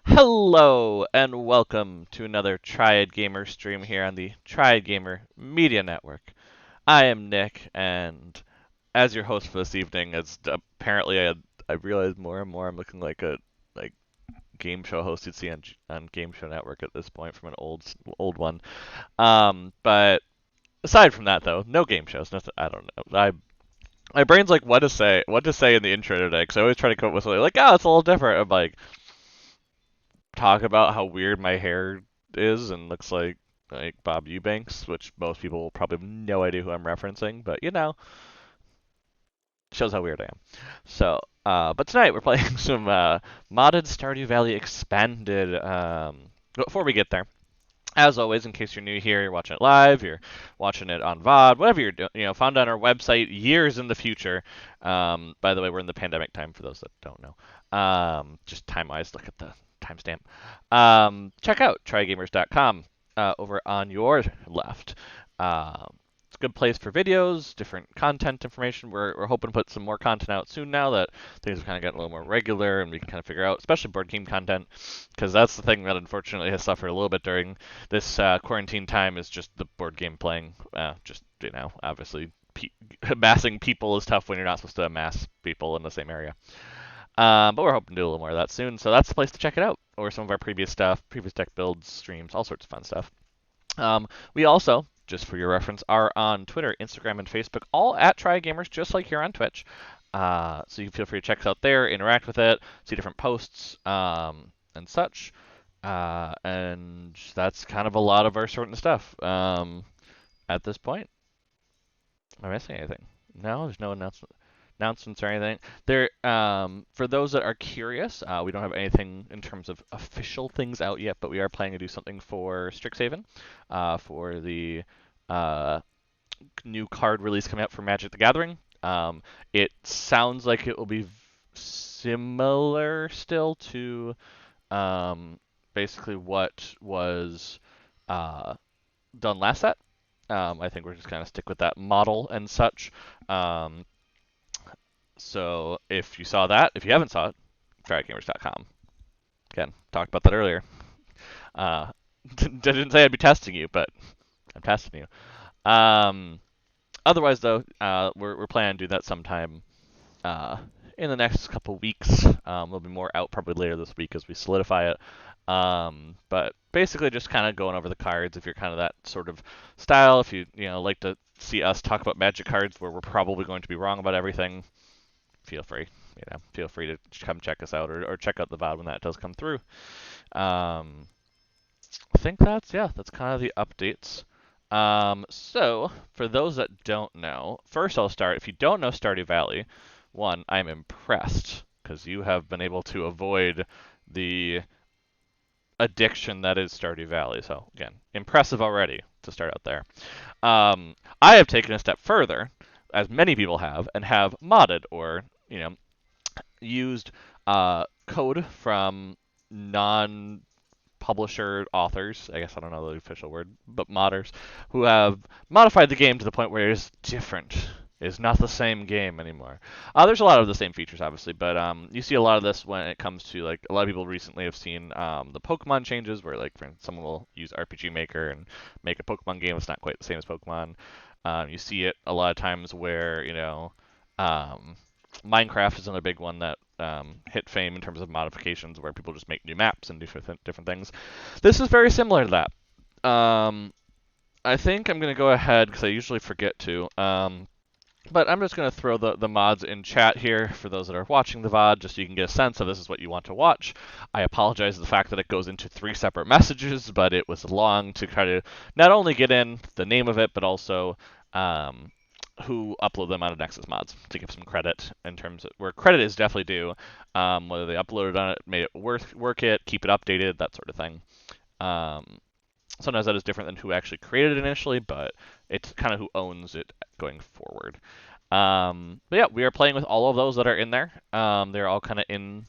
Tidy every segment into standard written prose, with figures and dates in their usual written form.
Hello and welcome to another Triad Gamer stream here on the Triad Gamer Media Network. I am Nick, and as your host for this evening, as apparently I realize more and more I'm looking like a like game show host you'd see on Game Show Network at this point from an old one. But aside from that though, no game shows. Nothing. I don't know. My brain's like what to say in the intro today because I always try to come up with something like, oh, it's a little different. I'm like talk about how weird my hair is and looks like Bob Eubanks, which most people will probably have no idea who I'm referencing, but shows how weird I am. So, but tonight we're playing some modded Stardew Valley Expanded. Before we get there, as always, in case you're new here, you're watching it live, you're watching it on VOD, whatever you're doing, found on our website years in the future. By the way, we're in the pandemic time for those that don't know. Just time-wise, look at the timestamp. Check out trygamers.com over on your left. It's a good place for videos, different content information. We're hoping to put some more content out soon now that things have kind of gotten a little more regular and we can kind of figure out, especially board game content, because that's the thing that unfortunately has suffered a little bit during this quarantine time is just the board game playing. Obviously, amassing people is tough when you're not supposed to amass people in the same area. But we're hoping to do a little more of that soon, so that's the place to check it out. Or some of our previous stuff, previous deck builds, streams, all sorts of fun stuff. We also, just for your reference, are on Twitter, Instagram, and Facebook, all at TryGamers, just like here on Twitch. So you can feel free to check us out there, interact with it, see different posts, and such. And that's kind of a lot of our sort of stuff at this point. Am I missing anything? No, there's no announcements or anything. There, for those that are curious, we don't have anything in terms of official things out yet, but we are planning to do something for Strixhaven, for the uh, new card release coming out for Magic the Gathering. It sounds like it will be similar still to basically what was done last set. I think we're just going to stick with that model and such. Um, so if you saw that, if you haven't saw it, trygamers.com. Again, talked about that earlier. Uh, didn't say I'd be testing you, but I'm testing you. Otherwise, though, we're planning to do that sometime in the next couple weeks. There'll be more out probably later this week as we solidify it. But basically, just kind of going over the cards. If you're kind of that sort of style, if you like to see us talk about Magic cards, where we're probably going to be wrong about everything, feel free. Feel free to come check us out or check out the VOD when that does come through. I think that's kind of the updates. So for those that don't know, first I'll start. If you don't know Stardew Valley, one, I'm impressed because you have been able to avoid the addiction that is Stardew Valley. So again, impressive already to start out there. I have taken a step further, as many people have, and have modded or used code from non-publisher authors. I guess I don't know the official word, but modders who have modified the game to the point where it is different. It's not the same game anymore. There's a lot of the same features, obviously, but you see a lot of this when it comes to like a lot of people recently have seen the Pokemon changes, where like for instance, someone will use RPG Maker and make a Pokemon game that's not quite the same as Pokemon. You see it a lot of times where Minecraft is another big one that hit fame in terms of modifications, where people just make new maps and do different things. This is very similar to that. I think I'm going to go ahead because I usually forget to. But I'm just going to throw the mods in chat here for those that are watching the VOD, just so you can get a sense of this is what you want to watch. I apologize for the fact that it goes into 3 separate messages, but it was long to try to not only get in the name of it, but also who upload them out of Nexus Mods to give some credit in terms of where credit is definitely due, whether they uploaded on it, made it work it, keep it updated, that sort of thing. Sometimes that is different than who actually created it initially, but it's kind of who owns it going forward. But yeah, we are playing with all of those that are in there. They're all kind of in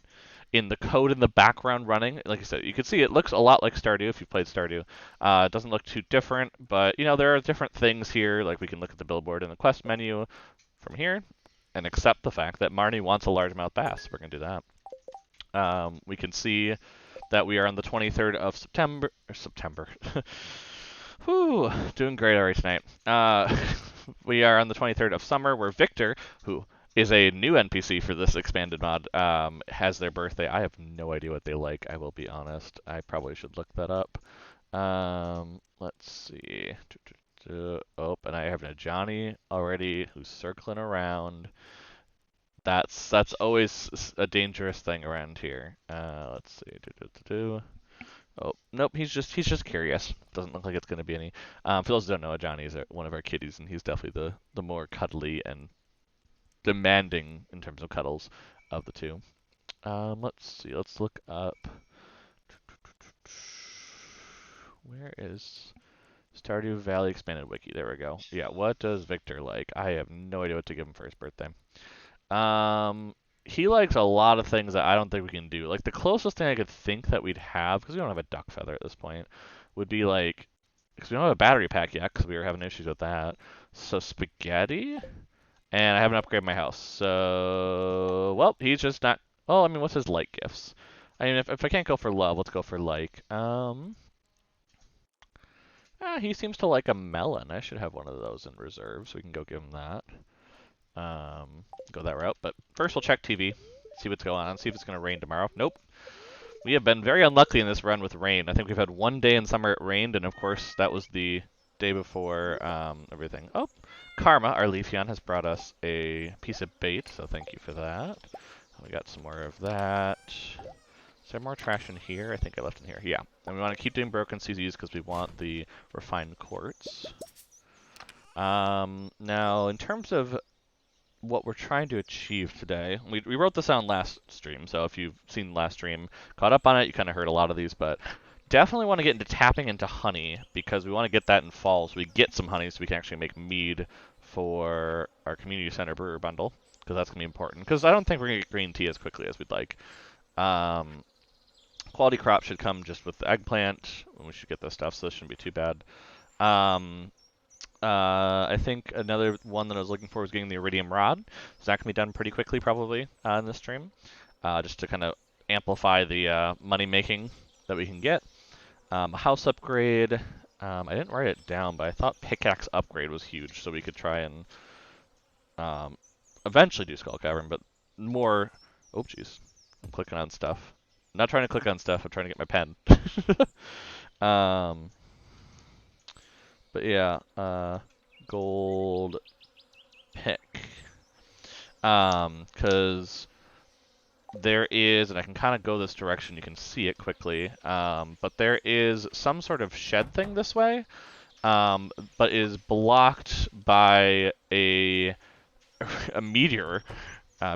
the code in the background running. Like I said, you can see it looks a lot like Stardew if you've played Stardew. It doesn't look too different, but there are different things here. Like we can look at the billboard in the quest menu from here and accept the fact that Marnie wants a largemouth bass. We're going to do that. We can see that we are on the 23rd of September. Whew, doing great already tonight. We are on the 23rd of summer, where Victor, who is a new NPC for this expanded mod, has their birthday. I have no idea what they like, I will be honest. I probably should look that up. Let's see. Oh, and I have a Johnny already who's circling around. That's always a dangerous thing around here. Let's see. Oh, nope, he's just curious. Doesn't look like it's gonna be any. For those who don't know, Johnny is one of our kitties, and he's definitely the more cuddly and demanding in terms of cuddles of the two. Let's see. Let's look up. Where is Stardew Valley Expanded Wiki? There we go. Yeah, what does Victor like? I have no idea what to give him for his birthday. He likes a lot of things that I don't think we can do. Like the closest thing I could think that we'd have, because we don't have a duck feather at this point, would be like, because we don't have a battery pack yet, because we were having issues with that. So spaghetti, and I haven't upgraded my house. So, well, he's just not. Oh, I mean, what's his like gifts? I mean, if I can't go for love, let's go for like. He seems to like a melon. I should have one of those in reserve, so we can go give him that. Go that route. But first, we'll check TV, see what's going on, see if it's going to rain tomorrow. Nope. We have been very unlucky in this run with rain. I think we've had one day in summer it rained, and of course, that was the day before everything. Oh, Karma, our Leafeon, has brought us a piece of bait, so thank you for that. We got some more of that. Is there more trash in here? I think I left in here. Yeah. And we want to keep doing broken CZs because we want the refined quartz. Now, in terms of what we're trying to achieve today, we wrote this down last stream, so if you've seen last stream, caught up on it, you kind of heard a lot of these, but definitely want to get into tapping into honey because we want to get that in fall so we get some honey so we can actually make mead for our community center brewer bundle because that's going to be important because I don't think we're going to get green tea as quickly as we'd like. Quality crop should come just with the eggplant, and we should get this stuff, so this shouldn't be too bad. I think another one that I was looking for was getting the iridium rod. So that can be done pretty quickly, probably, in this stream, just to kind of amplify the money making that we can get. House upgrade. I didn't write it down, but I thought pickaxe upgrade was huge, so we could try and eventually do Skull Cavern, but more. Oh, jeez, I'm clicking on stuff. I'm not trying to click on stuff. I'm trying to get my pen. But yeah, gold pick. Because there is, and I can kind of go this direction, you can see it quickly, but there is some sort of shed thing this way, but is blocked by a meteorite, I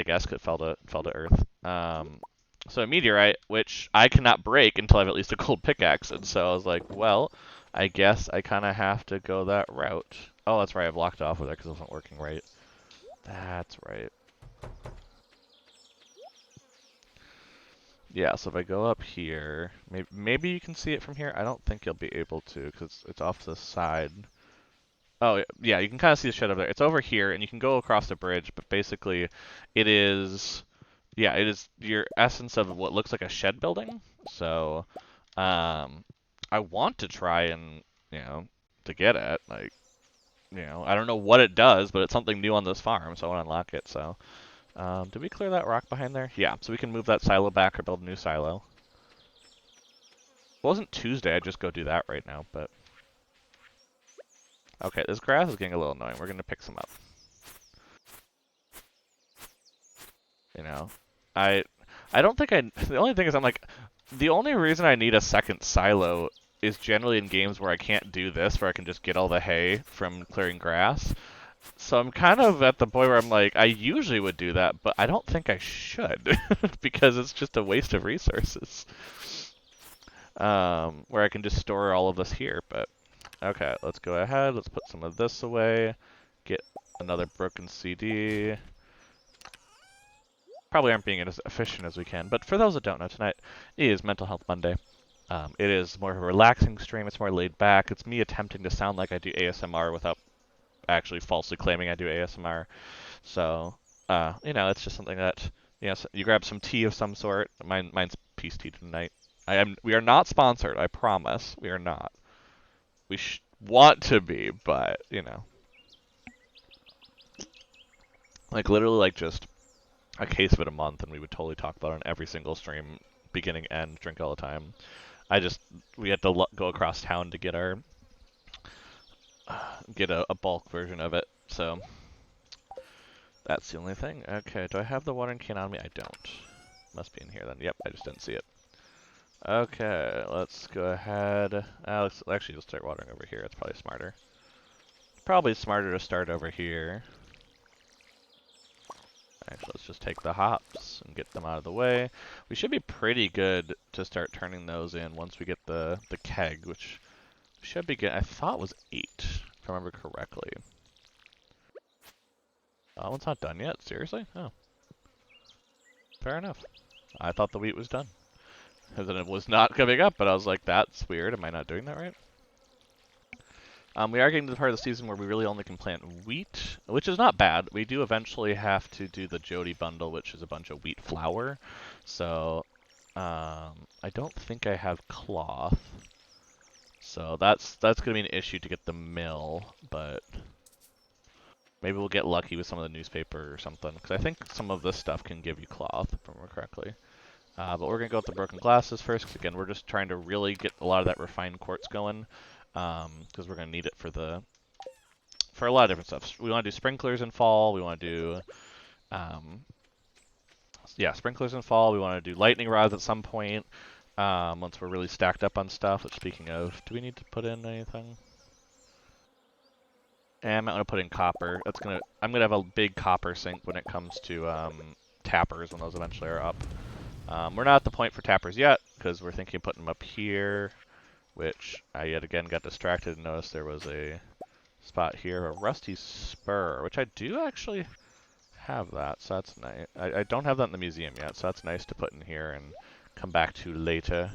guess, because it fell to Earth. So a meteorite, which I cannot break until I have at least a gold pickaxe, and so I was like, well, I guess I kind of have to go that route. Oh, that's right, I blocked off with it because it wasn't working right. That's right. Yeah, so if I go up here, maybe you can see it from here. I don't think you'll be able to because it's off to the side. Oh, yeah, you can kind of see the shed over there. It's over here, and you can go across the bridge, but basically it is, yeah, it is your essence of what looks like a shed building. So, I want to try and, to get it. Like, I don't know what it does, but it's something new on this farm, so I want to unlock it, so. Did we clear that rock behind there? Yeah, so we can move that silo back or build a new silo. It wasn't Tuesday, I'd just go do that right now, but... Okay, this grass is getting a little annoying. We're gonna pick some up. I don't think the only thing is I'm like, the only reason I need a second silo is generally in games where I can't do this, where I can just get all the hay from clearing grass. So I'm kind of at the point where I'm like, I usually would do that, but I don't think I should, because it's just a waste of resources. Where I can just store all of this here, but... Okay, let's go ahead, let's put some of this away, get another broken CD. Probably aren't being as efficient as we can, but for those that don't know, tonight is Mental Health Monday. It is more of a relaxing stream, it's more laid back, it's me attempting to sound like I do ASMR without actually falsely claiming I do ASMR. So, it's just something that, so you grab some tea of some sort. Mine's peace tea tonight. We are not sponsored. I promise. We are not. We want to be, but you know, like literally, like just a case of it a month, and we would totally talk about it on every single stream, beginning, end, drink all the time. We had to go across town to get a bulk version of it. So that's the only thing. Okay, do I have the watering can on me? I don't. Must be in here then. Yep, I just didn't see it. Okay, let's go ahead. Let's actually just start watering over here. It's probably smarter. Probably smarter to start over here. Actually, let's just take the hops and get them out of the way. We should be pretty good to start turning those in once we get the keg, which should be good. I thought was 8, if I remember correctly. That one's not done yet? Seriously? Oh. Fair enough. I thought the wheat was done. Because then it was not coming up, but I was like, that's weird. Am I not doing that right? We are getting to the part of the season where we really only can plant wheat, which is not bad. We do eventually have to do the Jody bundle, which is a bunch of wheat flour. So, I don't think I have cloth. So that's going to be an issue to get the mill, but maybe we'll get lucky with some of the newspaper or something, because I think some of this stuff can give you cloth, if I remember correctly. But we're going to go with the broken glasses first, because again, we're just trying to really get a lot of that refined quartz going, because we're going to need it for a lot of different stuff. We want to do sprinklers in fall. We want to do, sprinklers in fall. We want to do lightning rods at some point, once we're really stacked up on stuff. Which, speaking of, do we need to put in anything? And I'm not going to put in copper. I'm gonna have a big copper sink when it comes to tappers when those eventually are up. We're not at the point for tappers yet, because we're thinking of putting them up here, which I yet again got distracted and noticed there was a spot here, a rusty spur, which I do actually have that, so that's nice. I don't have that in the museum yet, so that's nice to put in here and come back to later.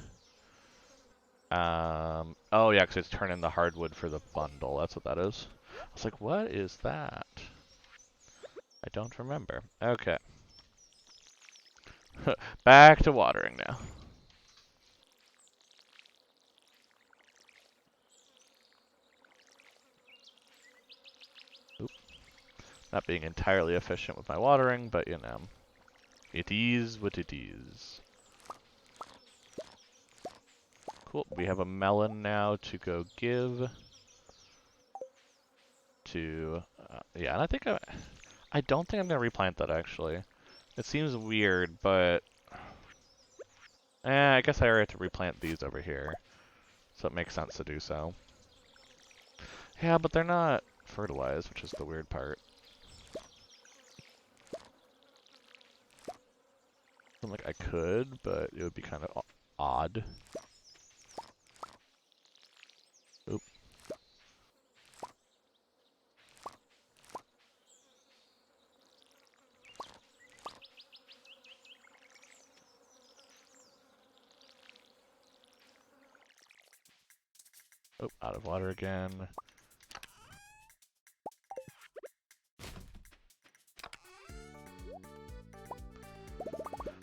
Oh yeah, because it's turning the hardwood for the bundle, that's what that is. I was like, what is that? I don't remember. Okay. Back to watering now. Oop. Not being entirely efficient with my watering, but you know, it is what it is. Cool. We have a melon now to go give to, yeah, and I don't think I'm going to replant that actually. It seems weird, but I guess I already have to replant these over here. So it makes sense to do so. Yeah, but they're not fertilized, which is the weird part. I'm like, I could, but it would be kind of odd. Oop. Oh, out of water again.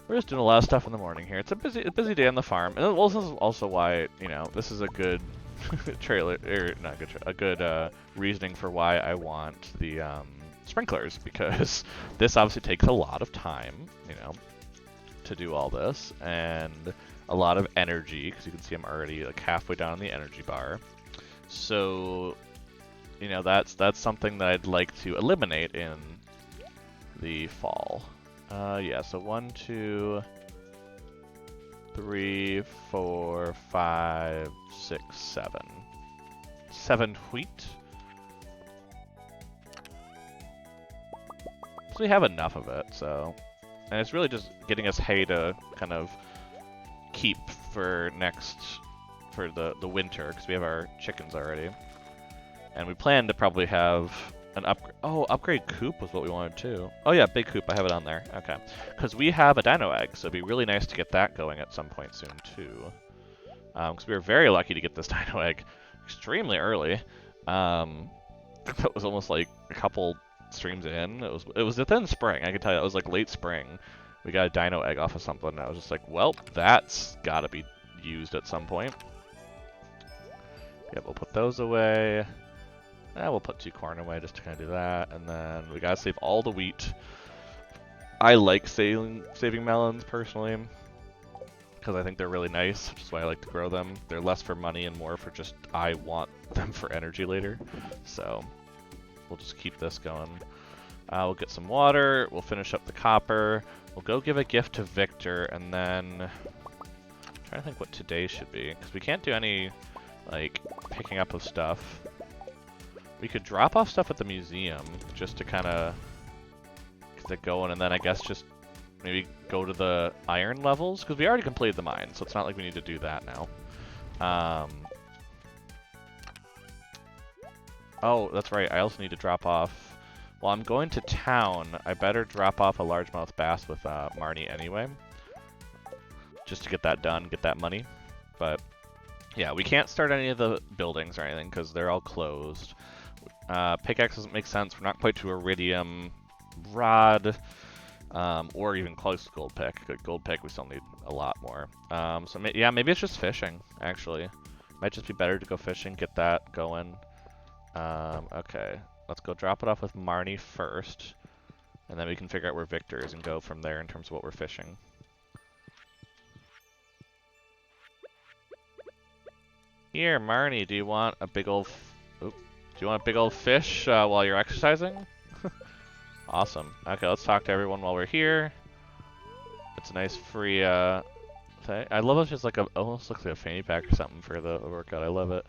We're just doing a lot of stuff in the morning here. It's a busy day on the farm, and this is also why, you know, this is a good trailer, or not good, a good reasoning for why I want the sprinklers, because this obviously takes a lot of time, you know, to do all this, and a lot of energy, because you can see I'm already like halfway down the energy bar. So, you know, that's something that I'd like to eliminate in the fall. Yeah, so 1, 2, 3, 4, 5, 6, 7. 7 wheat. So we have enough of it, so. And it's really just getting us hay to kind of keep for the winter, because we have our chickens already. And we plan to probably have an upgrade coop was what we wanted too. Oh yeah, big coop, I have it on there. Okay. Because we have a dino egg, so it'd be really nice to get that going at some point soon too. Because we were very lucky to get this dino egg extremely early. That was almost like a couple streams in. It was within spring, I can tell you. It was like late spring. We got a dino egg off of something, and I was just like, well, that's gotta be used at some point. Yeah, we'll put those away. We'll put 2 corn away just to kind of do that. And then we gotta save all the wheat. I like saving melons, personally, because I think they're really nice, which is why I like to grow them. They're less for money and more for just, I want them for energy later. So, we'll just keep this going. We'll get some water, we'll finish up the copper, we'll go give a gift to Victor, and then... I'm trying to think what today should be, because we can't do any, like, picking up of stuff. We could drop off stuff at the museum, just to kind of get going, and then I guess just maybe go to the iron levels, because we already completed the mine, so it's not like we need to do that now. Oh, that's right, I also need to drop off... Well, I'm going to town, I better drop off a largemouth bass with Marnie anyway, just to get that done, get that money. But yeah, we can't start any of the buildings or anything, because they're all closed. Pickaxe doesn't make sense, we're not quite to iridium. Rod, or even close to gold pick. Good gold pick, we still need a lot more. So yeah, maybe it's just fishing, actually. Might just be better to go fishing, get that going. Okay, let's go drop it off with Marnie first, and then we can figure out where Victor is and go from there in terms of what we're fishing. Here, Marnie, do you want a big old... do you want a big old fish while you're exercising? Awesome. Okay, let's talk to everyone while we're here. It's a nice free thing. I love it. It's just like almost looks like a fanny pack or something for the workout. I love it.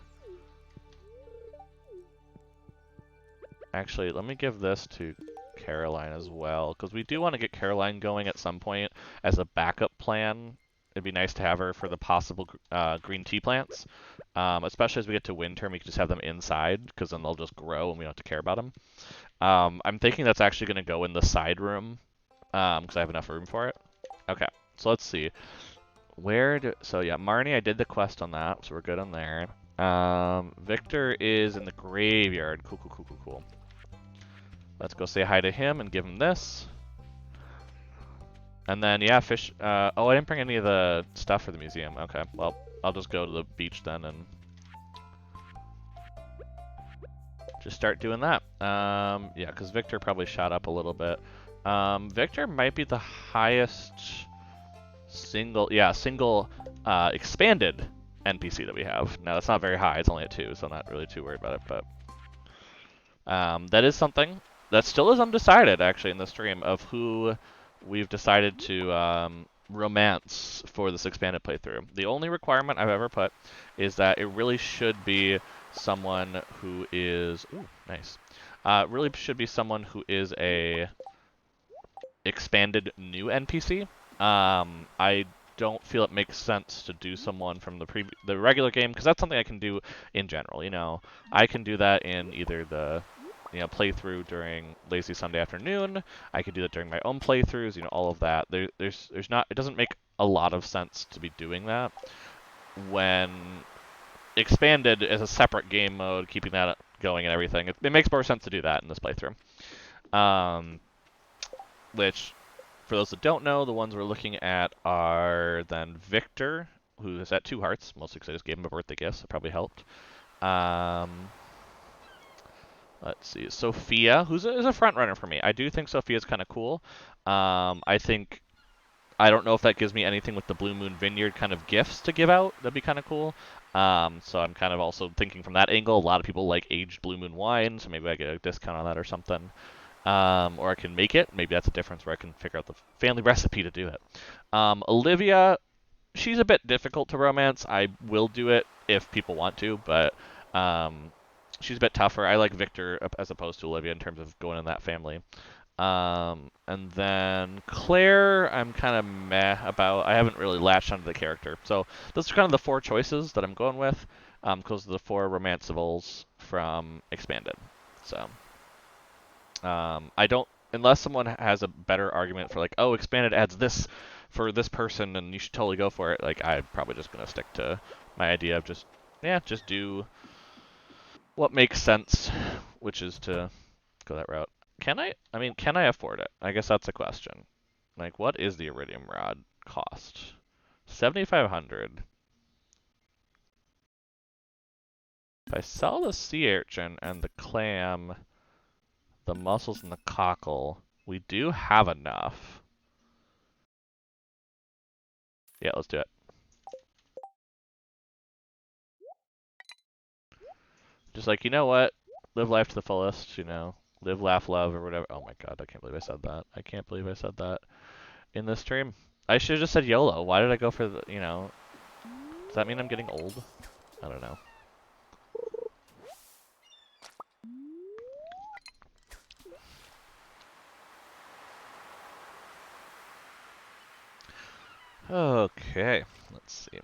Actually, let me give this to Caroline as well, because we do want to get Caroline going at some point as a backup plan. It'd be nice to have her for the possible green tea plants, especially as we get to winter and we can just have them inside, because then they'll just grow and we don't have to care about them. I'm thinking that's actually going to go in the side room, because I have enough room for it. Okay, so let's see. So yeah, Marnie, I did the quest on that, so we're good on there. Victor is in the graveyard. Cool, cool, cool, cool, cool. Let's go say hi to him and give him this. And then, yeah, fish. Oh, I didn't bring any of the stuff for the museum. Okay, well, I'll just go to the beach then and just start doing that. Yeah, because Victor probably shot up a little bit. Victor might be the highest single expanded NPC that we have. Now, that's not very high. It's only at 2, so I'm not really too worried about it. But that is something that still is undecided, actually, in the stream of who we've decided to romance for this expanded playthrough. The only requirement I've ever put is that it really should be someone who is... Ooh, nice. Really should be someone who is a expanded new NPC. I don't feel it makes sense to do someone from the regular game, because that's something I can do in general, you know. I can do that in either the playthrough during lazy Sunday afternoon. I could do that during my own playthroughs, all of that. There's not, it doesn't make a lot of sense to be doing that when expanded as a separate game mode, keeping that going and everything. It makes more sense to do that in this playthrough. Which, for those that don't know, the ones we're looking at are then Victor, who is at 2 hearts, mostly because I just gave him a birthday gift, so it probably helped. Let's see, Sophia, who's a front runner for me. I do think Sophia's kind of cool. I don't know if that gives me anything with the Blue Moon Vineyard kind of gifts to give out. That'd be kind of cool. So I'm kind of also thinking from that angle. A lot of people like aged Blue Moon wine, so maybe I get a discount on that or something. Or I can make it. Maybe that's a difference where I can figure out the family recipe to do it. Olivia, she's a bit difficult to romance. I will do it if people want to, but she's a bit tougher. I like Victor as opposed to Olivia in terms of going in that family. And then Claire, I'm kind of meh about. I haven't really latched onto the character. So those are kind of the 4 choices that I'm going with, because of the 4 romanceables from Expanded. So I don't, unless someone has a better argument for like, oh, Expanded adds this for this person and you should totally go for it, like I'm probably just going to stick to my idea of just do what makes sense, which is to go that route. Can I afford it? I guess that's a question. Like, what is the iridium rod cost? 7,500. If I sell the sea urchin and the clam, the mussels and the cockle, we do have enough. Yeah, let's do it. Just like, you know what? Live life to the fullest, you know. Live, laugh, love, or whatever. Oh my god, I can't believe I said that. I can't believe I said that in this stream. I should have just said YOLO. Why did I go for the, you know... Does that mean I'm getting old? I don't know. Okay, let's see.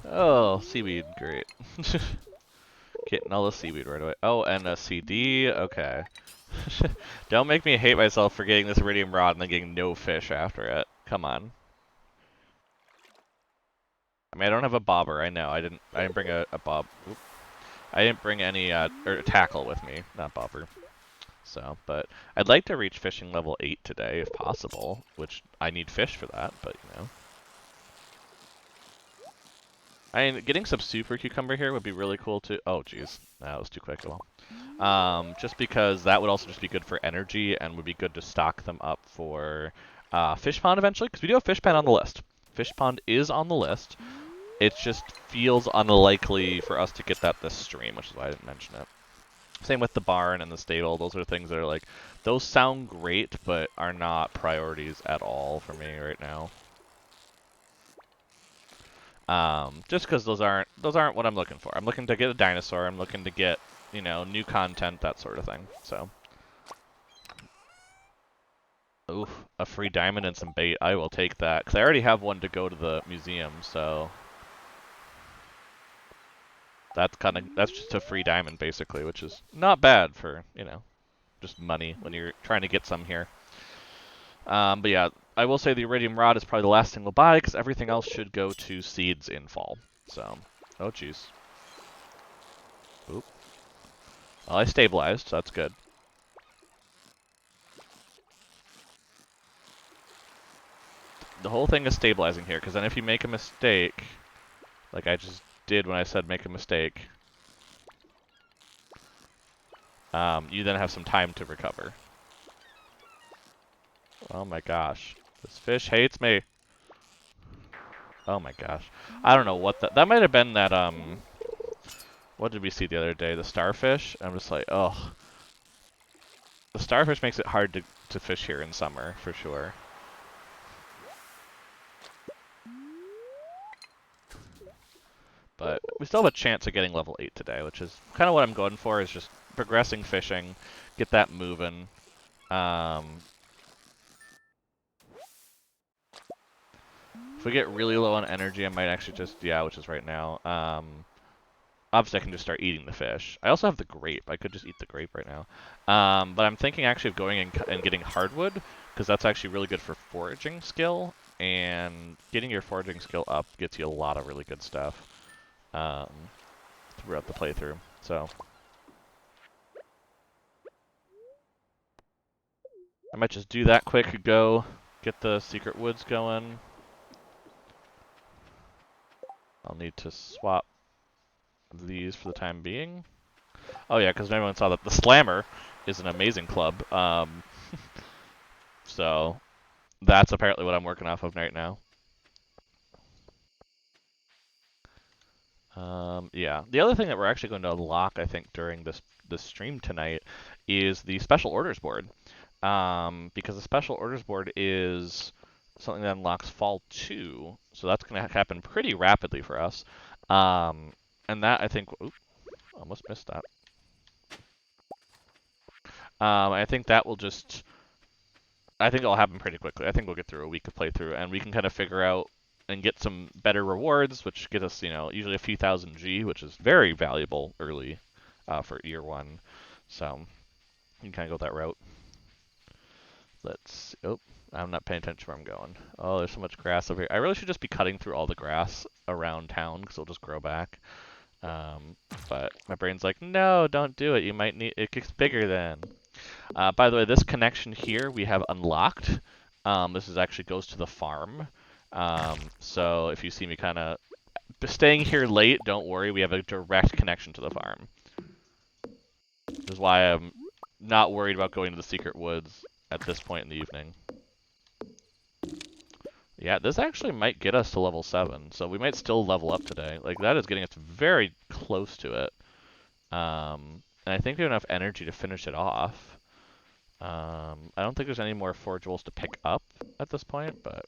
Oh, seaweed, great. Getting all the seaweed right away. Oh, and a CD, okay. Don't make me hate myself for getting this iridium rod and then getting no fish after it. Come on. I mean, I don't have a bobber, I know. I didn't bring a bob. Oop. I didn't bring any, or tackle with me, not bobber. So, but I'd like to reach fishing level 8 today, if possible, which I need fish for that, but, you know. I mean, getting some super cucumber here would be really cool too. Oh, jeez. That was too quick. Well, just because that would also just be good for energy and would be good to stock them up for fish pond eventually, because we do have fish pond on the list. Fish pond is on the list. It just feels unlikely for us to get that this stream, which is why I didn't mention it. Same with the barn and the stable. Those are things that are like, those sound great, but are not priorities at all for me right now. Just because those aren't what I'm looking for. I'm looking to get a dinosaur. I'm looking to get, you know, new content, that sort of thing. So, ooh, a free diamond and some bait. I will take that because I already have one to go to the museum. So that's just a free diamond basically, which is not bad for, you know, just money when you're trying to get some here. But yeah, I will say the iridium rod is probably the last thing we'll buy because everything else should go to seeds in fall. So, oh jeez. Oop. Well, I stabilized, so that's good. The whole thing is stabilizing here, because then if you make a mistake, like I just did when I said make a mistake, you then have some time to recover. Oh my gosh. This fish hates me. Oh my gosh. I don't know what that might have been that, what did we see the other day? The starfish? I'm just like, oh. The starfish makes it hard to fish here in summer, for sure. But we still have a chance of getting level 8 today, which is kind of what I'm going for, is just progressing fishing, get that moving. If we get really low on energy, I might actually just, yeah, which is right now. Obviously, I can just start eating the fish. I also have the grape. I could just eat the grape right now. But I'm thinking actually of going and getting hardwood, because that's actually really good for foraging skill. And getting your foraging skill up gets you a lot of really good stuff throughout the playthrough. So I might just do that quick, go get the secret woods going. I'll need to swap these for the time being. Oh yeah, because everyone saw that the Slammer is an amazing club. So that's apparently what I'm working off of right now. Yeah. The other thing that we're actually going to unlock, I think, during this stream tonight is the special orders board. Because the special orders board is something that unlocks Fall 2, so that's going to happen pretty rapidly for us. And that, I think, oops, almost missed that. I think that will just, I think it'll happen pretty quickly. I think we'll get through a week of playthrough, and we can kind of figure out and get some better rewards, which get us, you know, usually a few thousand G, which is very valuable early for year 1. So you can kind of go that route. Let's, oh, I'm not paying attention where I'm going. Oh, there's so much grass over here. I really should just be cutting through all the grass around town, because it'll just grow back. But my brain's like, no, don't do it. You might need, it gets bigger then. By the way, this connection here we have unlocked. This is actually goes to the farm. So if you see me kind of staying here late, don't worry. We have a direct connection to the farm. Which is why I'm not worried about going to the secret woods at this point in the evening. Yeah, this actually might get us to level 7, so we might still level up today. Like, that is getting us very close to it. And I think we have enough energy to finish it off. I don't think there's any more forageables to pick up at this point, but...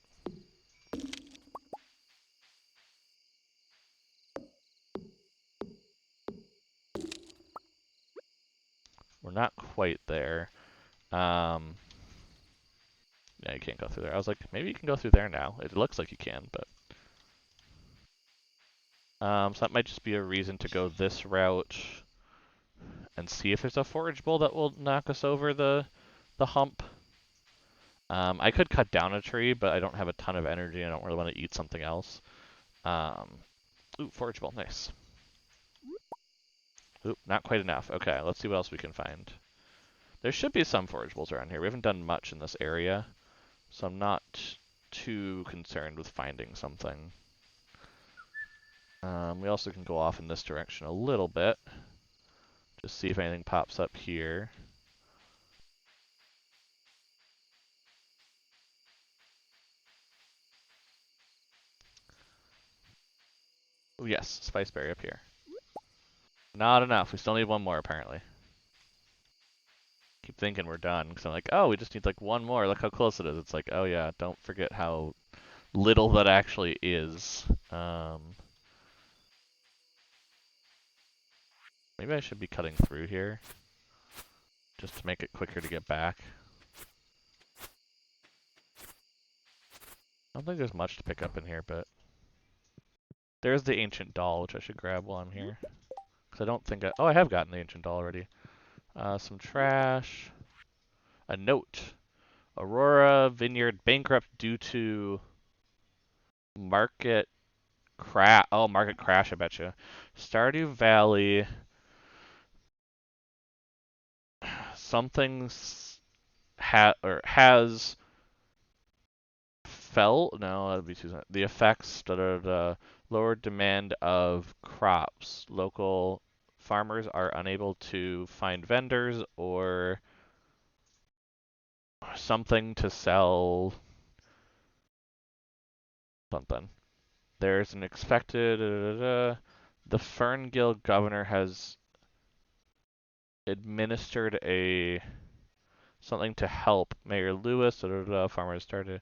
we're not quite there. Yeah, you can't go through there. I was like, maybe you can go through there now. It looks like you can, but... so that might just be a reason to go this route and see if there's a forageable that will knock us over the hump. I could cut down a tree, but I don't have a ton of energy. I don't really want to eat something else. Ooh, forageable, nice. Ooh, not quite enough. Okay, let's see what else we can find. There should be some forageables around here. We haven't done much in this area, so I'm not too concerned with finding something. We also can go off in this direction a little bit. Just see if anything pops up here. Oh yes, spiceberry up here. Not enough. We still need one more, apparently. Keep thinking we're done, because I'm like, oh, we just need like one more. Look how close it is. It's like, oh yeah, don't forget how little that actually is. Maybe I should be cutting through here, just to make it quicker to get back. I don't think there's much to pick up in here, but... there's the ancient doll, which I should grab while I'm here. Because I don't think I... oh, I have gotten the ancient doll already. Some trash. A note. Aurora Vineyard bankrupt due to market crash. Oh, market crash, I bet you. Stardew Valley. Something has felt. No, that'd be too. The effects. Lower demand of crops. Local farmers are unable to find vendors or something to sell. Something. There's an expected. The Fern Guild governor has administered a something to help Mayor Lewis. Farmers started.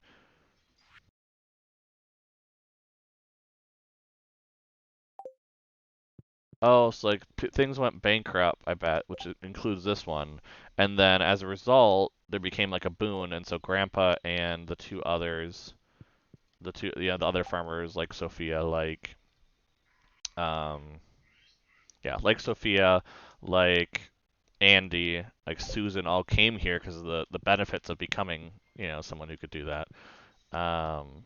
Oh, so like things went bankrupt, I bet, which includes this one. And then as a result, there became like a boon, and so Grandpa and the two others, the other farmers like Sophia, um, like Sophia, like Andy, like Susan, all came here because of the benefits of becoming, someone who could do that. Um,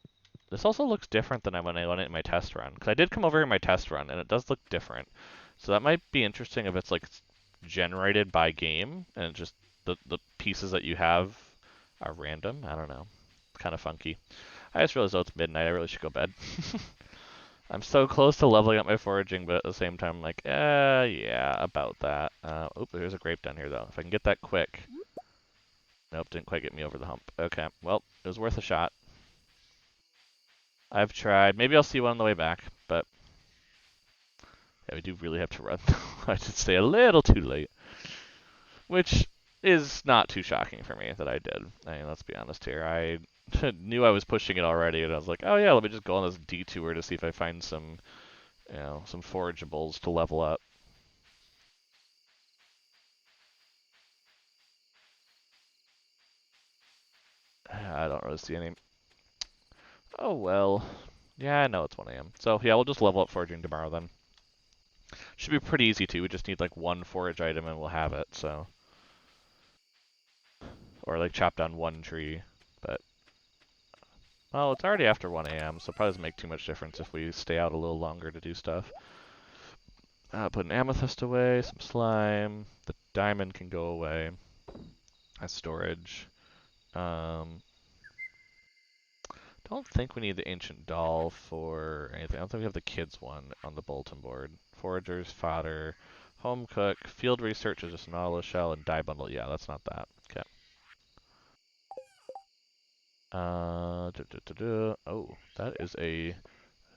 this also looks different than when I went it in my test run, because I did come over in my test run, and it does look different. So that might be interesting if it's like generated by game, and just the pieces that you have are random. I don't know. It's kind of funky. I just realized, oh, it's midnight. I really should go bed. I'm so close to leveling up my foraging, but at the same time, I'm like, yeah, about that. Oh, there's a grape down here, though. If I can get that quick. Nope, didn't quite get me over the hump. Okay, well, it was worth a shot. I've tried. Maybe I'll see one on the way back, but yeah, we do really have to run. I did stay a little too late, which is not too shocking for me that I did. I mean, let's be honest here. I knew I was pushing it already, and I was like, oh yeah, let me just go on this detour to see if I find some, some forageables to level up. I don't really see any. Oh well. Yeah, I know it's 1 a.m. So yeah, we'll just level up foraging tomorrow then. Should be pretty easy too. We just need like one forage item and we'll have it. So, or like chop down one tree. But well, it's already after 1 a.m. So it probably doesn't make too much difference if we stay out a little longer to do stuff. Put an amethyst away, some slime. The diamond can go away as storage. Don't think we need the ancient doll for anything. I don't think we have the kids one on the bulletin board. Foragers, fodder, home cook, field research is just an nautilus shell, and dye bundle. Yeah, that's not that. Okay. Oh, that is a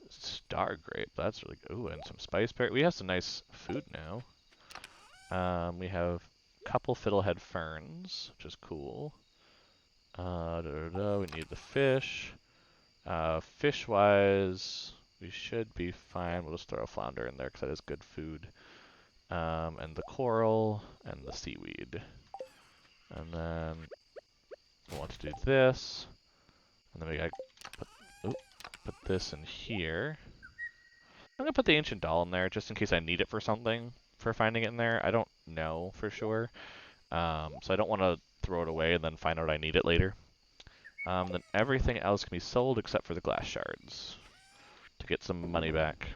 star grape. That's really good. Ooh, and some spice berry. We have some nice food now. We have a couple fiddlehead ferns, which is cool. We need the fish. Fish-wise, we should be fine. We'll just throw a flounder in there because that is good food. And the coral and the seaweed. And then we want to do this. And then we gotta put this in here. I'm gonna put the ancient doll in there just in case I need it for something for finding it in there. I don't know for sure. So I don't want to throw it away and then find out I need it later. Then everything else can be sold except for the glass shards to get some money back.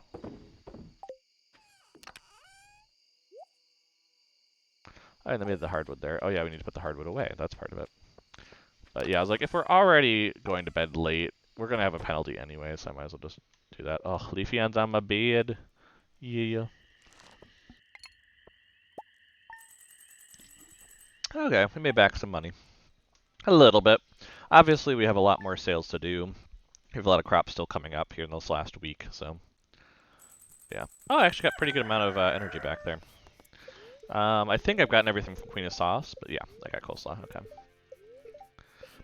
Oh, and then we have the hardwood there. Oh yeah, we need to put the hardwood away. That's part of it. But yeah, I was like, if we're already going to bed late, we're gonna have a penalty anyway, so I might as well just do that. Oh, leafy ends on my bed. Yeah. Okay, we made back some money. A little bit. Obviously, we have a lot more sales to do. We have a lot of crops still coming up here in this last week, so yeah. Oh, I actually got a pretty good amount of energy back there. I think I've gotten everything from Queen of Sauce, but yeah, I got coleslaw. Okay.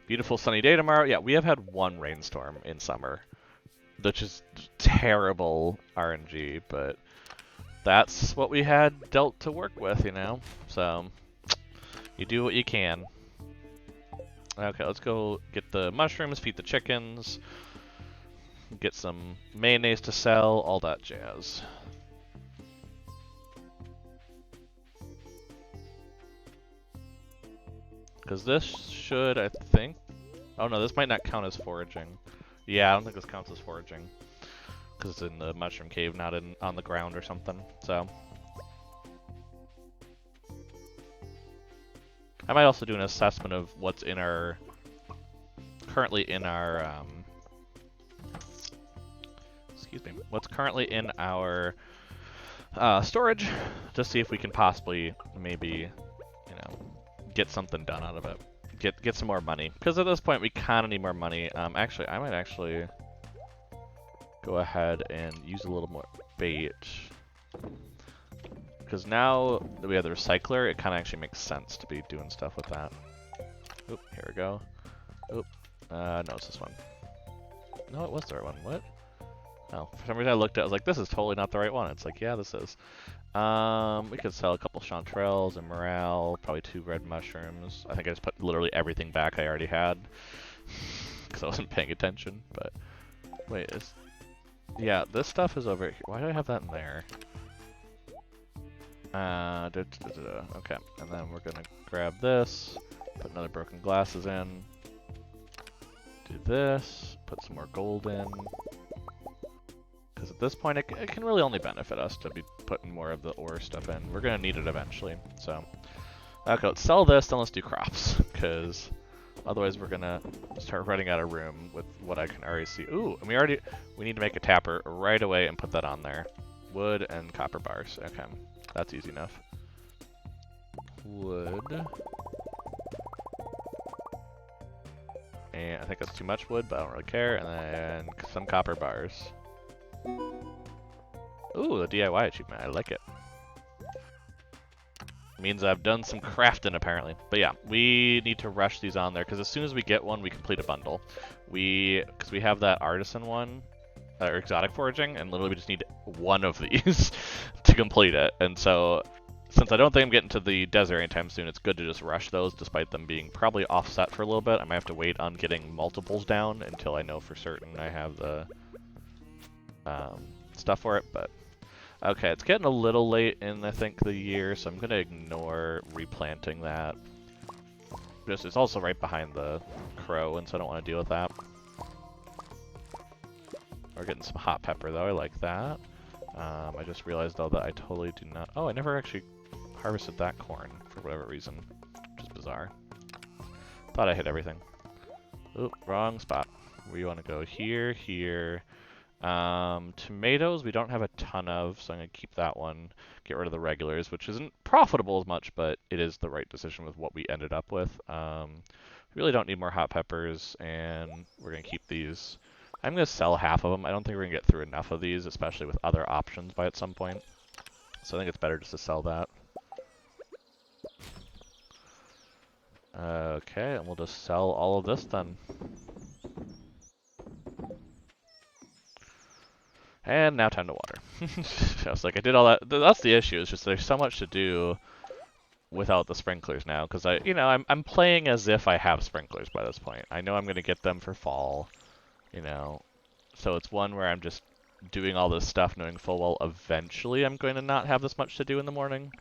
Beautiful sunny day tomorrow. Yeah, we have had one rainstorm in summer, which is terrible RNG, but that's what we had dealt to work with, you know? So, you do what you can. Okay, let's go get the mushrooms, feed the chickens, get some mayonnaise to sell, all that jazz. Because this should, I think... Oh no, this might not count as foraging. Yeah, I don't think this counts as foraging. Because it's in the mushroom cave, not on the ground or something, so... I might also do an assessment of what's in our... currently in our... excuse me. What's currently in our storage, to see if we can possibly maybe, you know, get something done out of it. Get some more money. Because at this point, we kind of need more money. Actually, I might actually go ahead and use a little more bait. Because now that we have the recycler, it kind of actually makes sense to be doing stuff with that. Oop, here we go. Oop. No, it's this one. No, it was the right one. What? Oh, for some reason I looked at it, I was like, this is totally not the right one. It's like, yeah, this is. We could sell a couple chanterelles and morale, probably 2 red mushrooms. I think I just put literally everything back I already had. Because I wasn't paying attention, but... Wait, yeah, this stuff is over here. Why do I have that in there? Okay, and then we're gonna grab this, put another broken glasses in, do this, put some more gold in. Because at this point, it can really only benefit us to be putting more of the ore stuff in. We're going to need it eventually, so... Okay, let's sell this, then let's do crops, because otherwise we're going to start running out of room with what I can already see. Ooh, and we need to make a tapper right away and put that on there. Wood and copper bars. Okay, that's easy enough. Wood. And I think that's too much wood, but I don't really care. And then some copper bars. Ooh, the DIY achievement. I like it. Means I've done some crafting, apparently. But yeah, we need to rush these on there, because as soon as we get one, we complete a bundle. Because we have that artisan one, or exotic foraging, and literally we just need one of these to complete it. And so, since I don't think I'm getting to the desert anytime soon, it's good to just rush those, despite them being probably offset for a little bit. I might have to wait on getting multiples down until I know for certain I have the stuff for it, but okay, it's getting a little late in, I think, the year, so I'm going to ignore replanting that. Just, it's also right behind the crow, and so I don't want to deal with that. We're getting some hot pepper, though. I like that. I just realized, though, that I totally do not... Oh, I never actually harvested that corn, for whatever reason, which is bizarre. Thought I hit everything. Oop, wrong spot. We want to go here, here. Tomatoes we don't have a ton of, so I'm going to keep that one. Get rid of the regulars, which isn't profitable as much, but it is the right decision with what we ended up with. We really don't need more hot peppers, and we're going to keep these. I'm going to sell half of them. I don't think we're going to get through enough of these, especially with other options by at some point. So I think it's better just to sell that. Okay, and we'll just sell all of this then. And now time to water. I was like, I did all that. That's the issue. It's just there's so much to do without the sprinklers now, because I'm playing as if I have sprinklers by this point. I know I'm going to get them for fall, so it's one where I'm just doing all this stuff knowing full well eventually I'm going to not have this much to do in the morning.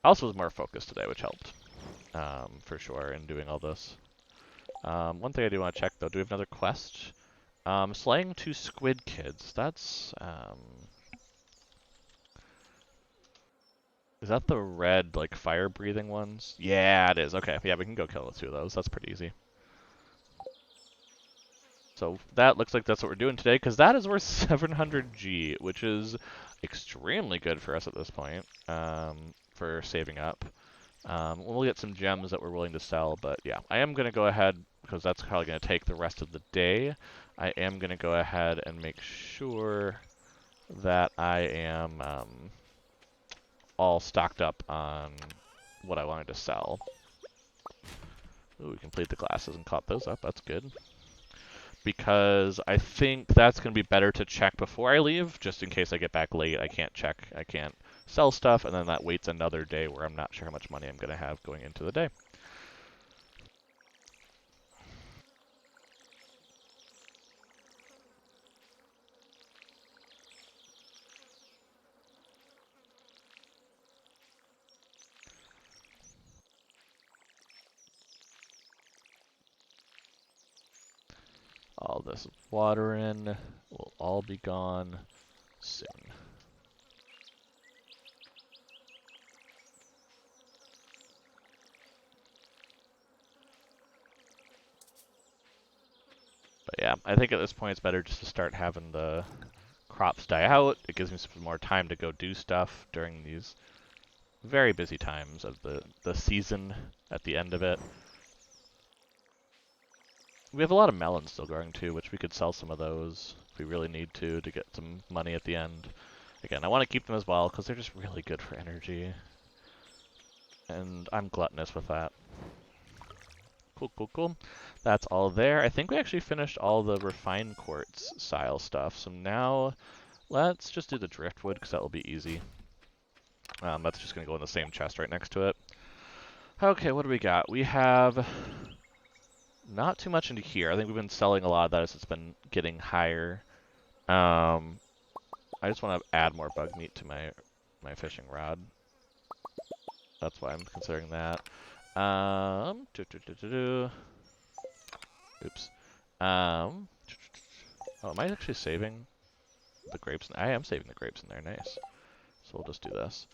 I also was more focused today, which helped, for sure, in doing all this. One thing I do want to check, though, do we have another quest? Slaying 2 squid kids. That's, is that the red, like, fire-breathing ones? Yeah, it is. Okay, yeah, we can go kill the 2 of those. That's pretty easy. So that looks like that's what we're doing today, because that is worth 700G, which is extremely good for us at this point, for saving up. We'll get some gems that we're willing to sell, but yeah, I am going to go ahead, because that's probably going to take the rest of the day. I am going to go ahead and make sure that I am all stocked up on what I wanted to sell. Ooh, we completed the glasses and caught those up. That's good. Because I think that's going to be better to check before I leave, just in case I get back late. I can't check, I can't sell stuff, and then that waits another day where I'm not sure how much money I'm going to have going into the day. All this water in will all be gone soon. But yeah, I think at this point it's better just to start having the crops die out. It gives me some more time to go do stuff during these very busy times of the season at the end of it. We have a lot of melons still growing too, which we could sell some of those if we really need to get some money at the end. Again, I want to keep them as well because they're just really good for energy. And I'm gluttonous with that. Cool, cool, cool. That's all there. I think we actually finished all the refined quartz style stuff. So now let's just do the driftwood because that will be easy. That's just going to go in the same chest right next to it. Okay, what do we got? We have not too much into here. I think we've been selling a lot of that as it's been getting higher. I just want to add more bug meat to my fishing rod. That's why I'm considering that. Oops. Oh, am I actually saving the grapes? I am saving the grapes in there. Nice. So we'll just do this.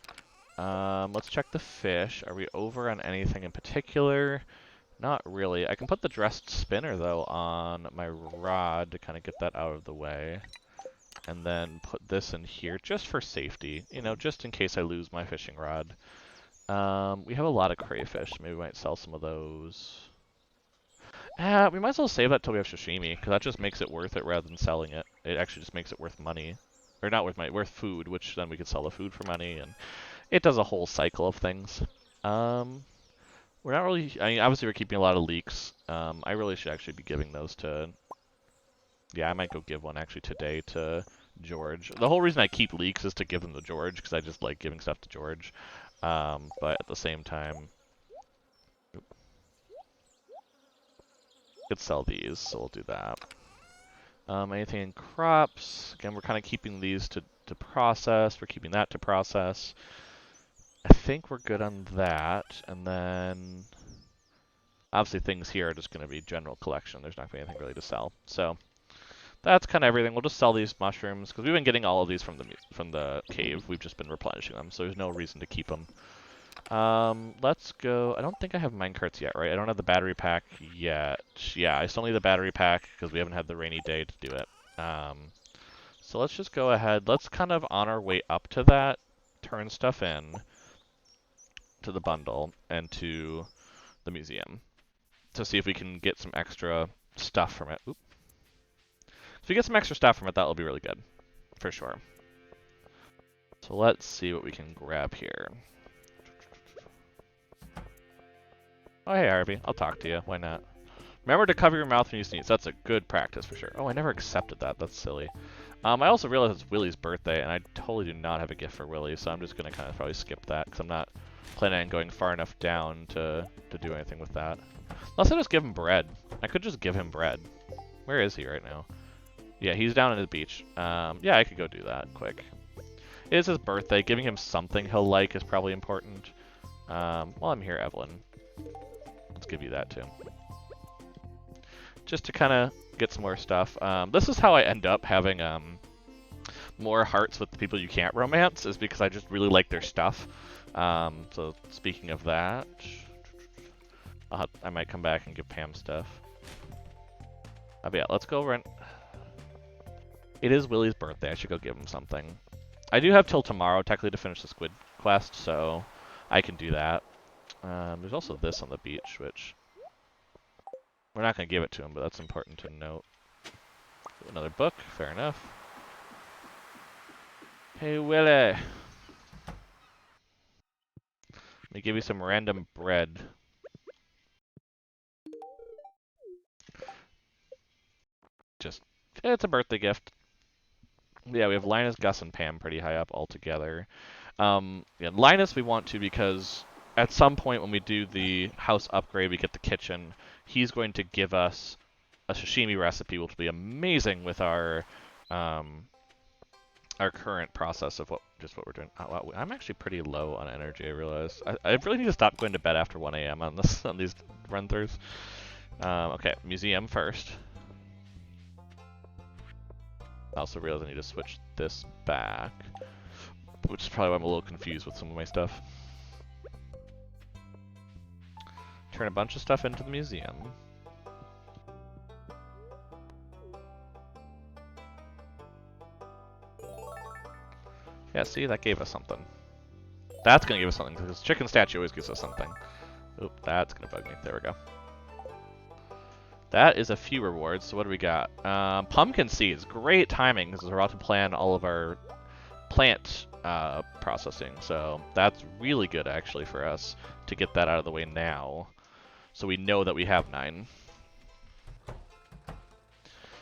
Let's check the fish. Are we over on anything in particular? Not really. I can put the dressed spinner, though, on my rod to kind of get that out of the way. And then put this in here just for safety. Just in case I lose my fishing rod. We have a lot of crayfish. Maybe we might sell some of those. We might as well save that till we have sashimi, because that just makes it worth it rather than selling it. It actually just makes it worth money. Or not worth money, worth food, which then we could sell the food for money, and it does a whole cycle of things. We're not really, obviously we're keeping a lot of leeks. I really should actually be giving those to, yeah, I might go give one actually today to George. The whole reason I keep leeks is to give them to George, because I just like giving stuff to George. But at the same time, could sell these, so we'll do that. Anything in crops? Again, we're kind of keeping these to process. We're keeping that to process. I think we're good on that. And then, obviously, things here are just going to be general collection. There's not going to be anything really to sell. So that's kind of everything. We'll just sell these mushrooms because we've been getting all of these from the cave. We've just been replenishing them, so there's no reason to keep them. Let's go. I don't think I have minecarts yet, right? I don't have the battery pack yet. Yeah, I still need the battery pack because we haven't had the rainy day to do it. So let's just go ahead. Let's kind of on our way up to that, turn stuff in to the bundle and to the museum to see if we can get some extra stuff from it. Oop. If we get some extra stuff from it, that'll be really good, for sure. So let's see what we can grab here. Oh, hey, Harvey. I'll talk to you. Why not? Remember to cover your mouth when you sneeze. That's a good practice for sure. Oh, I never accepted that. That's silly. I also realized it's Willie's birthday, and I totally do not have a gift for Willie, so I'm just going to kind of probably skip that, because I'm not planning on going far enough down to do anything with that. Unless I just give him bread. I could just give him bread. Where is he right now? Yeah, he's down at the beach. Yeah, I could go do that quick. It is his birthday. Giving him something he'll like is probably important. While I'm here, Evelyn, let's give you that too. Just to kind of get some more stuff. This is how I end up having more hearts with the people you can't romance, is because I just really like their stuff. So speaking of that, I might come back and give Pam stuff. But yeah, let's go rent. It is Willie's birthday. I should go give him something. I do have till tomorrow, technically, to finish the squid quest, so I can do that. There's also this on the beach, which we're not going to give it to him, but that's important to note. Another book, fair enough. Hey, Willie. Let me give you some random bread. Just, it's a birthday gift. Yeah, we have Linus, Gus, and Pam pretty high up all together. Yeah, Linus we want to because at some point when we do the house upgrade, we get the kitchen. He's going to give us a sashimi recipe, which will be amazing with our current process of what we're doing. Oh, wow, I'm actually pretty low on energy. I realize I really need to stop going to bed after 1 a.m. on these run-throughs. Okay, museum first. I also realize I need to switch this back, which is probably why I'm a little confused with some of my stuff. Turn a bunch of stuff into the museum. Yeah, see, that gave us something. That's gonna give us something, because chicken statue always gives us something. Oop, that's gonna bug me. There we go. That is a few rewards, so what do we got? Pumpkin seeds, great timing, because we're about to plan all of our plant processing, so that's really good actually for us to get that out of the way now, so we know that we have 9.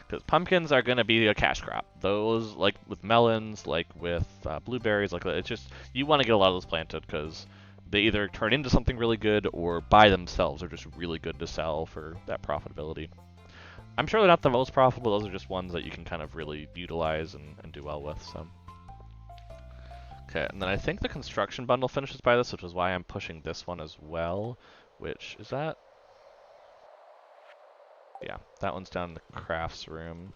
Because pumpkins are going to be a cash crop. Those, like with melons, like with blueberries, like that, it's just, you want to get a lot of those planted because they either turn into something really good or by themselves are just really good to sell for that profitability. I'm sure they're not the most profitable, those are just ones that you can kind of really utilize and do well with, so. Okay, and then I think the construction bundle finishes by this, which is why I'm pushing this one as well, which, is that? Yeah, that one's down in the crafts room.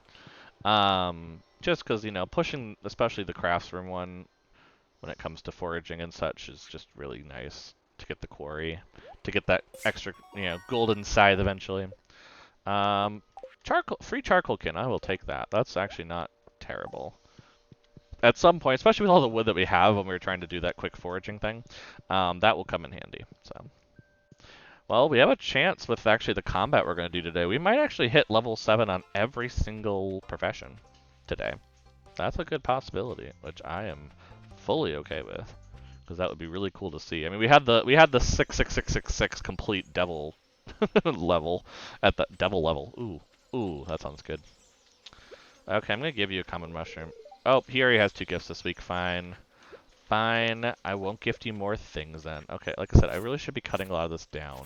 Just because, you know, pushing especially the crafts room one when it comes to foraging and such is just really nice to get the quarry, to get that extra, you know, golden scythe eventually. Free charcoal kin, I will take that. That's actually not terrible. At some point, especially with all the wood that we have when we were trying to do that quick foraging thing, that will come in handy, so. Well, we have a chance with actually the combat we're going to do today. We might actually hit level 7 on every single profession today. That's a good possibility, which I am fully okay with, because that would be really cool to see. I mean, we had the 66666 complete devil level at the devil level. Ooh, that sounds good. Okay, I'm going to give you a common mushroom. Oh, he already has 2 gifts this week. Fine. Fine, I won't gift you more things then. Okay, like I said, I really should be cutting a lot of this down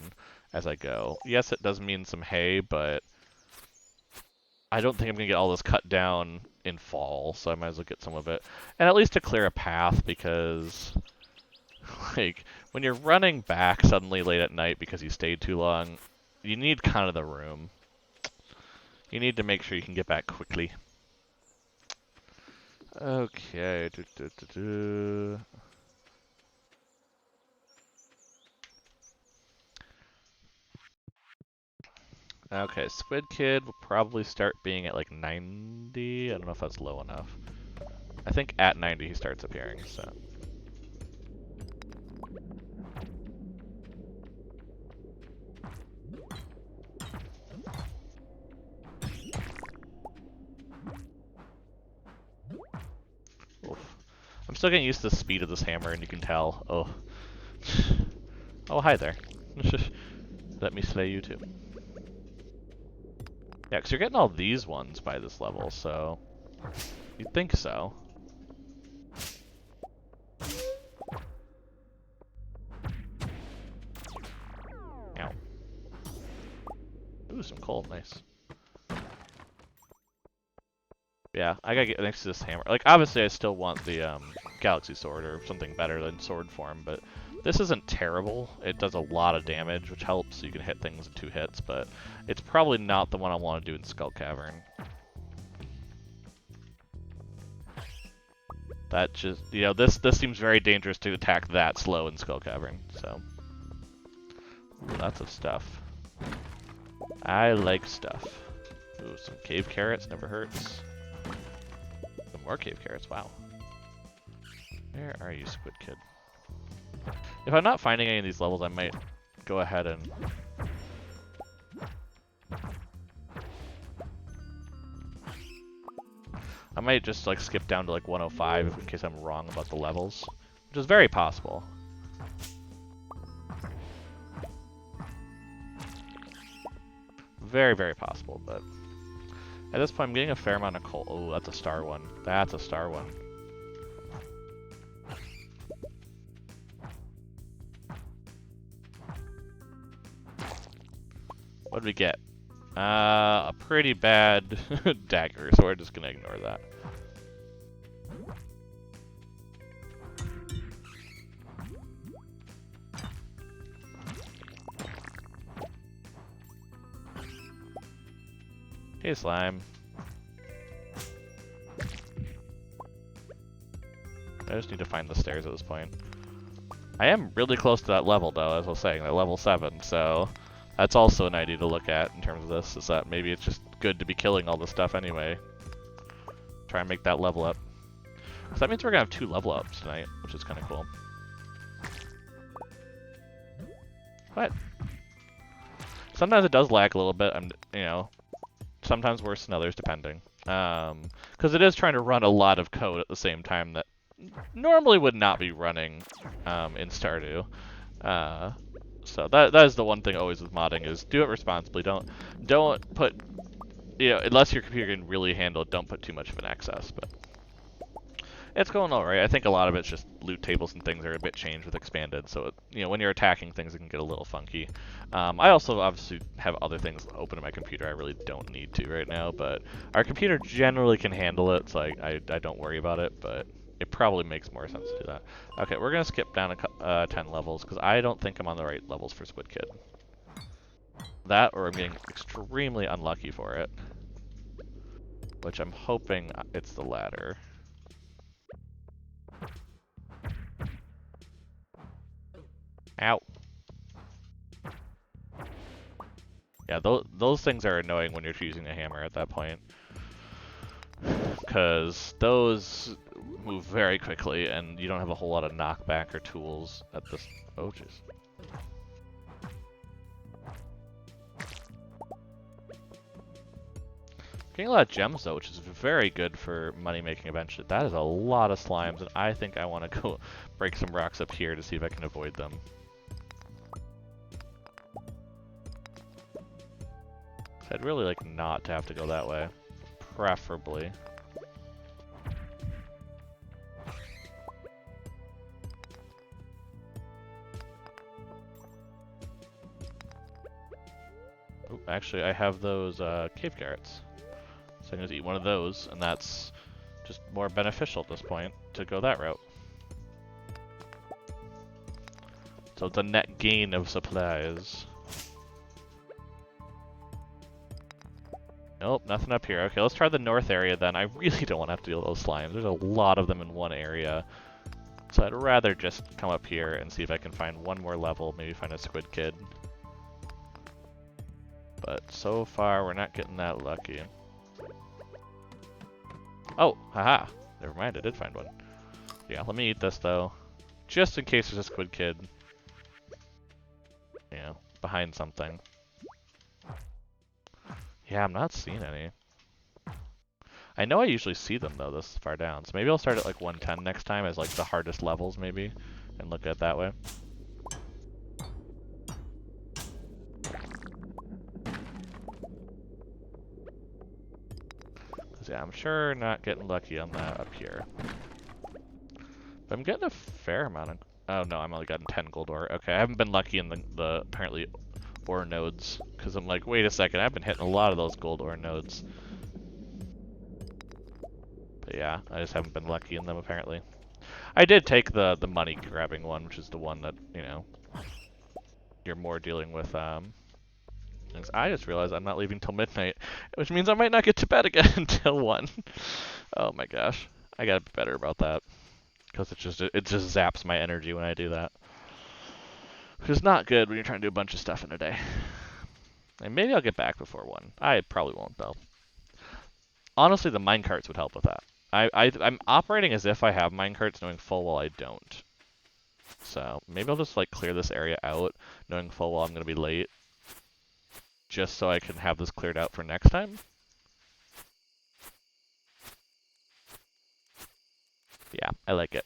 as I go. Yes, it does mean some hay, but I don't think I'm going to get all this cut down in fall, so I might as well get some of it. And at least to clear a path, because, like, when you're running back suddenly late at night because you stayed too long, you need kind of the room. You need to make sure you can get back quickly. Okay. Okay, Squid Kid will probably start being at like 90. I don't know if that's low enough. I think at 90 he starts appearing, so. Oof. I'm still getting used to the speed of this hammer, and you can tell. Oh. Oh, hi there. Let me slay you too. Yeah, because you're getting all these ones by this level, so you'd think so. Ow. Ooh, some coal, nice. Yeah, I gotta get next to this hammer. Like, obviously I still want the Galaxy Sword or something better than sword form, but this isn't terrible. It does a lot of damage, which helps, so you can hit things in 2 hits, but it's probably not the one I want to do in Skull Cavern. That just, you know, this seems very dangerous to attack that slow in Skull Cavern, so. Ooh, lots of stuff. I like stuff. Ooh, some cave carrots, never hurts. Some more cave carrots, wow. Where are you, Squid Kid? If I'm not finding any of these levels, I might go ahead and... I might just like skip down to like 105 in case I'm wrong about the levels, which is very possible. Very, very possible, but at this point I'm getting a fair amount of coal. Oh, that's a star one. That's a star one. What did we get? A pretty bad dagger, so we're just gonna ignore that. Hey, slime. I just need to find the stairs at this point. I am really close to that level, though, as I was saying, that level 7, so that's also an idea to look at in terms of this, is that maybe it's just good to be killing all this stuff anyway. Try and make that level up. So that means we're going to have 2 level ups tonight, which is kind of cool. But sometimes it does lag a little bit, you know, sometimes worse than others, depending. Because it is trying to run a lot of code at the same time that normally would not be running in Stardew. So that is the one thing always with modding, is do it responsibly. Don't put, you know, unless your computer can really handle it, don't put too much of an excess. But it's going all right. I think a lot of it's just loot tables and things are a bit changed with expanded. So it, you know, when you're attacking things, it can get a little funky. I also obviously have other things open in my computer. I really don't need to right now, but our computer generally can handle it, so I don't worry about it. But it probably makes more sense to do that. Okay, we're gonna skip down 10 levels because I don't think I'm on the right levels for Squid Kid. That, or I'm getting extremely unlucky for it, which I'm hoping it's the latter. Ow. Yeah, those things are annoying when you're choosing a hammer at that point, because those move very quickly, and you don't have a whole lot of knockback or tools at this. Oh, jeez. Getting a lot of gems though, which is very good for money making eventually. That is a lot of slimes, and I think I want to go break some rocks up here to see if I can avoid them. I'd really like not to have to go that way, preferably. Ooh, actually, I have those cave carrots. So I'm going to eat one of those, and that's just more beneficial at this point to go that route. So it's a net gain of supplies. Nope, nothing up here. Okay, let's try the north area then. I really don't want to have to deal with those slimes. There's a lot of them in one area. So I'd rather just come up here and see if I can find one more level, maybe find a Squid Kid. But so far, we're not getting that lucky. Oh, haha. Never mind, I did find one. Yeah, let me eat this, though. Just in case there's a squid kid. You know, behind something. Yeah, I'm not seeing any. I know I usually see them, though, this far down. So maybe I'll start at, like, 110 next time as, like, the hardest levels, maybe. And look at it that way. Because, yeah, I'm sure not getting lucky on that up here. But I'm getting a fair amount of... Oh, no, I'm only gotten 10 gold ore. Okay, I haven't been lucky in the apparently, ore nodes. Because I'm like, wait a second, I've been hitting a lot of those gold ore nodes. But yeah, I just haven't been lucky in them, apparently. I did take the money grabbing one, which is the one that, you know, you're more dealing with, things. I just realized I'm not leaving till midnight, which means I might not get to bed again until 1. Oh my gosh. I gotta be better about that. Because it just zaps my energy when I do that. Which is not good when you're trying to do a bunch of stuff in a day. And maybe I'll get back before 1. I probably won't, though. Honestly, the minecarts would help with that. I'm operating as if I have minecarts, knowing full well I don't. So maybe I'll just like clear this area out, knowing full well I'm gonna be late, just so I can have this cleared out for next time. Yeah, I like it.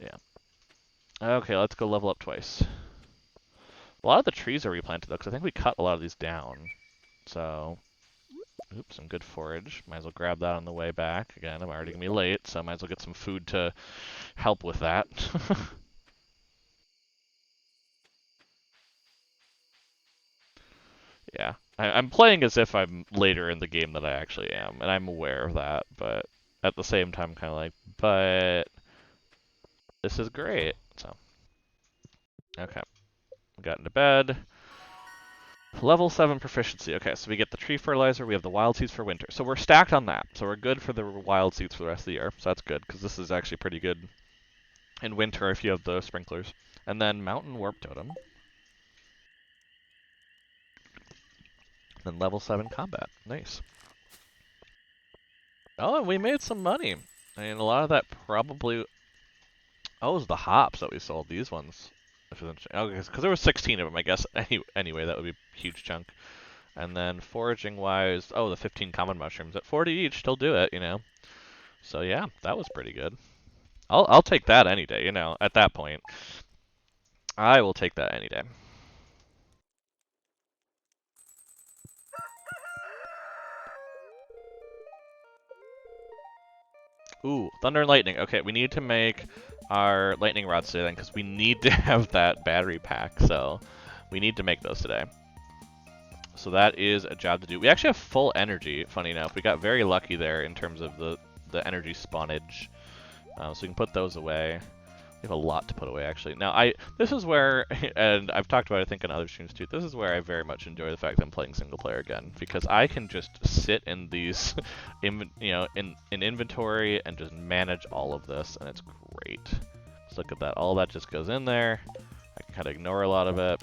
Yeah. Okay, let's go level up twice. A lot of the trees are replanted though, because I think we cut a lot of these down. So, oops, some good forage. Might as well grab that on the way back. Again, I'm already gonna be late, so I might as well get some food to help with that. Yeah, I'm playing as if I'm later in the game than I actually am, and I'm aware of that, but at the same time, kind of like, but this is great. So, okay, got into bed. Level 7 proficiency. Okay, so we get the tree fertilizer, we have the wild seeds for winter. So we're stacked on that. So we're good for the wild seeds for the rest of the year. So that's good, because this is actually pretty good in winter if you have the sprinklers. And then mountain warp totem. Then level 7 combat. Nice. Oh, and we made some money. I mean, a lot of that probably... Oh, it was the hops that we sold, these ones. Okay, because there were 16 of them, I guess. Anyway, that would be a huge chunk. And then foraging-wise, oh, the 15 common mushrooms. At 40 each, still do it, you know. So yeah, that was pretty good. I'll take that any day, you know, at that point. I will take that any day. Ooh, thunder and lightning. Okay, we need to make our lightning rods today then, because we need to have that battery pack, so we need to make those today. So that is a job to do. We actually have full energy, funny enough. We got very lucky there in terms of the energy spawnage. So we can put those away. We have a lot to put away, actually. Now, this is where, and I've talked about it, I think, in other streams too, this is where I very much enjoy the fact that I'm playing single player again, because I can just sit in these, in inventory and just manage all of this, and it's great. Let's look at that. All that just goes in there. I can kind of ignore a lot of it.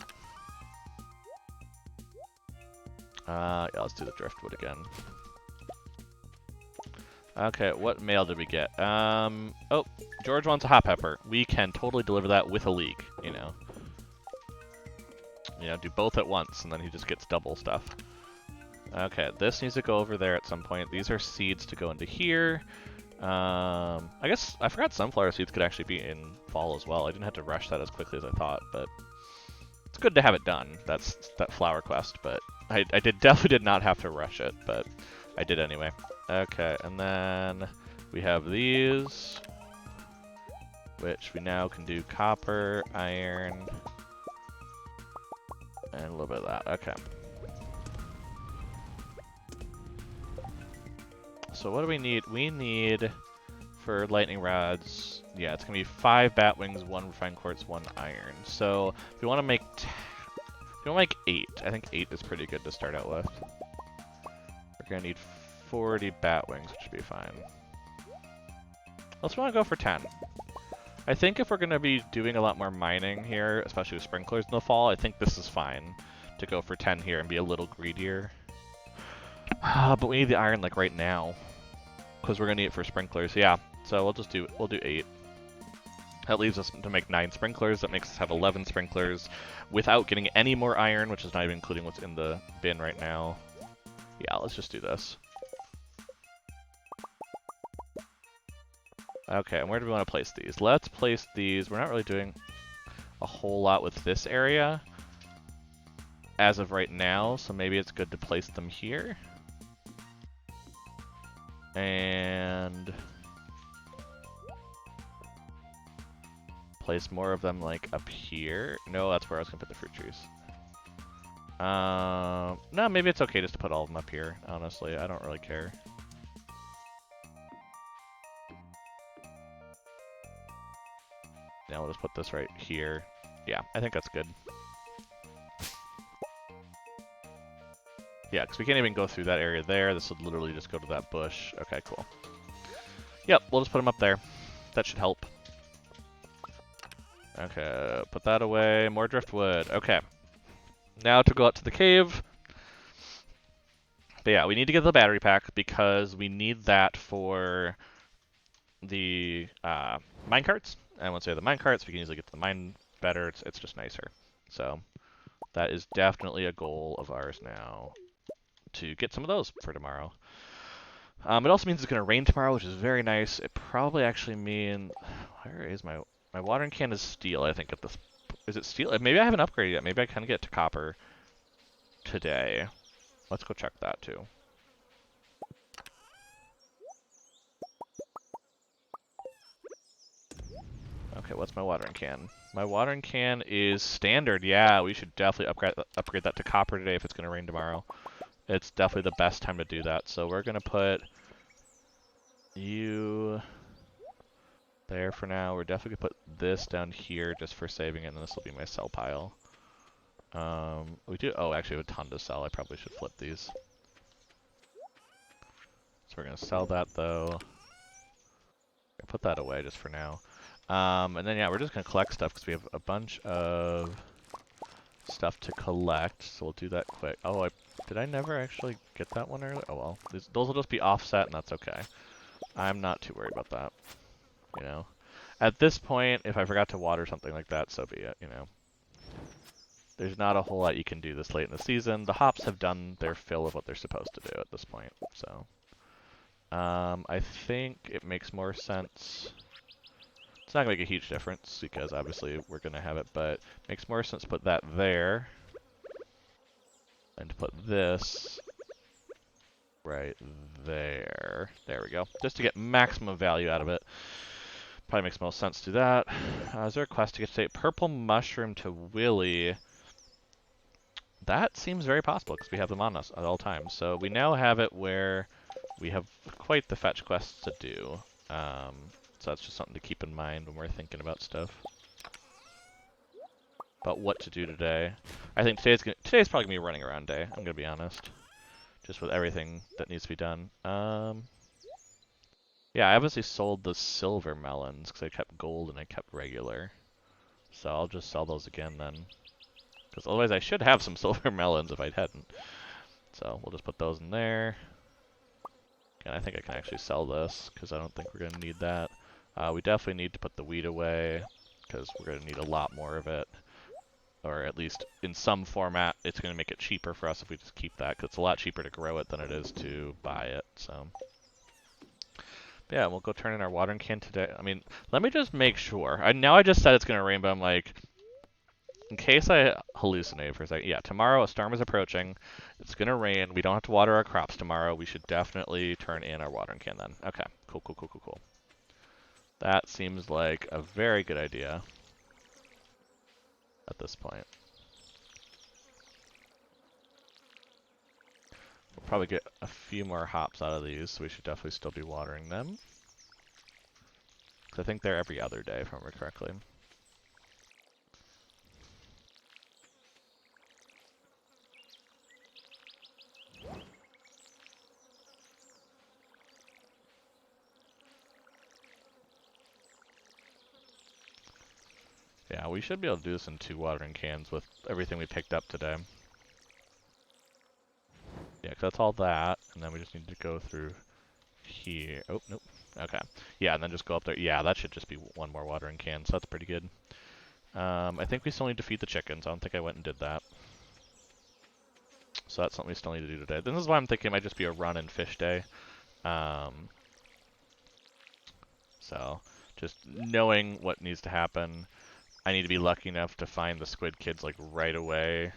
Yeah, let's do the driftwood again. Okay, what mail did we get? Oh, George wants a hot pepper. We can totally deliver that with a leek, you know. You know, do both at once, and then he just gets double stuff. Okay, this needs to go over there at some point. These are seeds to go into here. I guess, I forgot sunflower seeds could actually be in fall as well. I didn't have to rush that as quickly as I thought, but it's good to have it done. That's that flower quest, but I definitely did not have to rush it, but I did anyway. Okay, and then we have these, which we now can do copper, iron, and a little bit of that. Okay. So what do we need? We need, for lightning rods, yeah, it's going to be 5 bat wings, 1 refined quartz, 1 iron. So if we want to make, 8, I think 8 is pretty good to start out with. We're going to need 40 bat wings, which should be fine. Let's want to go for 10. I think if we're going to be doing a lot more mining here, especially with sprinklers in the fall, I think this is fine to go for 10 here and be a little greedier. But we need the iron like right now, because we're going to need it for sprinklers. Yeah, so we'll do 8. That leaves us to make 9 sprinklers. That makes us have 11 sprinklers without getting any more iron, which is not even including what's in the bin right now. Yeah, let's just do this. Okay, and where do we want to place these? Let's place these. We're not really doing a whole lot with this area as of right now, so maybe it's good to place them here. And place more of them like up here. No, that's where I was gonna put the fruit trees. No, maybe it's okay just to put all of them up here, honestly. I don't really care. Now we'll just put this right here. Yeah, I think that's good. Yeah, because we can't even go through that area there. This would literally just go to that bush. Okay, cool. Yep, we'll just put them up there. That should help. Okay, put that away. More driftwood. Okay. Now to go out to the cave. But yeah, we need to get the battery pack because we need that for the minecarts. And once we have the minecarts, we can easily get to the mine better. It's just nicer. So that is definitely a goal of ours now, to get some of those for tomorrow. It also means it's going to rain tomorrow, which is very nice. It probably actually means... Where is my watering can is steel, I think, at this... Is it steel? Maybe I haven't upgraded yet. Maybe I can get to copper today. Let's go check that, too. Okay, what's my watering can? My watering can is standard. Yeah, we should definitely upgrade that to copper today if it's going to rain tomorrow. It's definitely the best time to do that. So we're going to put you there for now. We're definitely going to put this down here just for saving it, and this will be my sell pile. We do... Oh, actually, we have a ton to sell. I probably should flip these. So we're going to sell that, though. Put that away just for now. And then, yeah, we're just going to collect stuff because we have a bunch of stuff to collect. So we'll do that quick. Oh, did I never actually get that one earlier? Oh, well. Those will just be offset, and that's okay. I'm not too worried about that, you know. At this point, if I forgot to water something like that, so be it, you know. There's not a whole lot you can do this late in the season. The hops have done their fill of what they're supposed to do at this point, so. I think it makes more sense. It's not going to make a huge difference because obviously we're going to have it, but it makes more sense to put that there and to put this right there. There we go. Just to get maximum value out of it. Probably makes most sense to do that. Is there a quest to get today? Purple mushroom to Willy. That seems very possible because we have them on us at all times. So we now have it where we have quite the fetch quests to do. So that's just something to keep in mind when we're thinking about stuff. About what to do today. I think today's probably gonna be a running around day, I'm gonna be honest. Just with everything that needs to be done. Yeah, I obviously sold the silver melons because I kept gold and I kept regular. So I'll just sell those again then. Because otherwise I should have some silver melons if I hadn't. So we'll just put those in there. And I think I can actually sell this because I don't think we're going to need that. We definitely need to put the wheat away because we're going to need a lot more of it. Or at least in some format, it's going to make it cheaper for us if we just keep that because it's a lot cheaper to grow it than it is to buy it. So yeah, we'll go turn in our watering can today. I mean, let me just make sure. Now I just said it's going to rain, but I'm like, in case I hallucinate for a second. Yeah, tomorrow a storm is approaching. It's going to rain. We don't have to water our crops tomorrow. We should definitely turn in our watering can then. Okay, cool, cool, cool, cool, cool. That seems like a very good idea at this point. We'll probably get a few more hops out of these, so we should definitely still be watering them. Because I think they're every other day, if I remember correctly. Yeah, we should be able to do this in 2 watering cans with everything we picked up today. Yeah, 'cause that's all that, and then we just need to go through here. Oh, nope. Okay. Yeah, and then just go up there. Yeah, that should just be 1 more watering can, so that's pretty good. I think we still need to feed the chickens. I don't think I went and did that. So that's something we still need to do today. This is why I'm thinking it might just be a run and fish day. So, just knowing what needs to happen. I need to be lucky enough to find the squid kids, like, right away.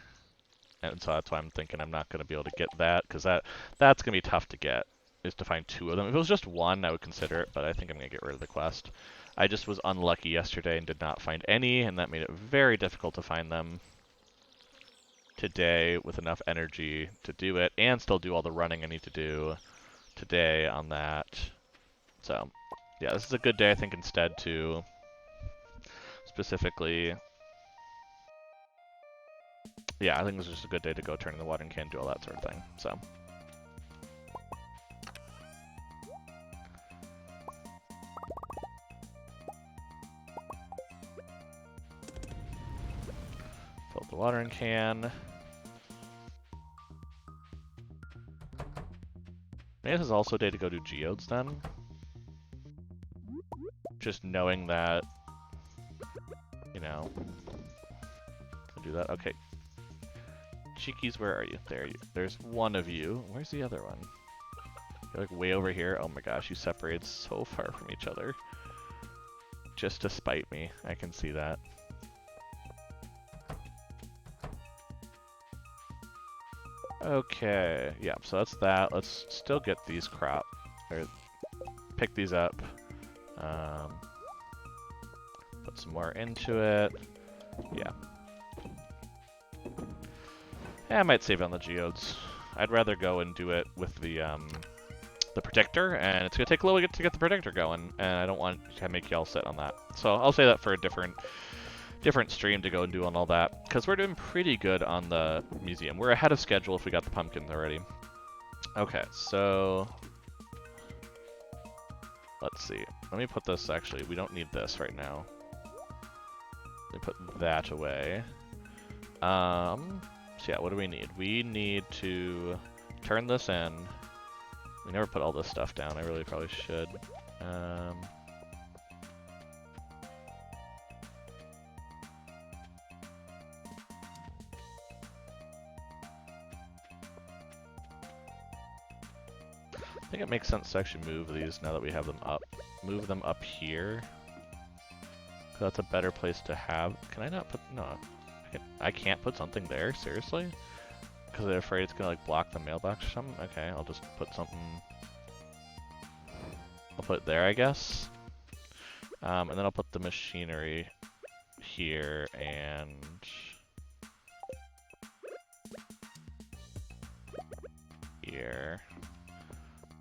And so that's why I'm thinking I'm not going to be able to get that, because that's going to be tough to get, is to find 2 of them. If it was just 1, I would consider it, but I think I'm going to get rid of the quest. I just was unlucky yesterday and did not find any, and that made it very difficult to find them today with enough energy to do it, and still do all the running I need to do today on that. So, yeah, this is a good day, I think, instead to specifically... Yeah, I think this is just a good day to go turn in the watering can, do all that sort of thing, so... Fill the watering can. Maybe this is also a day to go do geodes then. Just knowing that, you know, I'll do that. Okay. Cheekies, where are you? There you. There's 1 of you. Where's the other one? You're like way over here. Oh my gosh, you separated so far from each other. Just to spite me. I can see that. Okay, yeah, so that's that. Let's still get these or pick these up. Put some more into it. Yeah. Yeah, I might save on the geodes. I'd rather go and do it with the protector, and it's gonna take a little bit to get the protector going, and I don't want to make y'all sit on that. So I'll say that for a different stream to go and do on all that, because we're doing pretty good on the museum. We're ahead of schedule if we got the pumpkins already. Okay, so let's see. Let me put this, actually, we don't need this right now. Let me put that away. So yeah, what do we need? We need to turn this in. We never put all this stuff down. I really probably should. I think it makes sense to actually move these now that we have them up. Move them up here. That's a better place to have. Can I not put... No. I can't put something there? Seriously? Because they're afraid it's going to like block the mailbox or something? Okay, I'll just put something... I'll put it there, I guess. And then I'll put the machinery here and... here.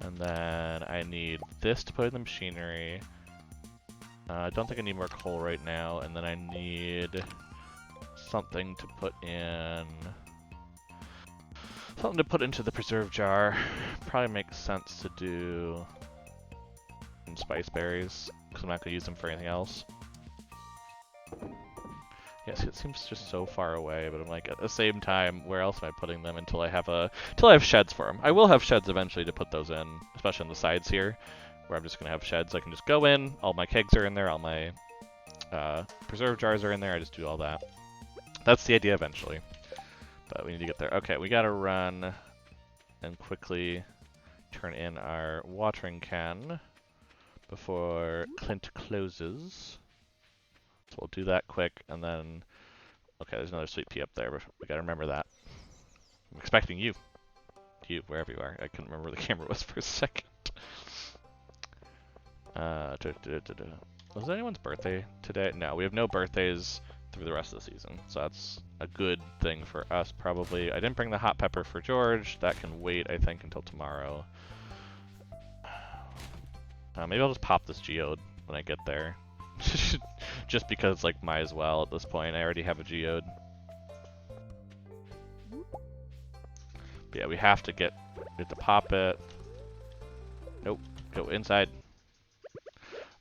And then I need this to put in the machinery. I don't think I need more coal right now. And then I need something to put in... something to put into the preserve jar. Probably makes sense to do some spice berries, because I'm not going to use them for anything else. Yes, it seems just so far away, but I'm like, at the same time, where else am I putting them until I have sheds for them? I will have sheds eventually to put those in, especially on the sides here, where I'm just going to have sheds. I can just go in, all my kegs are in there, all my preserve jars are in there, I just do all that. That's the idea eventually, but we need to get there. Okay, we got to run and quickly turn in our watering can before Clint closes. So we'll do that quick, and then... Okay, there's another sweet pea up there, but we gotta remember that. I'm expecting you. You, wherever you are. I couldn't remember where the camera was for a second. Was it anyone's birthday today? No, we have no birthdays through the rest of the season, so that's a good thing for us, probably. I didn't bring the hot pepper for George. That can wait, I think, until tomorrow. Maybe I'll just pop this geode when I get there. Just because, like, might as well at this point. I already have a geode. But yeah, we have to get to pop it. Nope. Go inside.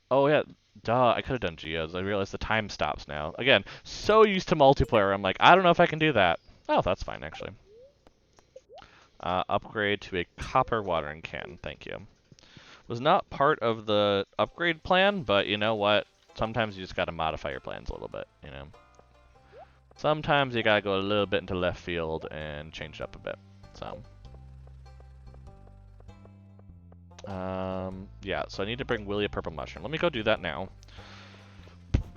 Oh yeah, Duh, I could have done geodes. I realized the time stops now. Again, so used to multiplayer, I'm like, I don't know if I can do that. Oh, that's fine, actually. Upgrade to a copper watering can, thank you. Was not part of the upgrade plan, but you know what? Sometimes you just gotta modify your plans a little bit, you know? Sometimes you gotta go a little bit into left field and change it up a bit, so. Yeah, so I need to bring Willie a purple mushroom. Let me go do that now.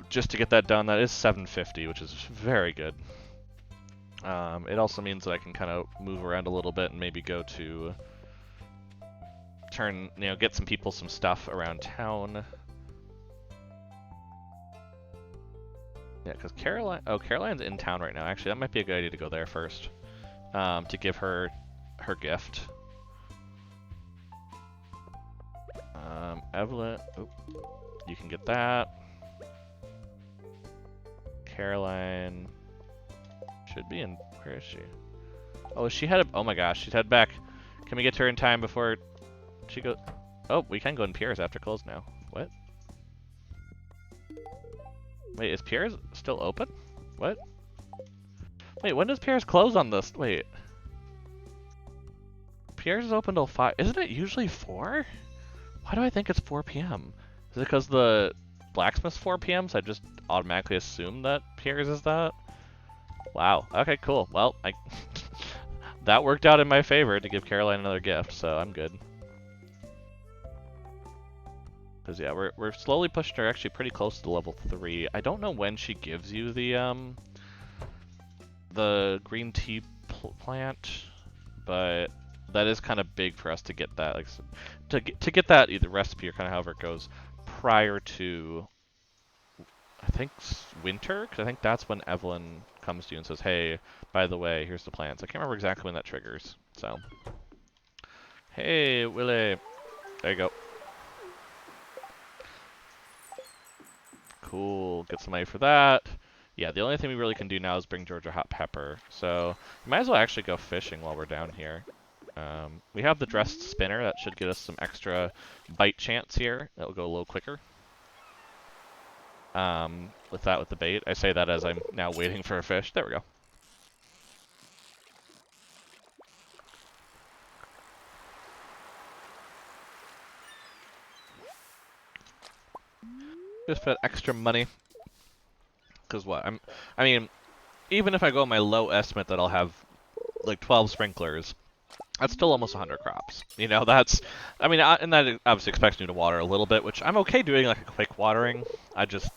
Just to get that done, that is 750, which is very good. It also means that I can kind of move around a little bit and maybe go to get some people some stuff around town. Yeah, because Caroline's in town right now. Actually, that might be a good idea to go there first, to give her her gift. Evelyn, you can get that. Caroline should be in. Where is she? Oh, she headed. Oh my gosh, she's headed back. Can we get to her in time before she goes? Oh, we can go in Pierre's after close now. What? Wait, is Pierre's still open? What? Wait, when does Pierre's close on this? Wait. Pierre's is open till 5. Isn't it usually 4? Why do I think it's 4 p.m.? Is it because the blacksmith's 4 p.m., so I just automatically assume that Pierre's is that? Wow. Okay, cool. Well, that worked out in my favor to give Caroline another gift, so I'm good. Because, yeah, we're slowly pushing her actually pretty close to level 3. I don't know when she gives you the green tea plant, but that is kind of big for us to get that, like, to get that either recipe or kind of however it goes prior to, I think, winter, because I think that's when Evelyn comes to you and says, hey, by the way, here's the plants. I can't remember exactly when that triggers, so. Hey, Willie. There you go. Cool, get some money for that. Yeah, the only thing we really can do now is bring Georgia hot pepper. So, we might as well actually go fishing while we're down here. We have the dressed spinner, that should get us some extra bite chance here. That'll go a little quicker. With the bait. I say that as I'm now waiting for a fish. There we go. Just for that extra money. Because what? I mean, even if I go on my low estimate that I'll have like 12 sprinklers, that's still almost 100 crops. You know, that's, I mean, and that obviously expects me to water a little bit, which I'm okay doing like a quick watering. I just,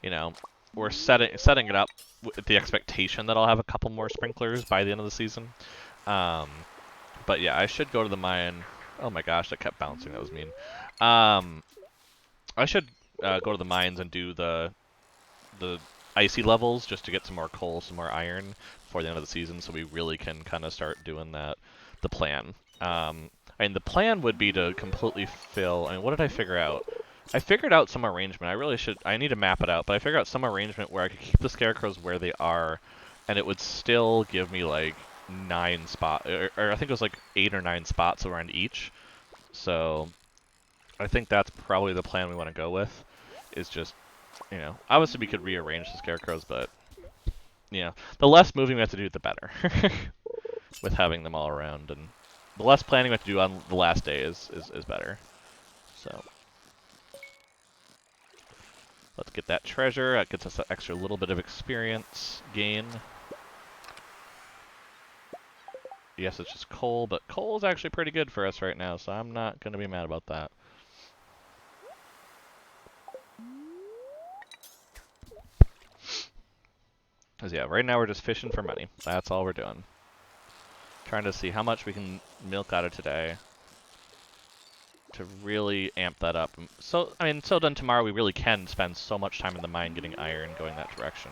you know, we're setting it up with the expectation that I'll have a couple more sprinklers by the end of the season. But yeah, I should go to the mine. Oh my gosh, that kept bouncing. That was mean. I should go to the mines and do the icy levels just to get some more coal, some more iron before the end of the season, so we really can kind of start doing that. The plan. I mean, the plan would be to completely fill. I mean, what did I figure out? I figured out some arrangement. I need to map it out, but I figured out some arrangement where I could keep the scarecrows where they are, and it would still give me like 9 spots, or I think it was like 8 or 9 spots around each. So I think that's probably the plan we want to go with, is just, you know, obviously we could rearrange the scarecrows, but, you know, the less moving we have to do, the better. With having them all around, and the less planning we have to do on the last day is better. So let's get that treasure. That gets us that extra little bit of experience gain. Yes, it's just coal, but coal is actually pretty good for us right now, so I'm not going to be mad about that. Because yeah, right now we're just fishing for money. That's all we're doing. Trying to see how much we can milk out of today to really amp that up. So, I mean, so done tomorrow, we really can spend so much time in the mine getting iron going that direction.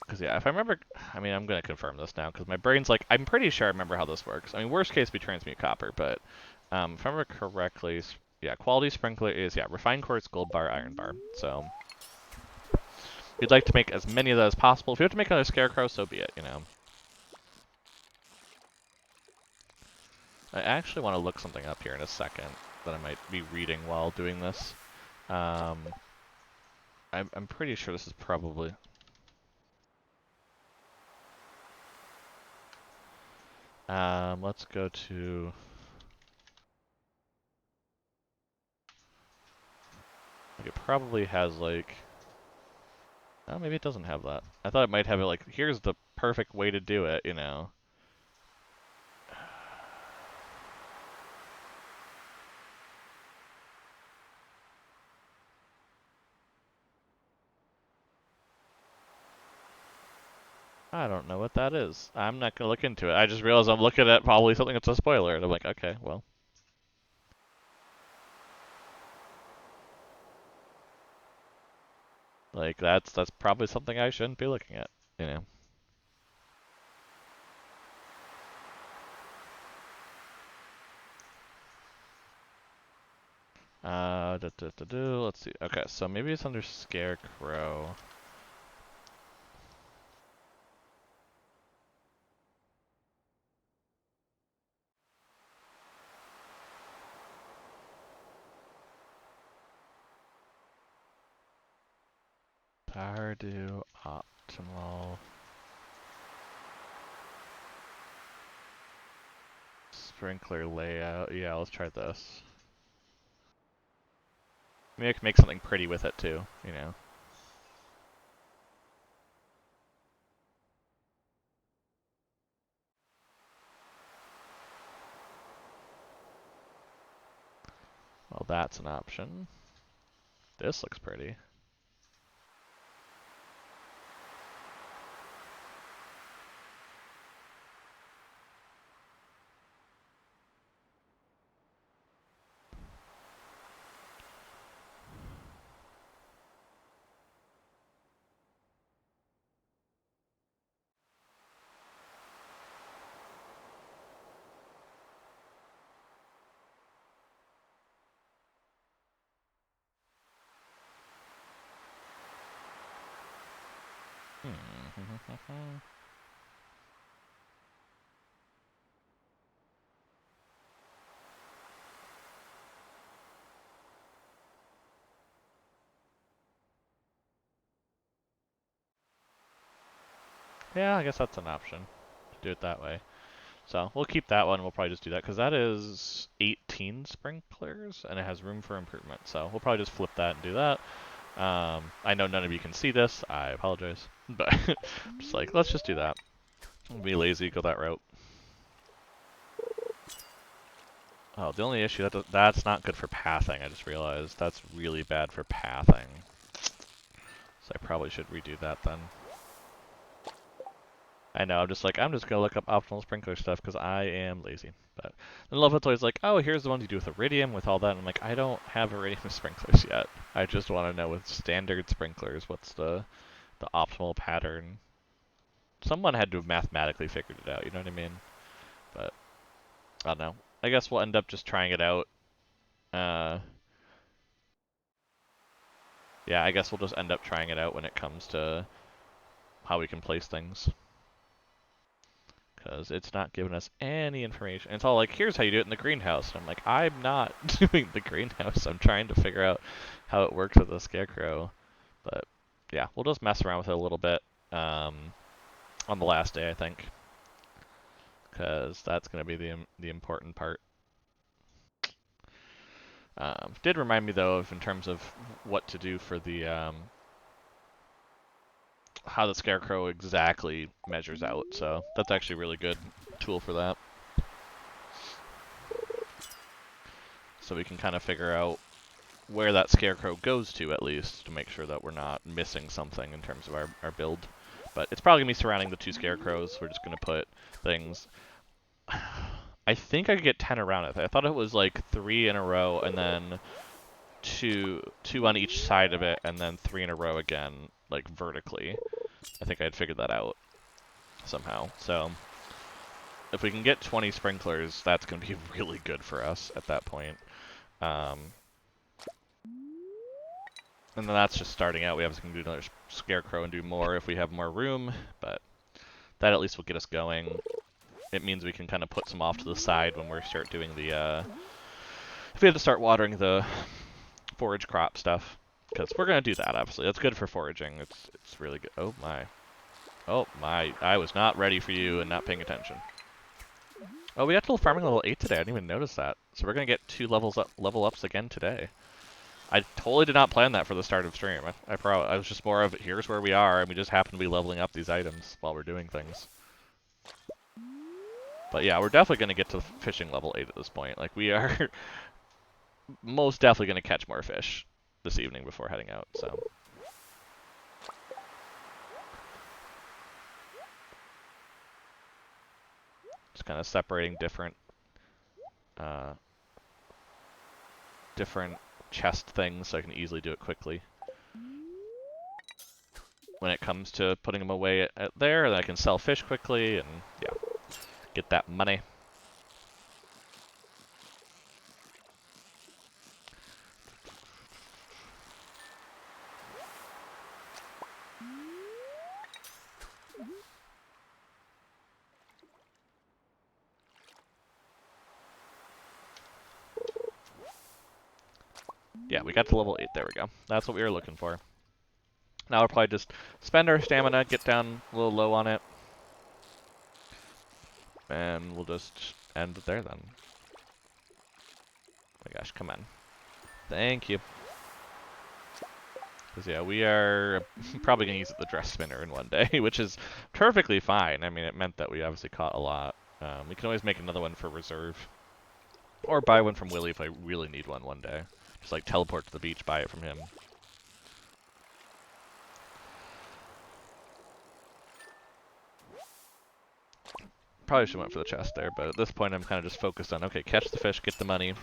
Because, yeah, if I remember, I mean, I'm going to confirm this now, because my brain's like, I'm pretty sure I remember how this works. I mean, worst case, we transmute copper, but if I remember correctly, yeah, quality sprinkler is, yeah, refined quartz, gold bar, iron bar. So, we'd like to make as many of those as possible. If we have to make another scarecrow, so be it, you know. I actually want to look something up here in a second that I might be reading while doing this. Um, I'm pretty sure this is probably... let's go to... Like, it probably has, like... Oh, maybe it doesn't have that. I thought it might have it, like, here's the perfect way to do it, you know? I don't know what that is. I'm not gonna look into it. I just realized I'm looking at probably something that's a spoiler, and I'm like, okay, well. Like, that's probably something I shouldn't be looking at, you know? Let's see. Okay, so maybe it's under Scarecrow. Stardew optimal sprinkler layout. Yeah, let's try this. Maybe I can make something pretty with it too, you know. Well, that's an option. This looks pretty. Hmm. Yeah, I guess that's an option to do it that way. So we'll keep that one. We'll probably just do that because that is 18 sprinklers and it has room for improvement. So we'll probably just flip that and do that. I know none of you can see this. I apologize, but just like let's just do that. Be lazy, go that route. Oh, the only issue that's not good for pathing. I just realized that's really bad for pathing. So I probably should redo that then. I know, I'm just gonna look up optimal sprinkler stuff because I am lazy. But I love it's always like, oh, here's the ones you do with iridium, with all that. And I'm like, I don't have iridium sprinklers yet. I just want to know with standard sprinklers, what's the optimal pattern. Someone had to have mathematically figured it out, you know what I mean? But I don't know. I guess we'll end up just trying it out. Uh, yeah, I guess we'll just end up trying it out when it comes to how we can place things. Because it's not giving us any information. And it's all like, here's how you do it in the greenhouse. And I'm like, I'm not doing the greenhouse. I'm trying to figure out how it works with the scarecrow. But yeah, we'll just mess around with it a little bit on the last day, I think. Because that's going to be the important part. Did remind me, though, of in terms of what to do for the how the scarecrow exactly measures out. So that's actually a really good tool for that. So we can kind of figure out where that scarecrow goes to, at least, to make sure that we're not missing something in terms of our build. But it's probably going to be surrounding the two scarecrows. We're just going to put things... I think I could get 10 around it. I thought it was like 3 in a row, and then two on each side of it, and then 3 in a row again, like vertically. I think I had figured that out somehow. So if we can get 20 sprinklers, that's going to be really good for us at that point. And then that's just starting out. We obviously can do another scarecrow and do more if we have more room, but that at least will get us going. it means we can kind of put some off to the side when we start doing the, if we have to start watering the forage crop stuff. Because we're going to do that, obviously. That's good for foraging. It's really good. Oh, my. Oh, my. I was not ready for you and not paying attention. Oh, we got to farming level 8 today. I didn't even notice that. So we're going to get 2 level ups again today. I totally did not plan that for the start of stream. I was just more of, here's where we are, and we just happen to be leveling up these items while we're doing things. But yeah, we're definitely going to get to fishing level 8 at this point. Like, we are most definitely going to catch more fish this evening before heading out, so. Just kind of separating different chest things so I can easily do it quickly. When it comes to putting them away at there, then I can sell fish quickly and, yeah, get that money. Yeah, we got to level 8. There we go. That's what we were looking for. Now we'll probably just spend our stamina, get down a little low on it. And we'll just end it there then. Oh my gosh, come on. Thank you. Because, yeah, we are probably going to use the dress spinner in one day, which is perfectly fine. I mean, it meant that we obviously caught a lot. We can always make another one for reserve. Or buy one from Willie if I really need one day. Just, like, teleport to the beach, buy it from him. Probably should have went for the chest there, but at this point I'm kind of just focused on, okay, catch the fish, get the money.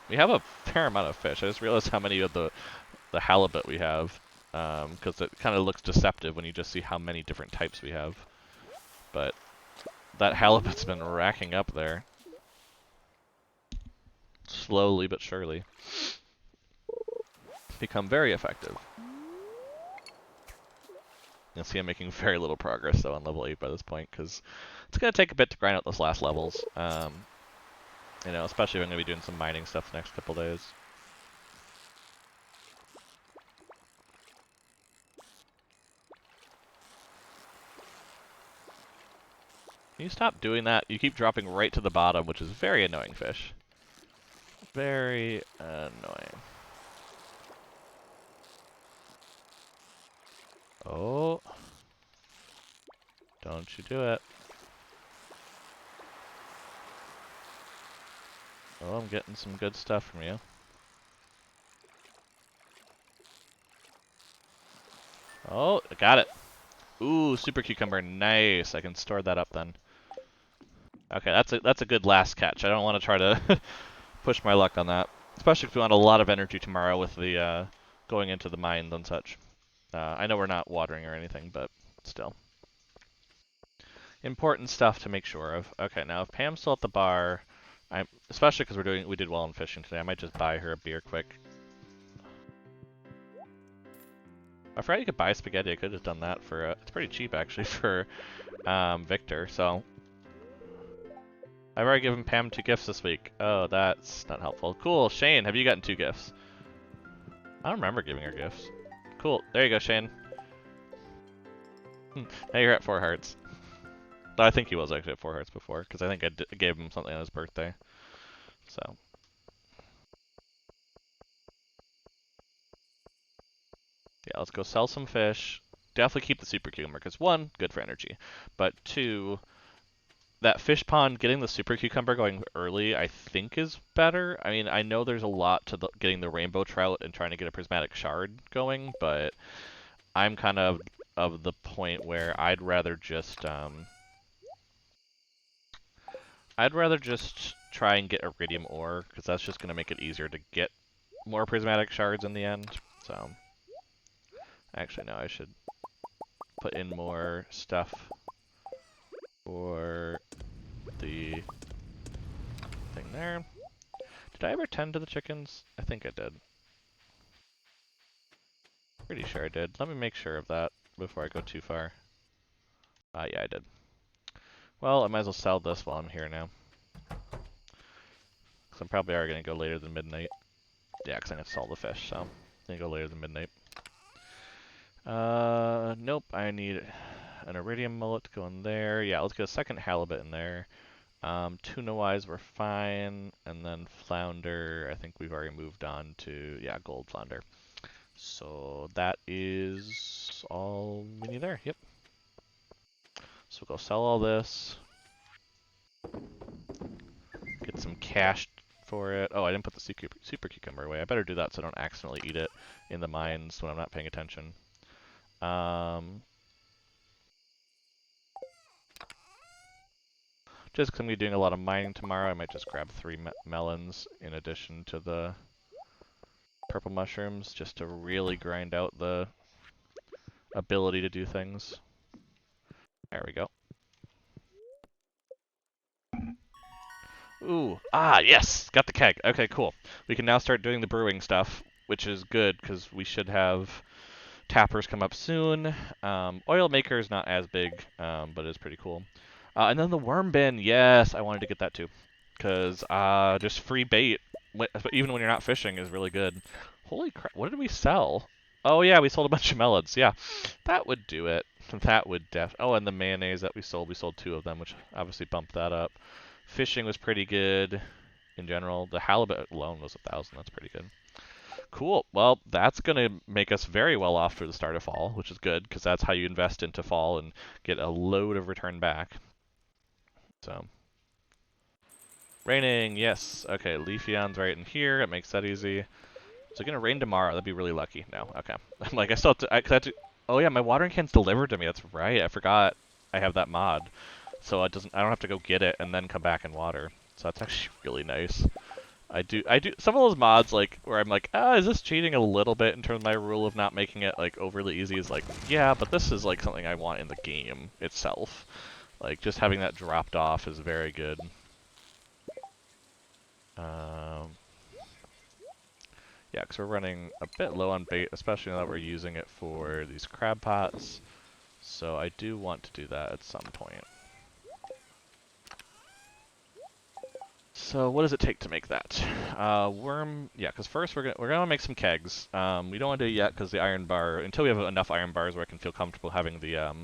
We have a fair amount of fish. I just realized how many of the halibut we have, because it kind of looks deceptive when you just see how many different types we have. But that halibut's been racking up there. Slowly but surely. Become very effective. You'll see I'm making very little progress, though, on level 8 by this point, because it's going to take a bit to grind out those last levels. You know, especially if I'm going to be doing some mining stuff the next couple days. Can you stop doing that? You keep dropping right to the bottom, which is very annoying, fish. Very annoying. Oh. Don't you do it. Oh, I'm getting some good stuff from you. Oh, I got it. Ooh, super cucumber, nice. I can store that up then. Okay, that's a good last catch. I don't want to try to push my luck on that, especially if we want a lot of energy tomorrow with the going into the mines and such. I know we're not watering or anything, but still. Important stuff to make sure of. Okay, now if Pam's still at the bar, especially because we did well in fishing today, I might just buy her a beer quick. I forgot you could buy spaghetti. I could have done that for it's pretty cheap actually for Victor. So I've already given Pam 2 gifts this week. Oh, that's not helpful. Cool, Shane, have you gotten 2 gifts? I don't remember giving her gifts. Cool, there you go, Shane. Now you're at 4 hearts. I think he was actually at 4 hearts before, because I think I gave him something on his birthday. So. Yeah, let's go sell some fish. Definitely keep the super cucumber, because 1, good for energy. But 2, that fish pond, getting the super cucumber going early, I think is better. I mean, I know there's a lot to getting the rainbow trout and trying to get a prismatic shard going, but I'm kind of the point where I'd rather just try and get iridium ore, because that's just going to make it easier to get more prismatic shards in the end. So, actually, no, I should put in more stuff for the thing there. Did I ever tend to the chickens? I think I did. Pretty sure I did. Let me make sure of that before I go too far. Yeah, I did. Well, I might as well sell this while I'm here now. Because I'm probably already going to go later than midnight. Yeah, because I'm going to sell the fish, so I'm going to go later than midnight. Nope, I need an iridium mullet to go in there. Yeah, let's get a second halibut in there. Tuna-wise, we're fine. And then flounder, I think we've already moved on to, yeah, gold flounder. So that is all we need there, yep. So we'll go sell all this. Get some cash for it. Oh, I didn't put the super cucumber away. I better do that so I don't accidentally eat it in the mines when I'm not paying attention. Just because I'm going to be doing a lot of mining tomorrow, I might just grab 3 melons in addition to the purple mushrooms, just to really grind out the ability to do things. There we go. Ooh, yes! Got the keg. Okay, cool. We can now start doing the brewing stuff, which is good, because we should have tappers come up soon. Oil maker is not as big, but it's pretty cool. And then the worm bin, yes, I wanted to get that too. Because just free bait, even when you're not fishing, is really good. Holy crap, what did we sell? Oh yeah, we sold a bunch of melons, yeah. That would do it. That would oh, and the mayonnaise that we sold 2 of them, which obviously bumped that up. Fishing was pretty good in general. The halibut alone was 1,000, that's pretty good. Cool. Well, that's going to make us very well off for the start of fall, which is good, because that's how you invest into fall and get a load of return back. So, raining, yes. Okay, Leafeon's right in here. It makes that easy. Is it going to rain tomorrow? That'd be really lucky. No, okay. I'm like, I still have to, oh yeah, my watering can's delivered to me. That's right. I forgot I have that mod. So I don't have to go get it and then come back and water. So that's actually really nice. I do some of those mods like where I'm like, is this cheating a little bit in terms of my rule of not making it like overly easy? Is like, yeah, but this is like something I want in the game itself. Like just having that dropped off is very good. Yeah, because we're running a bit low on bait, especially now that we're using it for these crab pots. So I do want to do that at some point. So what does it take to make that? Worm, yeah, because first we're gonna make some kegs. We don't want to do it yet because the iron bar, until we have enough iron bars where I can feel comfortable having the,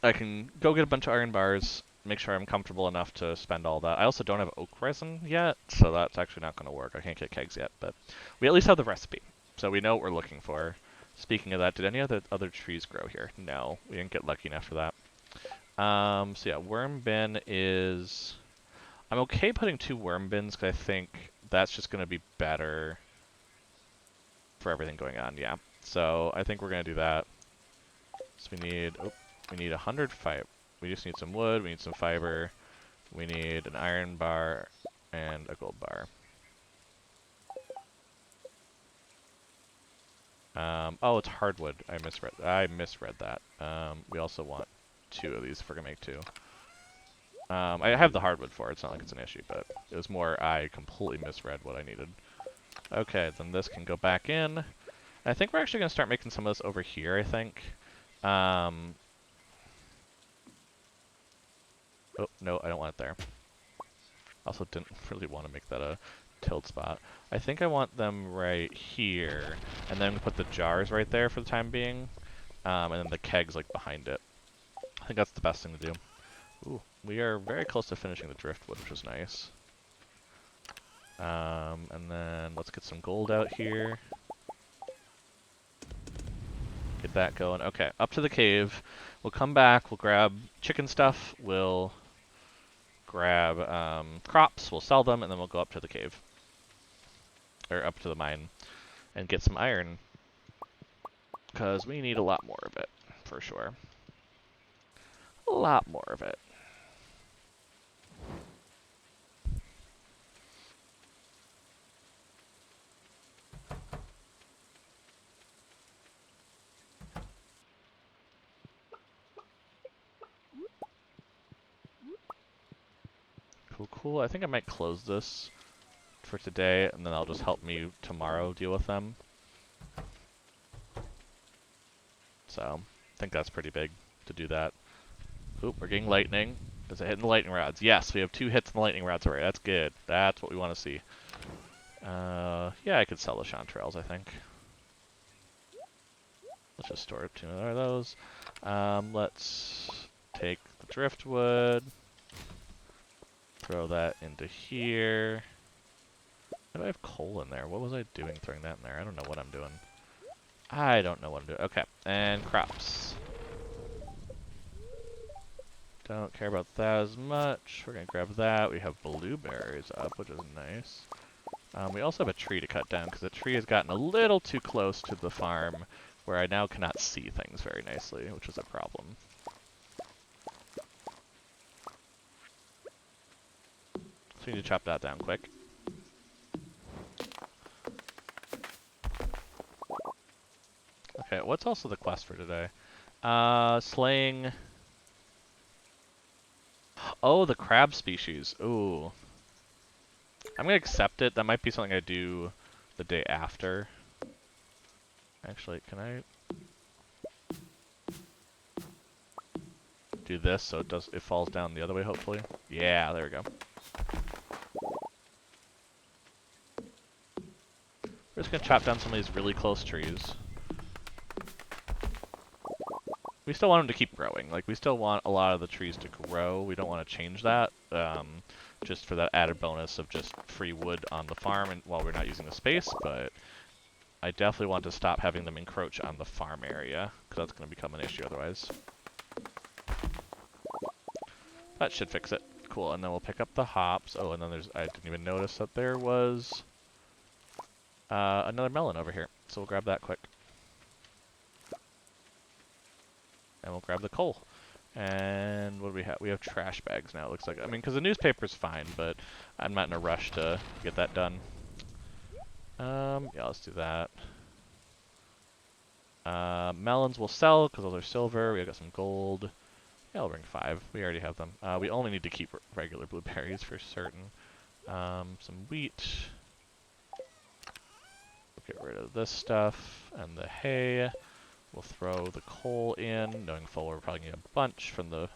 I can go get a bunch of iron bars, make sure I'm comfortable enough to spend all that. I also don't have oak resin yet, so that's actually not going to work. I can't get kegs yet, but we at least have the recipe, so we know what we're looking for. Speaking of that, did any other trees grow here? No, we didn't get lucky enough for that. So yeah, worm bin is... I'm okay putting 2 worm bins because I think that's just going to be better for everything going on, yeah. So I think we're going to do that. So we need 100 fiber. We just need some wood, we need some fiber, we need an iron bar, and a gold bar. Oh, it's hardwood. I misread that. We also want 2 of these if we're going to make 2. I have the hardwood for it. It's not like it's an issue, but it was more I completely misread what I needed. Okay, then this can go back in. I think we're actually going to start making some of this over here, I think. Oh, no, I don't want it there. Also didn't really want to make that a tilt spot. I think I want them right here, and then put the jars right there for the time being, and then the kegs like behind it. I think that's the best thing to do. Ooh, we are very close to finishing the driftwood, which is nice. And then let's get some gold out here. Get that going. Okay, up to the cave. We'll come back, we'll grab chicken stuff, we'll grab crops, we'll sell them, and then we'll go up to the cave. Or up to the mine, and get some iron. Because we need a lot more of it, for sure. A lot more of it. Cool, cool. I think I might close this for today, and then that'll just help me tomorrow deal with them. So, I think that's pretty big to do that. Oop, we're getting lightning. Is it hitting the lightning rods? Yes, we have 2 hits in the lightning rods already. That's good. That's what we want to see. Yeah, I could sell the chanterelles, I think. Let's just store 2 of those. Let's take the driftwood. Throw that into here. Why do I have coal in there? What was I doing throwing that in there? I don't know what I'm doing. I don't know what I'm doing. Okay, and crops. Don't care about that as much. We're gonna grab that. We have blueberries up, which is nice. We also have a tree to cut down because the tree has gotten a little too close to the farm where I now cannot see things very nicely, which is a problem. So we need to chop that down quick. Okay, what's also the quest for today? Slaying... Oh, the crab species. Ooh. I'm gonna accept it. That might be something I do the day after. Actually, can I do this so it falls down the other way, hopefully? Yeah, there we go. We're just gonna chop down some of these really close trees. We still want them to keep growing. Like, we still want a lot of the trees to grow. We don't want to change that, just for that added bonus of just free wood on the farm and while we're not using the space, but I definitely want to stop having them encroach on the farm area, because that's going to become an issue otherwise. That should fix it. Cool, and then we'll pick up the hops. Oh, and then I didn't even notice that there was another melon over here, so we'll grab that quick. And we'll grab the coal. And what do we have? We have trash bags now, it looks like. I mean, because the newspaper's fine, but I'm not in a rush to get that done. Yeah, let's do that. Melons will sell, because those are silver. We got some gold. Yeah, I'll bring 5. We already have them. We only need to keep regular blueberries for certain. Some wheat. We'll get rid of this stuff. And the hay. We'll throw the coal in, knowing full we're probably going to get a bunch from the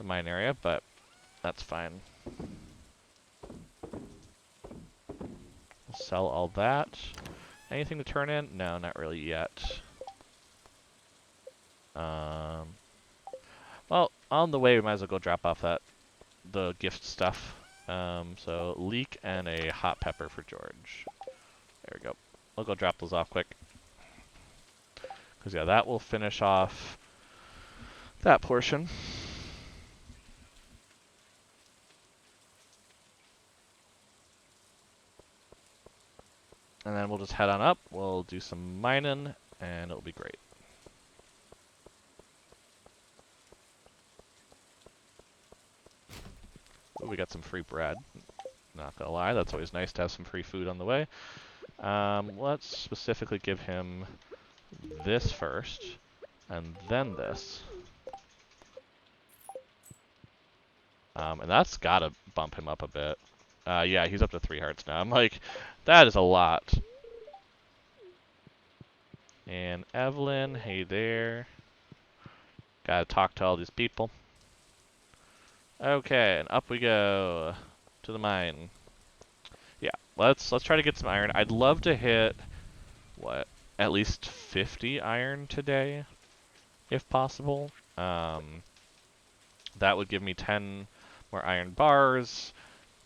mine area, but that's fine. We'll sell all that. Anything to turn in? No, not really yet. Well, on the way we might as well go drop off the gift stuff. So leek and a hot pepper for George. There we go. We'll go drop those off quick. Because, yeah, that will finish off that portion. And then we'll just head on up. We'll do some mining, and it'll be great. Ooh, we got some free bread. Not gonna lie, that's always nice to have some free food on the way. Let's specifically give him this first, and then this. And that's gotta bump him up a bit. Yeah, he's up to 3 hearts now. I'm like, that is a lot. And Evelyn, hey there. Gotta talk to all these people. Okay, and up we go to the mine. Yeah, let's try to get some iron. I'd love to hit what, at least 50 iron today, if possible. That would give me 10 more iron bars.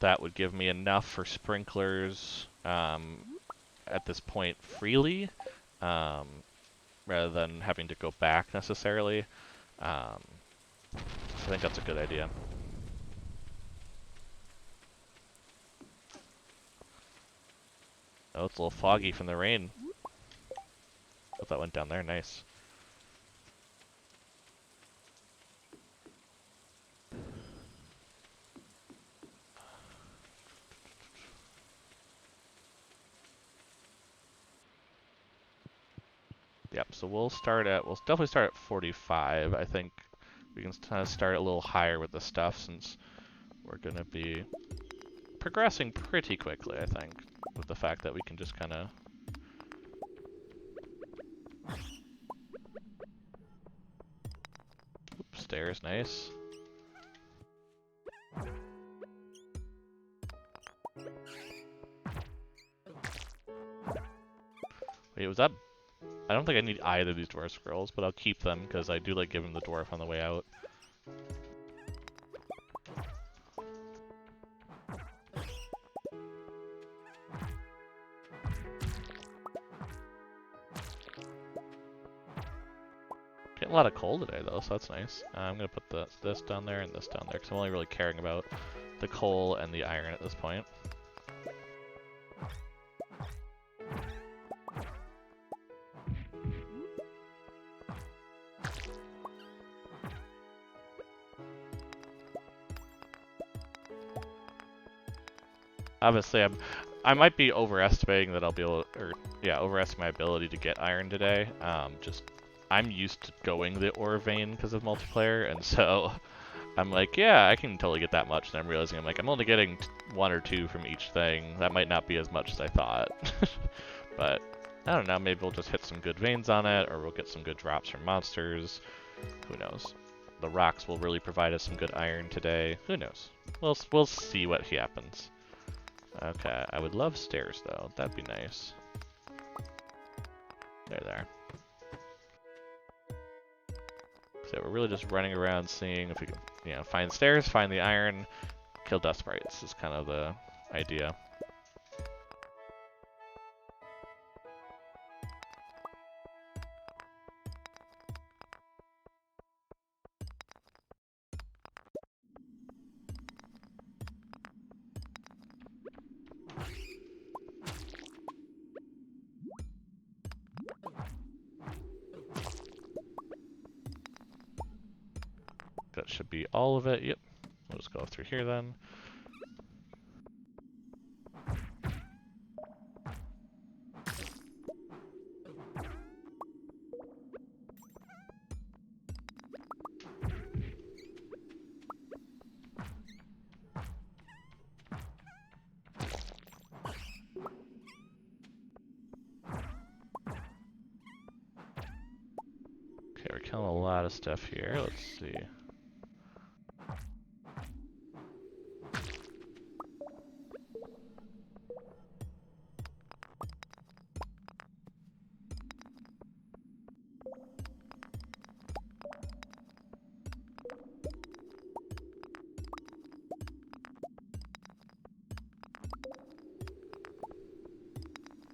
That would give me enough for sprinklers at this point freely, rather than having to go back necessarily. I think that's a good idea. Oh, it's a little foggy from the rain. Hope that went down there, nice. Yep, so we'll definitely start at 45. I think we can kind of start a little higher with the stuff since we're going to be progressing pretty quickly, I think, with the fact that we can just kind of... stairs, nice. Wait, was that... I don't think I need either of these dwarf scrolls, but I'll keep them because I do like giving the dwarf on the way out. Getting a lot of coal today though, so that's nice. I'm gonna put this down there and this down there because I'm only really caring about the coal and the iron at this point. Obviously, I might be overestimating that I'll be able, or yeah, overestimating my ability to get iron today. Just I'm used to going the ore vein because of multiplayer, and so I'm like, yeah, I can totally get that much. And I'm realizing I'm like, I'm only getting 1 or 2 from each thing. That might not be as much as I thought, but I don't know. Maybe we'll just hit some good veins on it, or we'll get some good drops from monsters. Who knows? The rocks will really provide us some good iron today. Who knows? We'll see what happens. Okay, I would love stairs though. That'd be nice. There. So we're really just running around seeing if we can, you know, find stairs, find the iron, kill dust sprites is kind of the idea. That should be all of it. Yep. We'll just go through here then. Okay, we're killing a lot of stuff here. Let's see.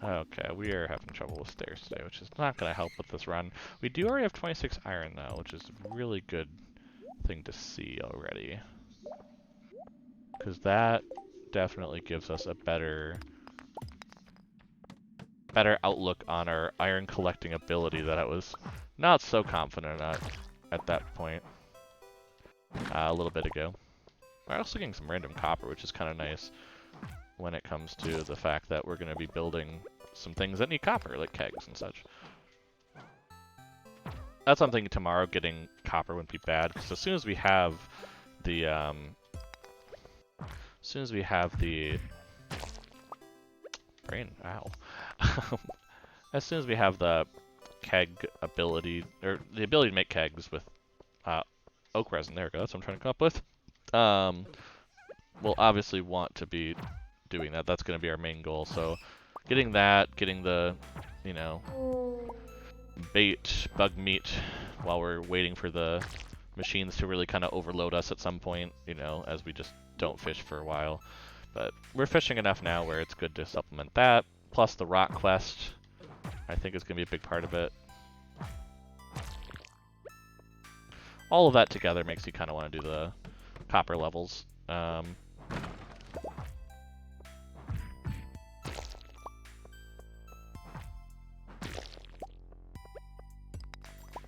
Okay, we are having trouble with stairs today, which is not going to help with this run. We do already have 26 iron though, which is a really good thing to see already. Because that definitely gives us a better outlook on our iron collecting ability that I was not so confident at that point a little bit ago. We're also getting some random copper, which is kind of nice when it comes to the fact that we're going to be building some things that need copper, like kegs and such. That's something tomorrow, getting copper wouldn't be bad, because as soon as we have the brain, ow. As soon as we have the keg ability, or the ability to make kegs with oak resin, there we go, that's what I'm trying to come up with. We'll obviously want to be doing that. That's going to be our main goal. So getting that, getting the, you know, bait, bug meat, while we're waiting for the machines to really kind of overload us at some point, you know, as we just don't fish for a while. But we're fishing enough now where it's good to supplement that. Plus the rock quest, I think, is going to be a big part of it. All of that together makes you kind of want to do the copper levels.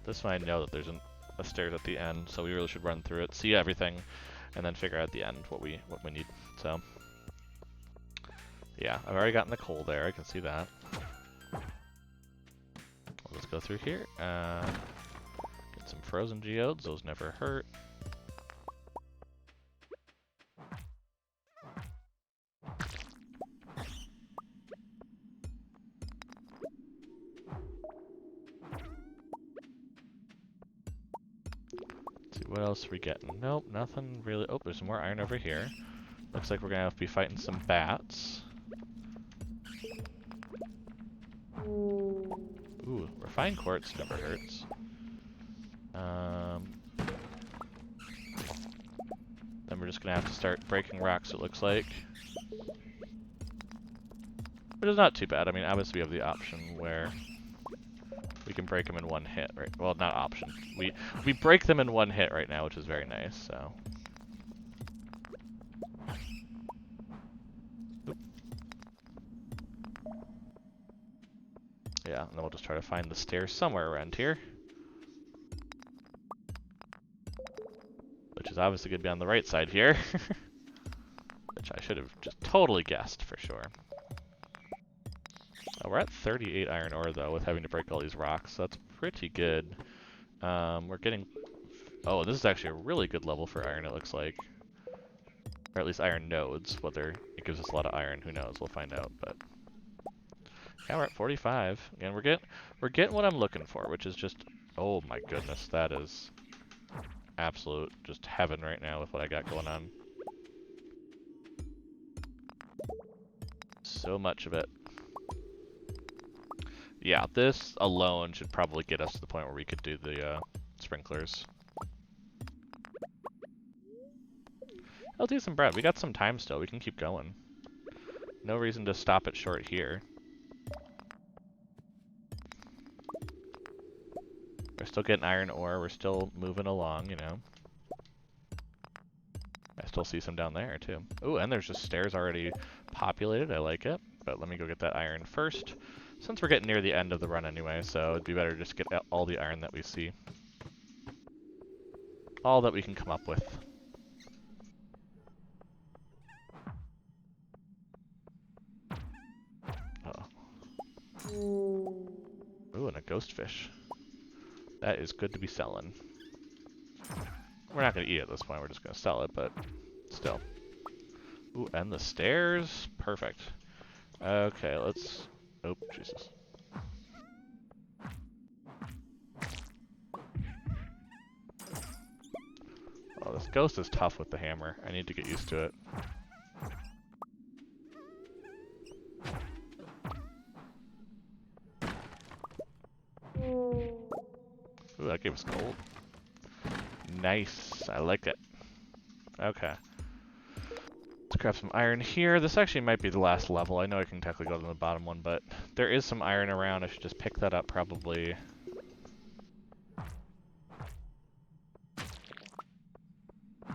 This one I know that there's a stairs at the end, so we really should run through it, see everything, and then figure out at the end what we need. So yeah, I've already gotten the coal there, I can see that. Let's go through here. Get some frozen geodes, those never hurt. What else are we getting? Nope, nothing really. Oh, there's some more iron over here. Looks like we're gonna have to be fighting some bats. Ooh, refined quartz never hurts. Then we're just gonna have to start breaking rocks, it looks like. Which is not too bad. I mean, obviously we have the option where we can break them in one hit, right? Well, not option. We break them in one hit right now, which is very nice, so. Oop. Yeah, and then we'll just try to find the stairs somewhere around here. Which is obviously going to be on the right side here. Which I should have just totally guessed for sure. We're at 38 iron ore though, with having to break all these rocks. So that's pretty good. We're getting... Oh, this is actually a really good level for iron, it looks like. Or at least iron nodes. Whether it gives us a lot of iron, who knows? We'll find out. But yeah, we're at 45. And we're getting what I'm looking for, which is just... Oh my goodness, that is absolute just heaven right now with what I got going on. So much of it. Yeah, this alone should probably get us to the point where we could do the sprinklers. I'll do some bread. We got some time still. We can keep going. No reason to stop it short here. We're still getting iron ore. We're still moving along, you know. I still see some down there, too. Ooh, and there's just stairs already populated. I like it. But let me go get that iron first. Since we're getting near the end of the run anyway, so it'd be better to just get all the iron that we see. All that we can come up with. Uh-oh. Ooh, and a ghost fish. That is good to be selling. We're not going to eat it at this point, we're just going to sell it, but still. Ooh, and the stairs? Perfect. Okay, let's... Oh, Jesus. Oh, this ghost is tough with the hammer. I need to get used to it. Ooh, that gave us gold. Nice. I like it. Okay. Let's grab some iron here. This actually might be the last level. I know I can technically go to the bottom one, but there is some iron around. I should just pick that up probably.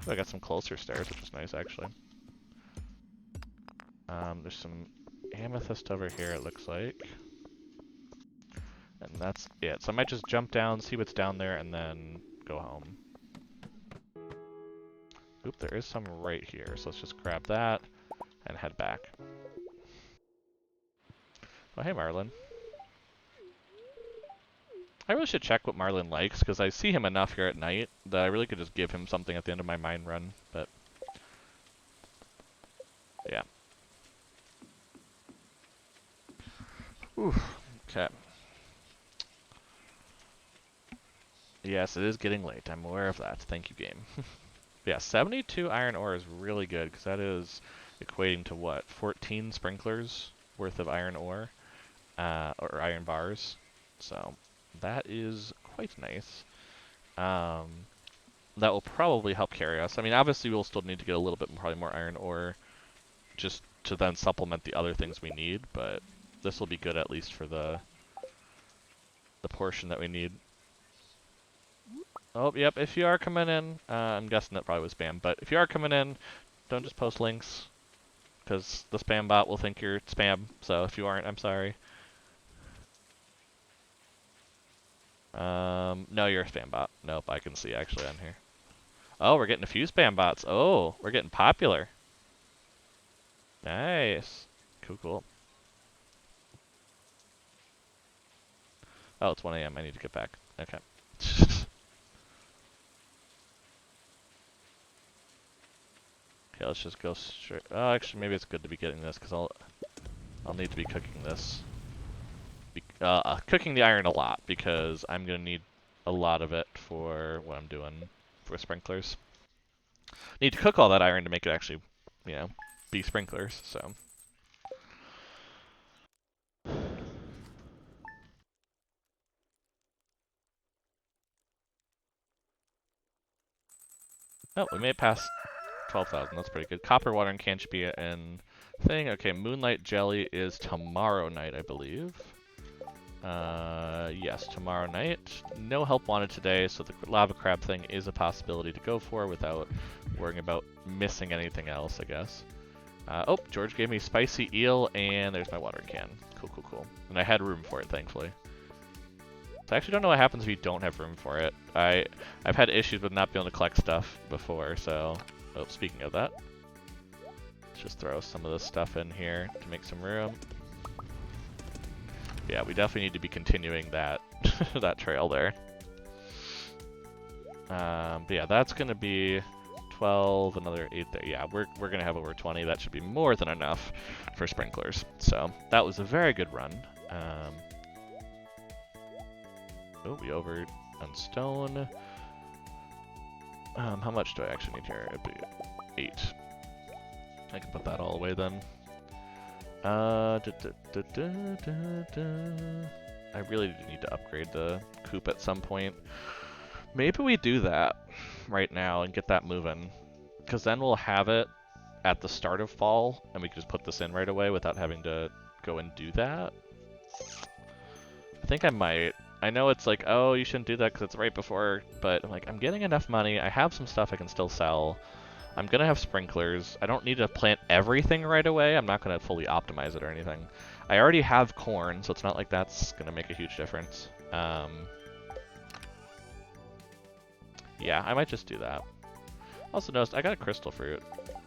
Ooh, I got some closer stairs, which is nice actually. There's some amethyst over here, it looks like. And that's it. So I might just jump down, see what's down there, and then go home. Oop, there is some right here, so let's just grab that and head back. Oh, hey, Marlin. I really should check what Marlin likes, because I see him enough here at night that I really could just give him something at the end of my mine run, but... Yeah. Oof. Okay. Yes, it is getting late. I'm aware of that. Thank you, game. Yeah, 72 iron ore is really good, because that is equating to what? 14 sprinklers worth of iron ore, or iron bars. So that is quite nice. That will probably help carry us. I mean, obviously we'll still need to get a little bit, probably more iron ore, just to then supplement the other things we need, but this will be good at least for the portion that we need. Oh, yep, if you are coming in, I'm guessing that probably was spam, but if you are coming in, don't just post links, because the spam bot will think you're spam, so if you aren't, I'm sorry. No, you're a spam bot. Nope, I can see actually on here. Oh, we're getting a few spam bots. Oh, we're getting popular. Nice. Cool, cool. Oh, it's 1 a.m. I need to get back. Okay. Okay, let's just go straight. Oh, actually, maybe it's good to be getting this because I'll need to be cooking this. Cooking the iron a lot because I'm gonna need a lot of it for what I'm doing. for sprinklers. Need to cook all that iron to make it actually, you know, be sprinklers, so. Oh, we made it past 12,000. That's pretty good. Copper watering can should be in thing. Okay, moonlight jelly is tomorrow night, I believe. Yes, tomorrow night. No help wanted today, so the lava crab thing is a possibility to go for without worrying about missing anything else, I guess. Oh, George gave me spicy eel, and there's my watering can. Cool, cool, cool. And I had room for it, thankfully. So I actually don't know what happens if you don't have room for it. I've had issues with not being able to collect stuff before, so... Oh, speaking of that, let's just throw some of this stuff in here to make some room. Yeah, we definitely need to be continuing that that trail there. But yeah, that's gonna be 12, another 8 there. Yeah, we're gonna have over 20. That should be more than enough for sprinklers. So that was a very good run. Oh, we over on stone. How much do I actually need here? It'd be 8. I can put that all away then. I really do need to upgrade the coop at some point. Maybe we do that right now and get that moving. Because then we'll have it at the start of fall, and we can just put this in right away without having to go and do that. I think I might. I know it's like, oh, you shouldn't do that because it's right before, but I'm like, I'm getting enough money. I have some stuff I can still sell. I'm going to have sprinklers. I don't need to plant everything right away. I'm not going to fully optimize it or anything. I already have corn, so it's not like that's going to make a huge difference. Yeah, I might just do that. Also noticed, I got a crystal fruit.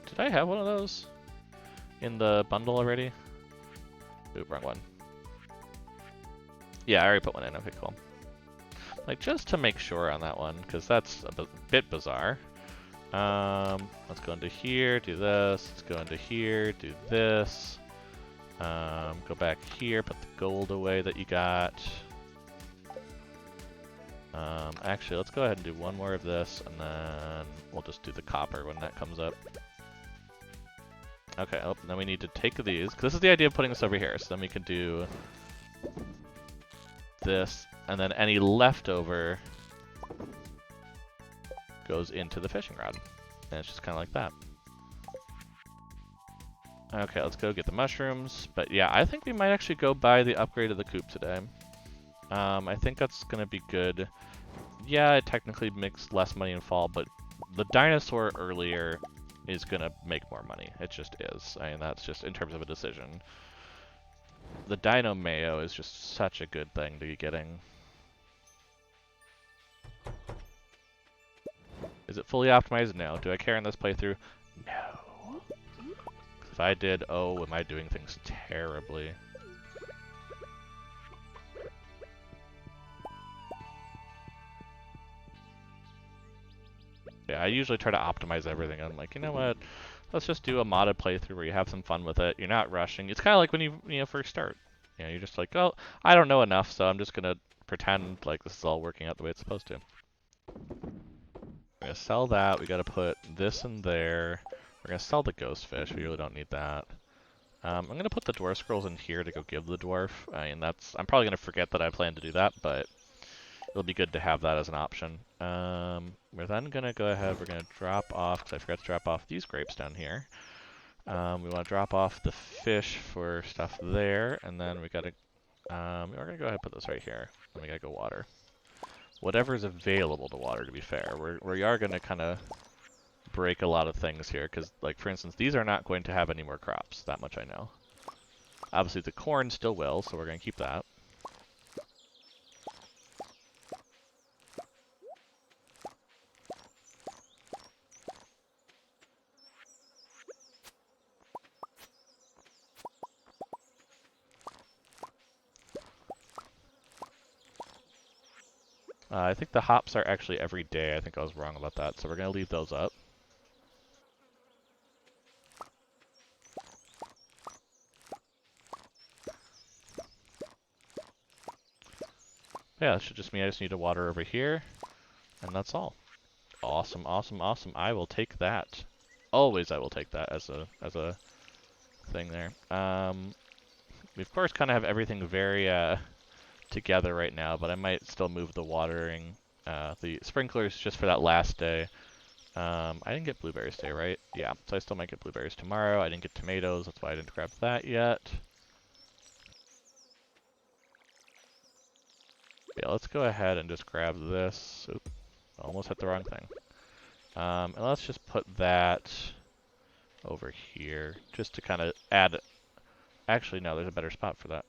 Did I have one of those in the bundle already? Oop, wrong one. Yeah, I already put one in. Okay, cool. Like, just to make sure on that one, because that's a bit bizarre. Let's go into here, do this. Let's go into here, do this. Go back here, put the gold away that you got. Actually, let's go ahead and do one more of this, and then we'll just do the copper when that comes up. Okay, oh, then we need to take these, because this is the idea of putting this over here, so then we can do this, and then any leftover goes into the fishing rod. And it's just kind of like that. Okay, let's go get the mushrooms. But yeah, I think we might actually go buy the upgrade of the coop today. I think that's going to be good. Yeah, it technically makes less money in fall, but the dinosaur earlier is going to make more money. It just is. I mean, that's just in terms of a decision. The dino mayo is just such a good thing to be getting. Is it fully optimized? No. Do I care in this playthrough? No. If I did, oh, am I doing things terribly? Yeah, I usually try to optimize everything. I'm like, you know what? Let's just do a modded playthrough where you have some fun with it. You're not rushing. It's kind of like when you first start. You know, you're just like, oh, I don't know enough, so I'm just gonna pretend like this is all working out the way it's supposed to. We're gonna sell that. We gotta put this in there. We're gonna sell the ghost fish. We really don't need that. I'm gonna put the dwarf scrolls in here to go give the dwarf. I mean, I'm probably gonna forget that I plan to do that, but it'll be good to have that as an option. We're then gonna go ahead. We're gonna drop off, because I forgot to drop off these grapes down here. We want to drop off the fish for stuff there, and then we gotta. We're gonna go ahead and put this right here. And we gotta go water. Whatever is available to water, to be fair. We are gonna kind of break a lot of things here, because, like, for instance, these are not going to have any more crops. That much I know. Obviously, the corn still will, so we're gonna keep that. I think the hops are actually every day. I think I was wrong about that, so we're going to leave those up. Yeah, that should just mean I just need to water over here, and that's all. Awesome, awesome, awesome. I will take that. Always I will take that as a thing there. We of course kind of have everything very together right now, but I might still move the watering, the sprinklers just for that last day. I didn't get blueberries today, right? Yeah, so I still might get blueberries tomorrow. I didn't get tomatoes, that's why I didn't grab that yet. Yeah, let's go ahead and just grab this. Oop, almost hit the wrong thing. And let's just put that over here, just to kind of add... Actually, no, there's a better spot for that.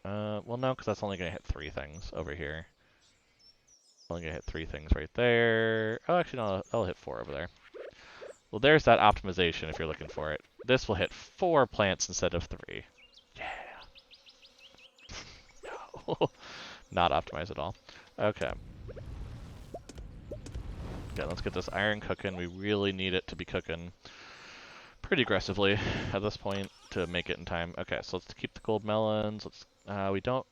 Well, no, because that's only going to hit 3 things over here. Only going to hit 3 things right there. Oh, actually, no, I'll hit 4 over there. Well, there's that optimization if you're looking for it. This will hit 4 plants instead of 3. Yeah. No. Not optimized at all. Okay. Yeah, let's get this iron cooking. We really need it to be cooking pretty aggressively at this point to make it in time. Okay, so let's keep the gold melons. Let's we don't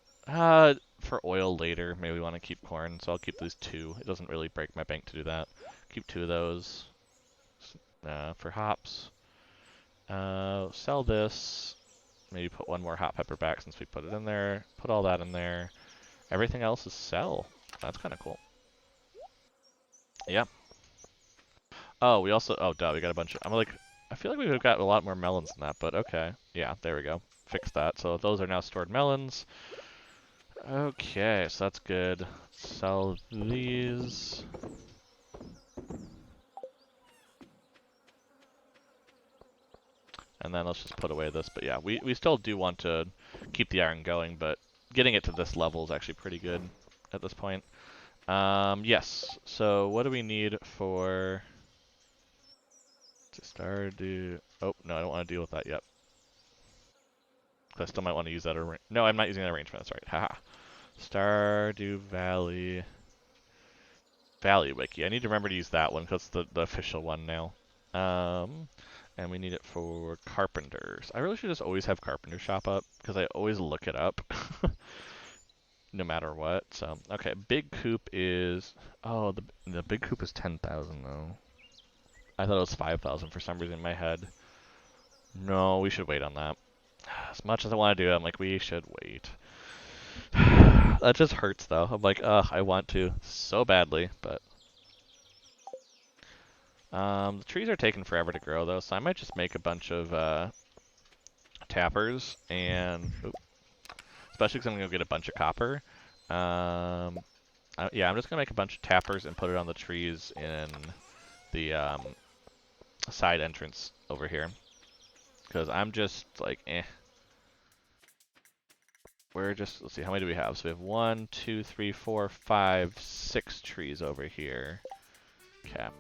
for oil later. Maybe we want to keep corn, so I'll keep these 2. It doesn't really break my bank to do that. Keep 2 of those. For hops. Sell this. Maybe put 1 more hot pepper back since we put it in there. Put all that in there. Everything else is sell. That's kind of cool. Yeah. Oh, we also... Oh, duh, we got a bunch of... I feel like we've got a lot more melons than that, but okay. Yeah, there we go. Fix that. So those are now stored melons. Okay, so that's good. Sell these. And then let's just put away this. But yeah, we still do want to keep the iron going, but getting it to this level is actually pretty good at this point. Yes, so what do we need for... to Stardew... Oh, no, I don't want to deal with that yet. I still might want to use that No, I'm not using that arrangement, that's right. Haha. Stardew Valley... Valley Wiki. I need to remember to use that one because it's the official one now. And we need it for carpenters. I really should just always have carpenter shop up because I always look it up. No matter what. So, okay, big coop is... Oh, the big coop is 10,000 though. I thought it was 5,000 for some reason in my head. No, we should wait on that. As much as I want to do it, I'm like, we should wait. That just hurts though. I'm like, ugh, I want to so badly, but... the trees are taking forever to grow though, so I might just make a bunch of tappers and... Oop, especially because I'm going to go get a bunch of copper. Yeah, I'm just going to make a bunch of tappers and put it on the trees in the side entrance over here. Because I'm just like, eh. We're just, let's see, how many do we have? So we have 1, 2, 3, 4, 5, 6 trees over here. Okay. And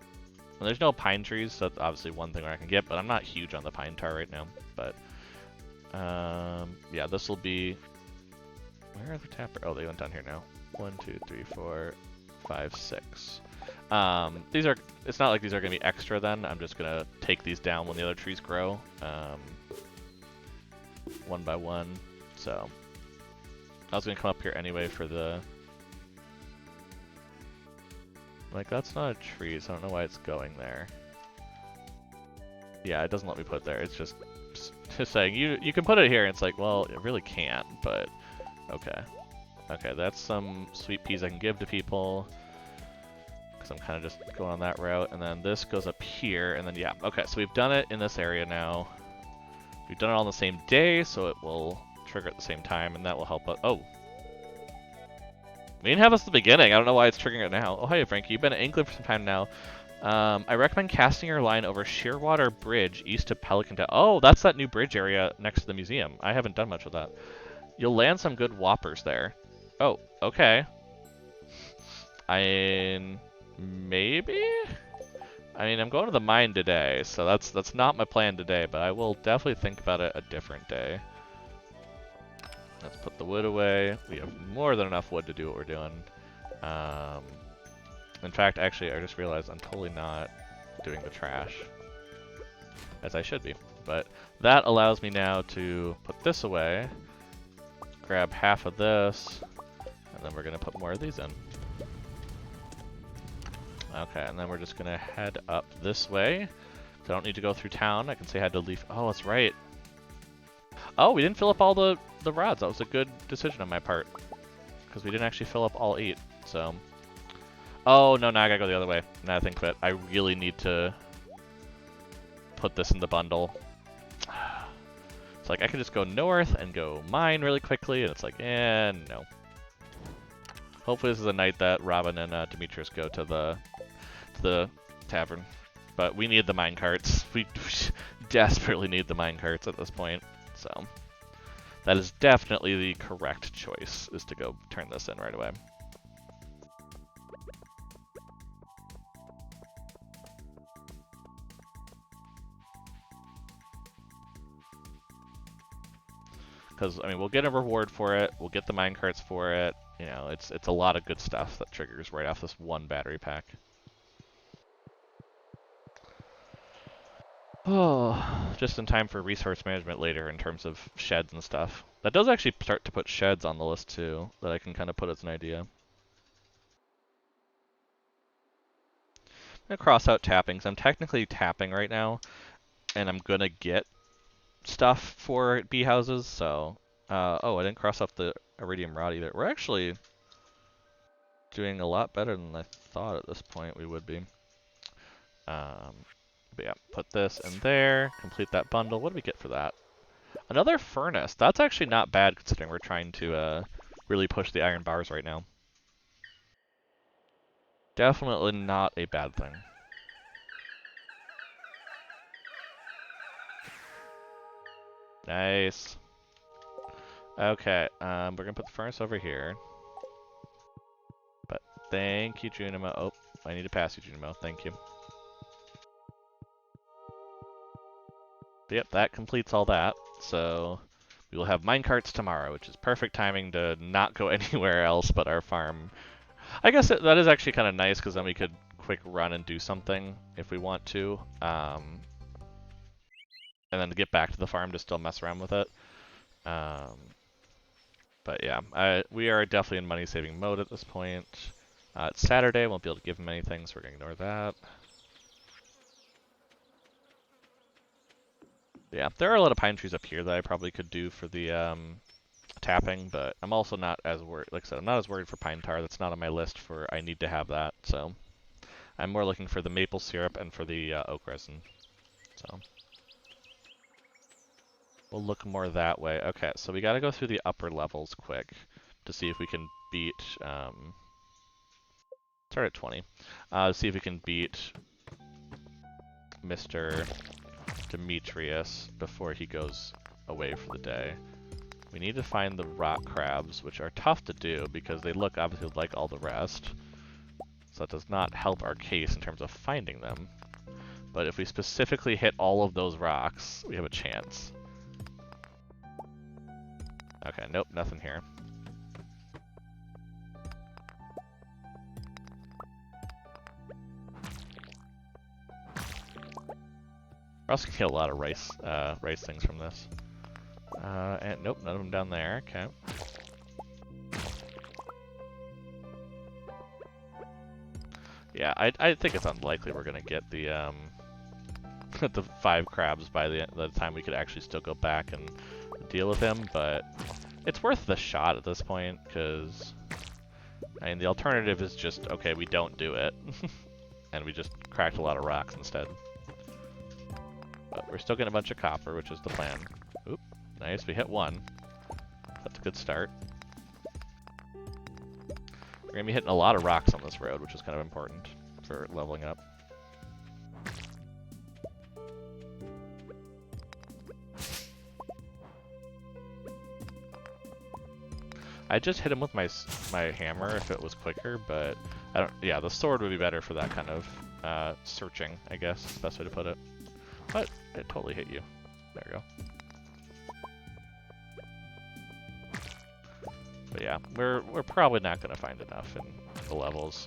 there's no pine trees, so that's obviously one thing I can get, but I'm not huge on the pine tar right now. But, yeah, this will be... Where are the tapper? Oh, they went down here now. 1, 2, 3, 4, 5, 6. These are... It's not like these are going to be extra then. I'm just going to take these down when the other trees grow. One by one. So... I was going to come up here anyway for the... Like, that's not a tree, so I don't know why it's going there. Yeah, it doesn't let me put it there. It's just saying, you can put it here, and it's like, well, it really can't, but... Okay. Okay, that's some sweet peas I can give to people. Because I'm kind of just going on that route. And then this goes up here, and then, yeah. Okay, so we've done it in this area now. We've done it all on the same day, so it will trigger at the same time, and that will help us. Oh. We didn't have this at the beginning. I don't know why it's triggering it now. Oh, hey, Frankie. You've been at England for some time now. I recommend casting your line over Shearwater Bridge east of Pelican Town. Oh, that's that new bridge area next to the museum. I haven't done much with that. You'll land some good whoppers there. Oh, okay. Maybe? I mean, I'm going to the mine today, so that's not my plan today, but I will definitely think about it a different day. Let's put the wood away. We have more than enough wood to do what we're doing. In fact, actually, I just realized I'm totally not doing the trash, as I should be. But that allows me now to put this away, grab half of this, and then we're going to put more of these in. Okay, and then we're just gonna head up this way. I don't need to go through town. I can say I had to leave. Oh, that's right. Oh, we didn't fill up all the rods. That was a good decision on my part. Because we didn't actually fill up all 8, so... Oh, no, now I gotta go the other way. Now I think that I really need to put this in the bundle. It's like, I can just go north and go mine really quickly, and it's like, no. Hopefully this is a night that Robin and Demetrius go to the tavern. But we need the mine carts. We desperately need the mine carts at this point, so... That is definitely the correct choice, is to go turn this in right away. Because, I mean, we'll get a reward for it, we'll get the minecarts for it, you know, it's a lot of good stuff that triggers right off this one battery pack. Oh, just in time for resource management later in terms of sheds and stuff. That does actually start to put sheds on the list too, that I can kind of put as an idea. I'm gonna cross out tapping, because I'm technically tapping right now, and I'm gonna get stuff for bee houses, so... oh, I didn't cross off the iridium rod either. We're actually doing a lot better than I thought at this point we would be. But yeah, put this in there, complete that bundle. What do we get for that? Another furnace. That's actually not bad considering we're trying to really push the iron bars right now. Definitely not a bad thing. Nice. Okay, we're gonna put the furnace over here. But thank you, Junimo. Oh, I need to pass you, Junimo. Thank you. Yep, that completes all that. So we will have minecarts tomorrow, which is perfect timing to not go anywhere else but our farm. I guess that is actually kind of nice, because then we could quick run and do something if we want to. And then to get back to the farm to still mess around with it. But yeah, we are definitely in money-saving mode at this point. It's Saturday, won't be able to give him anything, so we're going to ignore that. Yeah, there are a lot of pine trees up here that I probably could do for the tapping, but I'm also not as worried. Like I said, I'm not as worried for pine tar. That's not on my list for I need to have that, so... I'm more looking for the maple syrup and for the oak resin, so... We'll look more that way. Okay, so we gotta go through the upper levels quick to see if we can beat, start at 20. See if we can beat Mr. Demetrius before he goes away for the day. We need to find the rock crabs, which are tough to do because they look obviously like all the rest. So that does not help our case in terms of finding them. But if we specifically hit all of those rocks, we have a chance. Okay, nope, nothing here. We're also gonna get a lot of rice things from this. And nope, none of them down there. Okay. Yeah, I think it's unlikely we're gonna get the the 5 crabs by the time we could actually still go back and deal with him, but it's worth the shot at this point, because I mean the alternative is just okay, we don't do it, and we just cracked a lot of rocks instead. But we're still getting a bunch of copper, which is the plan. Oop, nice, we hit 1. That's a good start. We're gonna be hitting a lot of rocks on this road, which is kind of important for leveling up. I just hit him with my hammer if it was quicker, but I don't. Yeah, the sword would be better for that kind of searching, I guess is the best way to put it. But it totally hit you. There we go. But yeah, we're probably not going to find enough in the levels,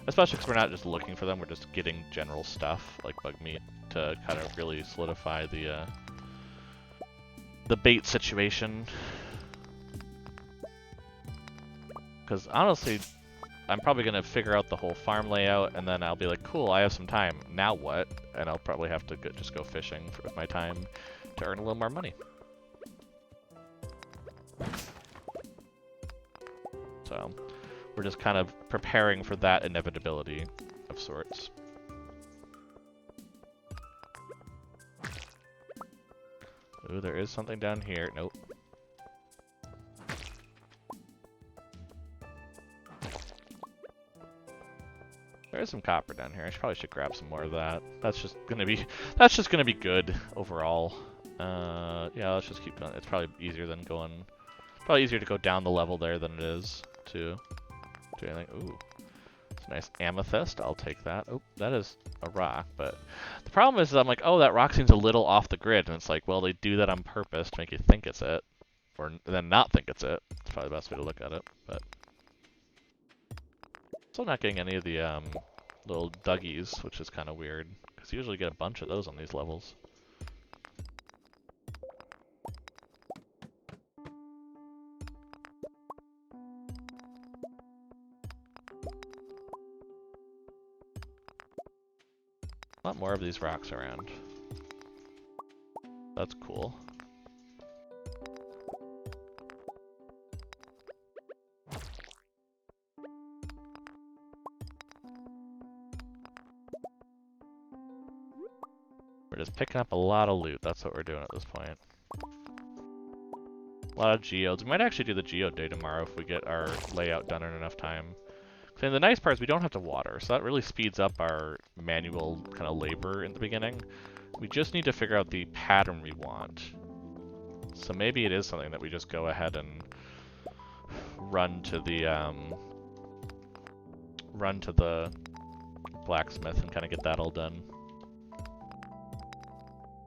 especially because we're not just looking for them. We're just getting general stuff like bug meat to kind of really solidify the bait situation. Because honestly, I'm probably gonna figure out the whole farm layout, and then I'll be like, cool, I have some time. Now what? And I'll probably have to just go fishing with my time to earn a little more money. So we're just kind of preparing for that inevitability of sorts. Ooh, there is something down here. Nope. There is some copper down here. I probably should grab some more of that. That's just gonna be good overall. Yeah, let's just keep going. It's probably easier than going. Probably easier to go down the level there than it is to do anything. Ooh, it's a nice amethyst. I'll take that. Oh, that is a rock, but the problem is I'm like, oh, that rock seems a little off the grid, and it's like, well, they do that on purpose to make you think it's it, or then not think it's it. It's probably the best way to look at it, but. Still not getting any of the little duggies, which is kind of weird, because you usually get a bunch of those on these levels. A lot more of these rocks around. That's cool. We're just picking up a lot of loot. That's what we're doing at this point. A lot of geodes. We might actually do the geode day tomorrow if we get our layout done in enough time. And the nice part is we don't have to water, so that really speeds up our manual kind of labor in the beginning. We just need to figure out the pattern we want. So maybe it is something that we just go ahead and run to the blacksmith and kind of get that all done.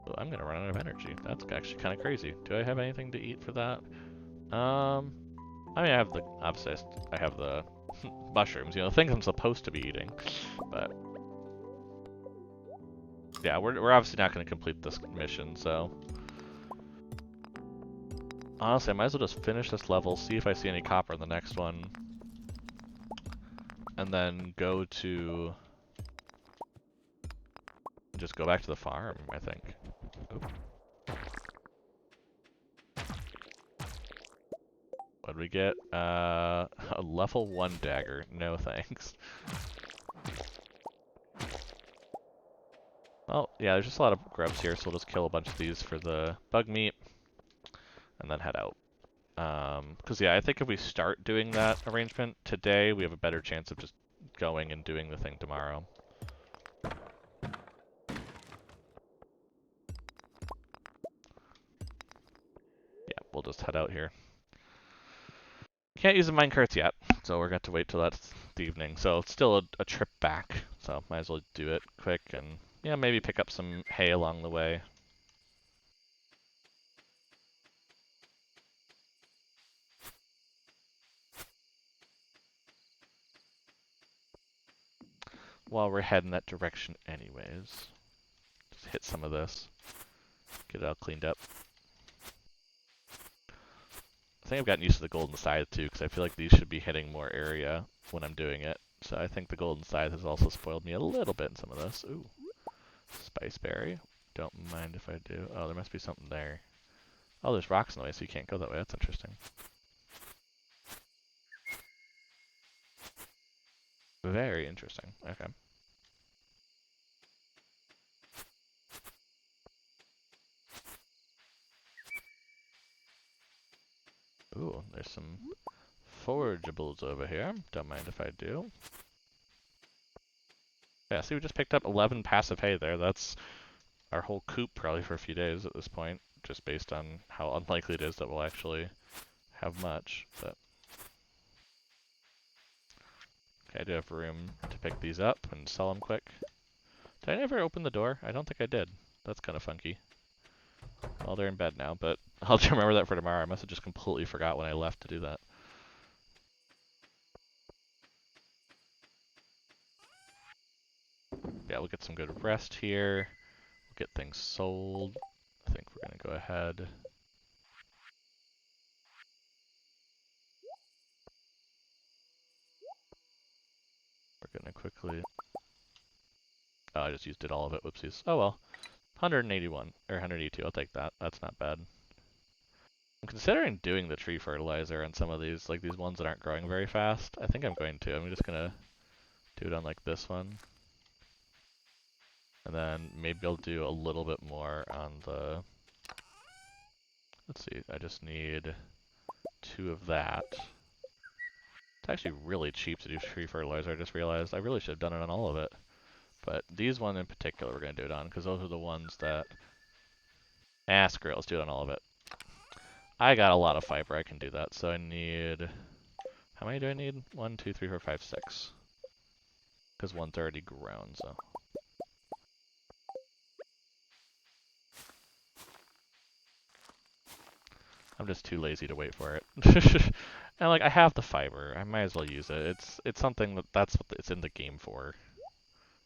Oh, I'm gonna run out of energy. That's actually kind of crazy. Do I have anything to eat for that? I mean, obviously I have the mushrooms, you know, things I'm supposed to be eating, but yeah, we're obviously not going to complete this mission, so honestly, I might as well just finish this level, see if I see any copper in the next one, and then just go back to the farm, I think. Oop. What did we get? A level 1 dagger. No thanks. Well, yeah, there's just a lot of grubs here, so we'll just kill a bunch of these for the bug meat, and then head out. Because yeah, I think if we start doing that arrangement today, we have a better chance of just going and doing the thing tomorrow. Yeah, we'll just head out here. Can't use the minecarts yet, so we're going to wait till that's the evening. So it's still a trip back, so might as well do it quick and, yeah, maybe pick up some hay along the way. While we're heading that direction anyways. Just hit some of this. Get it all cleaned up. I think I've gotten used to the golden scythe too, because I feel like these should be hitting more area when I'm doing it. So I think the golden scythe has also spoiled me a little bit in some of this. Ooh. Spiceberry. Don't mind if I do. Oh, there must be something there. Oh, there's rocks in the way, so you can't go that way. That's interesting. Very interesting. Okay. Ooh, there's some forageables over here. Don't mind if I do. Yeah, see, we just picked up 11 passive hay there. That's our whole coop probably for a few days at this point, just based on how unlikely it is that we'll actually have much. But okay, I do have room to pick these up and sell them quick. Did I never open the door? I don't think I did. That's kind of funky. Well, they're in bed now, but I'll just remember that for tomorrow. I must have just completely forgot when I left to do that. Yeah, we'll get some good rest here. We'll get things sold. I think we're going to go ahead. We're gonna quickly. Oh, I just used it all of it. Whoopsies. Oh well. 181 or 182. I'll take that. That's not bad. I'm considering doing the tree fertilizer on some of these, like these ones that aren't growing very fast. I think I'm going to. I'm just gonna do it on like this one. And then maybe I'll do a little bit more on the, let's see, I just need 2 of that. It's actually really cheap to do tree fertilizer, I just realized. I really should have done it on all of it. But these one in particular we're going to do it on, because those are the ones that, screw it, let's do it on all of it. I got a lot of fiber, I can do that, so I need, how many do I need? 1, 2, 3, 4, 5, 6. Because one's already grown, so. I'm just too lazy to wait for it. And like, I have the fiber. I might as well use it. It's something that's what it's in the game for.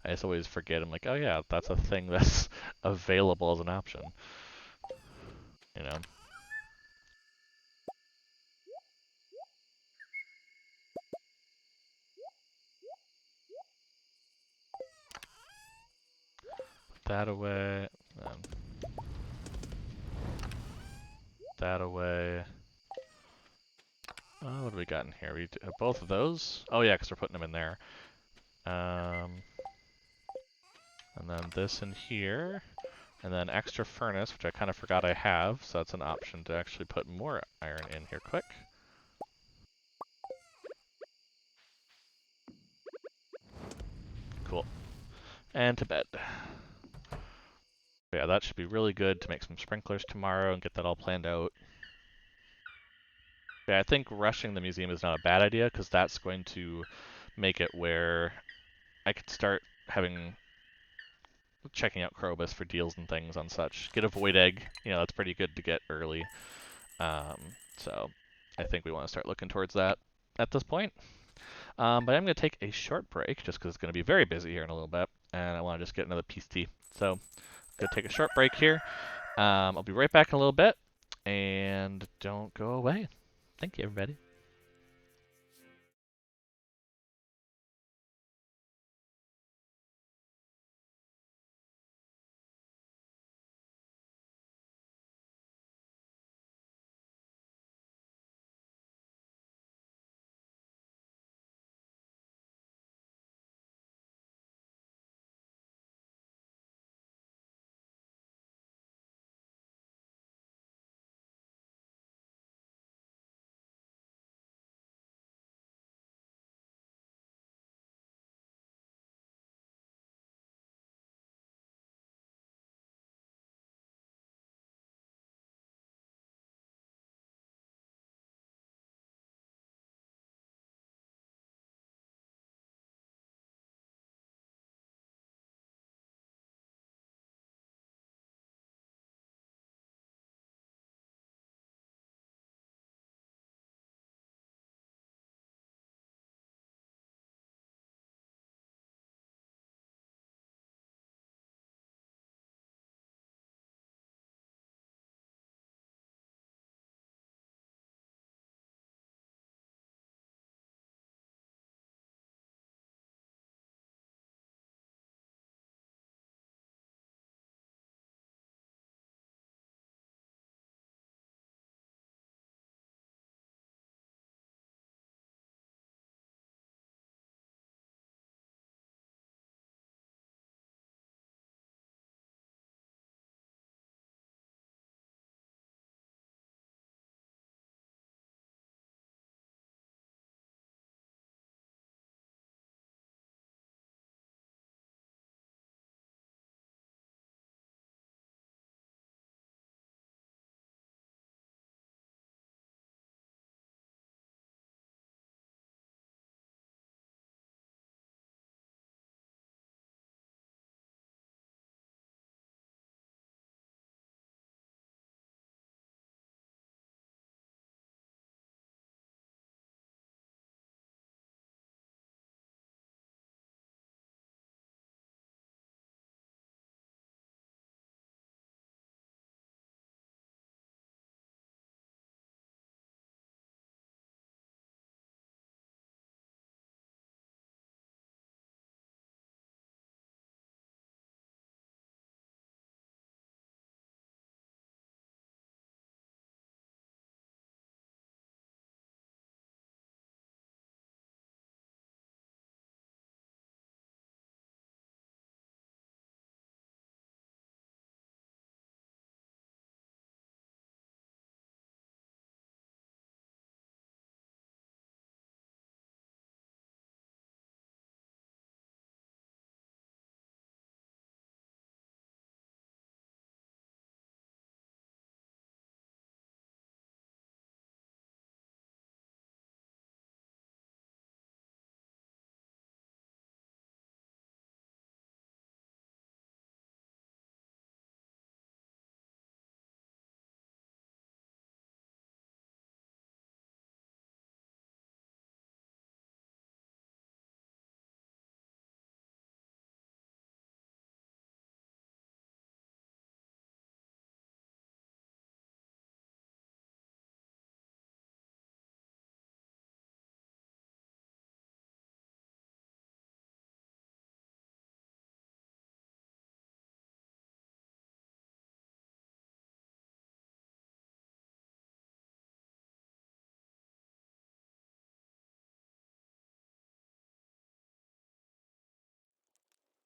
I just always forget. I'm like, oh yeah, that's a thing that's available as an option. You know. Put that away. That away. Oh, what do we got in here? We have both of those. Oh yeah, because we're putting them in there. And then this in here. And then extra furnace, which I kind of forgot I have, so that's an option to actually put more iron in here quick. Cool. And to bed. Yeah, that should be really good to make some sprinklers tomorrow and get that all planned out. Yeah, I think rushing the museum is not a bad idea, because that's going to make it where I could start checking out Krobus for deals and things on such. Get a void egg, that's pretty good to get early. So I think we want to start looking towards that at this point. But I'm going to take a short break, just because it's going to be very busy here in a little bit, and I want to just get another piece of tea. So I'm going to take a short break here. I'll be right back in a little bit, and don't go away. Thank you, everybody.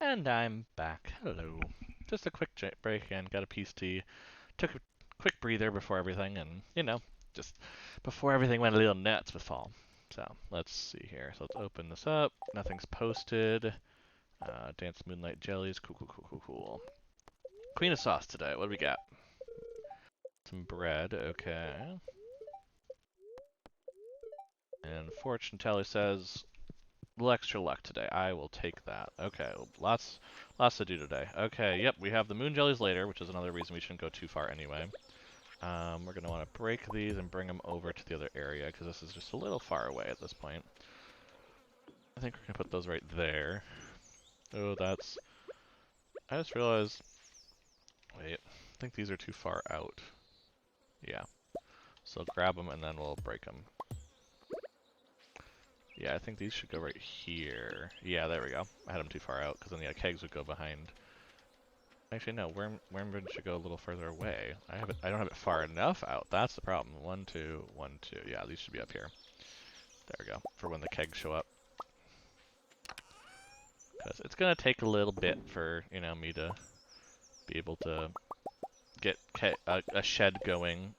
And I'm back. Hello. Just a quick break and got a piece tea. Took a quick breather before everything, and just before everything went a little nuts with fall. So let's see here. So let's open this up. Nothing's posted. Dance Moonlight Jellies. Cool, cool, cool, cool, cool. Queen of Sauce today. What do we got? Some bread. Okay. And fortune teller says a little extra luck today. I will take that. Okay, well, lots to do today. Okay, yep, we have the moon jellies later, which is another reason we shouldn't go too far anyway. We're going to want to break these and bring them over to the other area, because this is just a little far away at this point. I think we're going to put those right there. Oh, that's... I just realized... Wait, I think these are too far out. Yeah. So grab them and then we'll break them. Yeah, I think these should go right here. Yeah, there we go. I had them too far out, because then the kegs would go behind. Actually, no, Wormbridge should go a little further away. I don't have it far enough out. That's the problem. 1, 2, 1, 2. Yeah, these should be up here. There we go. For when the kegs show up. Because it's going to take a little bit for, me to be able to get a shed going.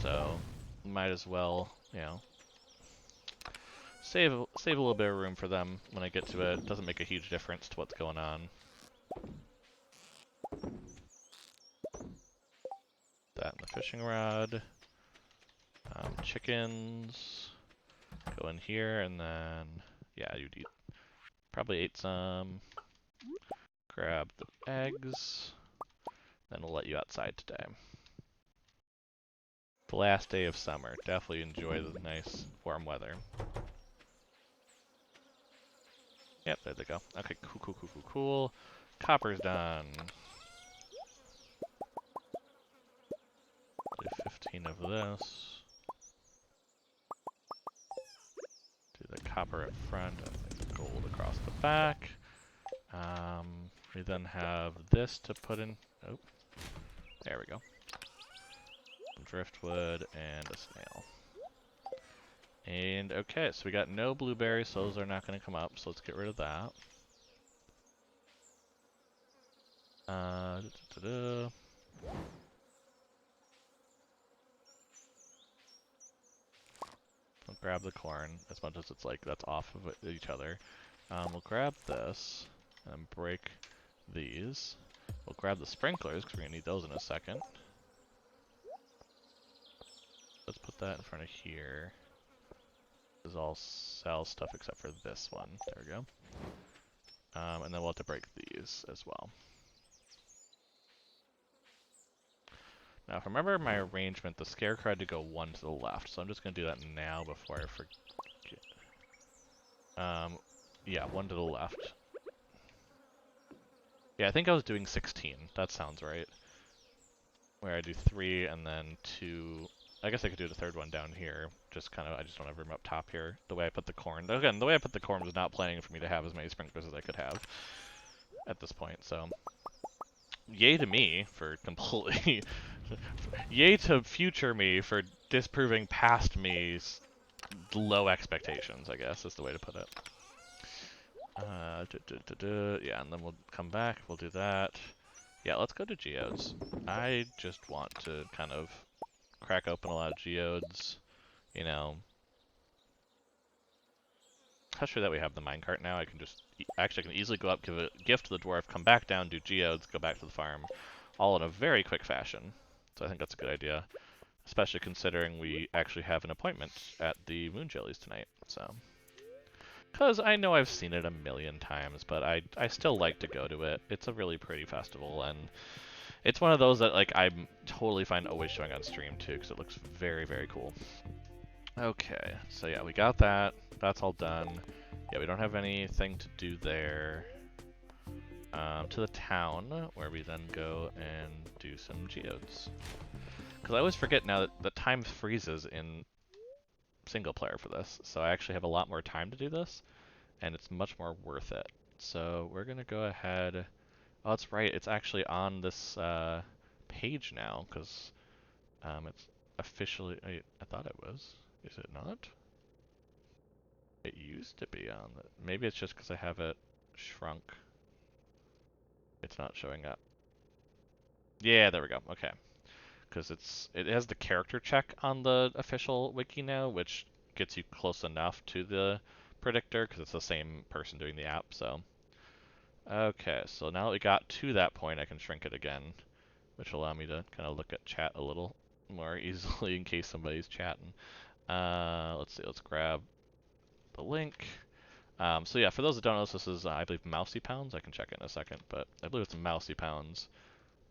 So, might as well, save a little bit of room for them when I get to it. It doesn't make a huge difference to what's going on. That and the fishing rod. Chickens. Go in here, and then, yeah, probably ate some. Grab the eggs. Then we'll let you outside today. The last day of summer. Definitely enjoy the nice warm weather. Yep, there they go. Okay, cool, cool, cool, cool, cool. Copper's done. Do 15 of this. Do the copper up front and the gold across the back. We then have this to put in. Oh, there we go. Some driftwood and a snail. And okay, so we got no blueberries, so those are not going to come up, so let's get rid of that. Da, da, da, da. We'll grab the corn, as much as it's like that's off of each other. We'll grab this, and break these. We'll grab the sprinklers, because we're going to need those in a second. Let's put that in front of here. This is all sell stuff except for this one. There we go. And then we'll have to break these as well. Now, if I remember my arrangement, the scarecrow had to go 1 to the left, so I'm just going to do that now before I forget. Yeah, 1 to the left. Yeah, I think I was doing 16. That sounds right. Where I do 3 and then 2. I guess I could do the third one down here. Just kind of, I just don't have room up top here. The way I put the corn. Again, the way I put the corn was not planning for me to have as many sprinklers as I could have at this point, so. Yay to me for completely... Yay to future me for disproving past me's low expectations, I guess, is the way to put it. Yeah, and then we'll come back, we'll do that. Yeah, let's go to geodes. I just want to kind of crack open a lot of geodes, Especially that we have the minecart now, I can just... Actually, I can easily go up, give a gift to the dwarf, come back down, do geodes, go back to the farm, all in a very quick fashion. So I think that's a good idea. Especially considering we actually have an appointment at the Moon Jellies tonight, so. Because I know I've seen it a million times, but I still like to go to it. It's a really pretty festival, and it's one of those that, like, I'm totally fine always showing on stream, too, because it looks very, very cool. Okay, so yeah, we got that. That's all done. Yeah, we don't have anything to do there. To the town, where we then go and do some geodes. Because I always forget now that the time freezes in single player for this, so I actually have a lot more time to do this, and it's much more worth it. So we're going to go ahead... Oh, that's right, it's actually on this page now, because it's officially... I thought it was. Is it not? It used to be on the... Maybe it's just because I have it shrunk. It's not showing up. Yeah, there we go. Okay. Because it has the character check on the official wiki now, which gets you close enough to the predictor because it's the same person doing the app. So okay, so now that we got to that point, I can shrink it again, which will allow me to kind of look at chat a little more easily in case somebody's chatting. Let's see, let's grab the link. So yeah, for those that don't know, this is I believe Mousy Pounds. I can check it in a second, but I believe it's Mousy Pounds.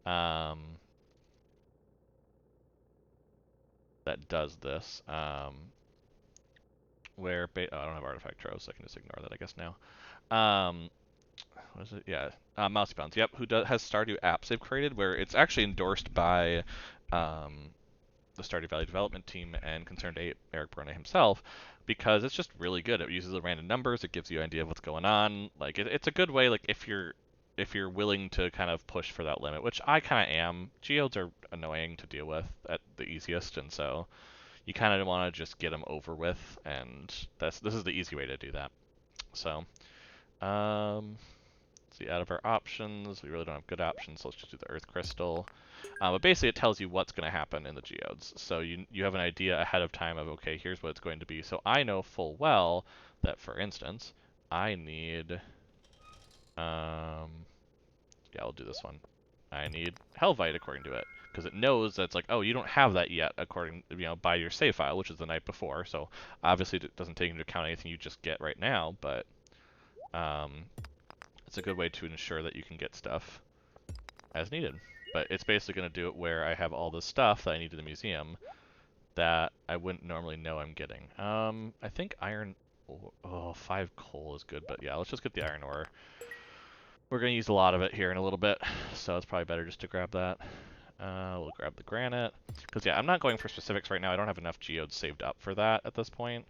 That does this. Where oh, I don't have artifact tropes, so I can just ignore that, I guess now. What is it? Yeah, Mousy Pounds. Yep, who has Stardew apps they've created where it's actually endorsed by the Stardew Valley development team and Concerned Ape Eric Brונה himself, because it's just really good. It uses the random numbers. It gives you an idea of what's going on. Like it's a good way. Like if you're willing to kind of push for that limit, which I kind of am. Geodes are annoying to deal with at the easiest, and so you kind of want to just get them over with, and this is the easy way to do that. So, see, out of our options, we really don't have good options, so let's just do the Earth Crystal. But basically, it tells you what's going to happen in the geodes, so you have an idea ahead of time of, okay, here's what it's going to be. So I know full well that, for instance, I need, yeah, I'll do this one. I need Helvite according to it, because it knows that it's like, oh, you don't have that yet according, by your save file, which is the night before. So obviously it doesn't take into account anything you just get right now, but it's a good way to ensure that you can get stuff as needed. But it's basically going to do it where I have all this stuff that I need in the museum that I wouldn't normally know I'm getting. I think iron, oh, 5 coal is good, but yeah, let's just get the iron ore. We're going to use a lot of it here in a little bit, so it's probably better just to grab that. We'll grab the granite. Because, yeah, I'm not going for specifics right now. I don't have enough geodes saved up for that at this point.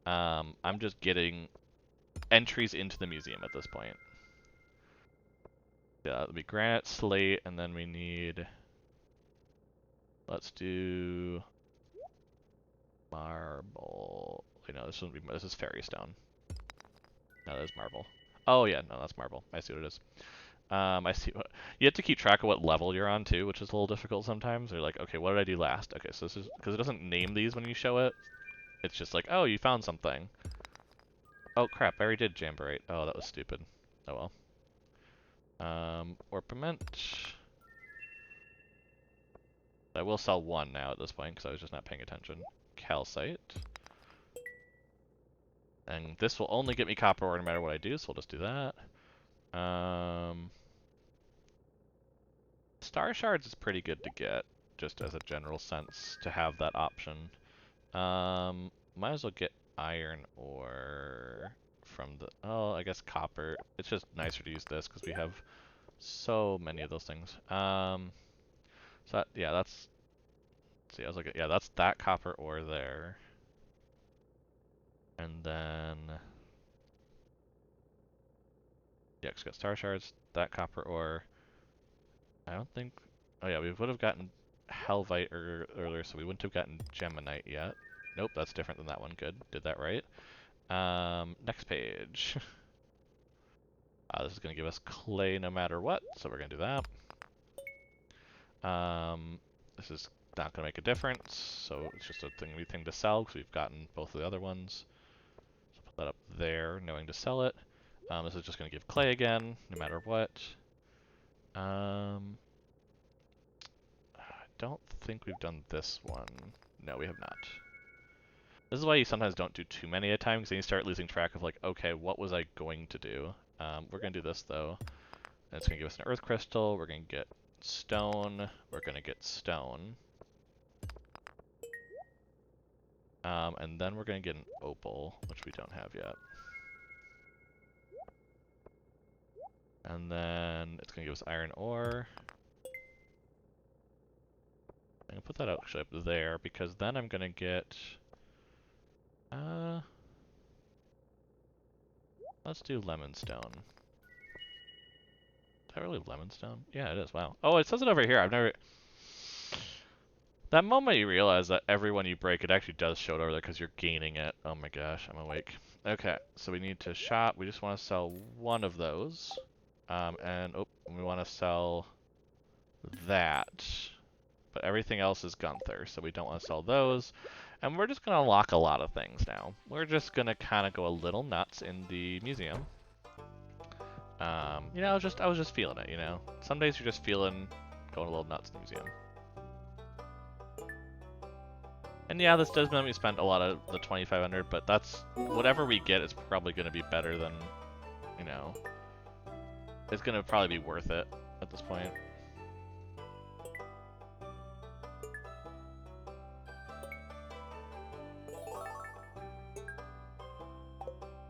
I'm just getting entries into the museum at this point. Yeah, it'll be granite, slate, and then we need... Let's do... marble. Wait, no, this wouldn't be... This is fairy stone. No, that is marble. Oh, yeah, no, that's marble. I see what it is. I see what you have to keep track of what level you're on too, which is a little difficult sometimes. They're like, okay, what did I do last? Okay, so this is because it doesn't name these when you show it. It's just like, oh, you found something. Oh crap, I already did jamboree. Oh, that was stupid. Oh well. Orpiment. I will sell one now at this point because I was just not paying attention. Calcite. And this will only get me copper ore no matter what I do, so we'll just do that. Star shards is pretty good to get, just as a general sense, to have that option. Might as well get iron ore from the... Oh, I guess copper. It's just nicer to use this because we have so many of those things. So that, yeah, that's... See, I was like, yeah, that's that copper ore there. And then... Yeah, just got star shards, that copper ore. I don't think... Oh yeah, we would have gotten Helvite earlier, so we wouldn't have gotten Geminite yet. Nope, that's different than that one. Good, did that right. Next page. This is going to give us clay no matter what, so we're going to do that. This is not going to make a difference, so it's just a thing to sell, because we've gotten both of the other ones. So put that up there, knowing to sell it. This is just going to give clay again, no matter what. I don't think we've done this one. No, we have not. This is why you sometimes don't do too many at a time, because then you start losing track of like, okay, what was I going to do? We're going to do this though. And it's going to give us an earth crystal. We're going to get stone. We're going to get stone. And then we're going to get an opal, which we don't have yet. And then it's going to give us iron ore. I'm going to put that actually up there, because then I'm going to get... let's do lemon stone. Is that really lemon stone? Yeah, it is. Wow. Oh, it says it over here. I've never... That moment you realize that every one you break, it actually does show it over there because you're gaining it. Oh my gosh, I'm awake. Okay, so we need to shop. We just want to sell one of those. And oh, we want to sell that. But everything else is Gunther, so we don't want to sell those. And we're just going to unlock a lot of things now. We're just going to kind of go a little nuts in the museum. You know, I was just feeling it, you know. Some days you're just feeling going a little nuts in the museum. And yeah, this does mean we spent a lot of the 2,500, but that's whatever we get is probably going to be better than, you know, it's going to probably be worth it at this point.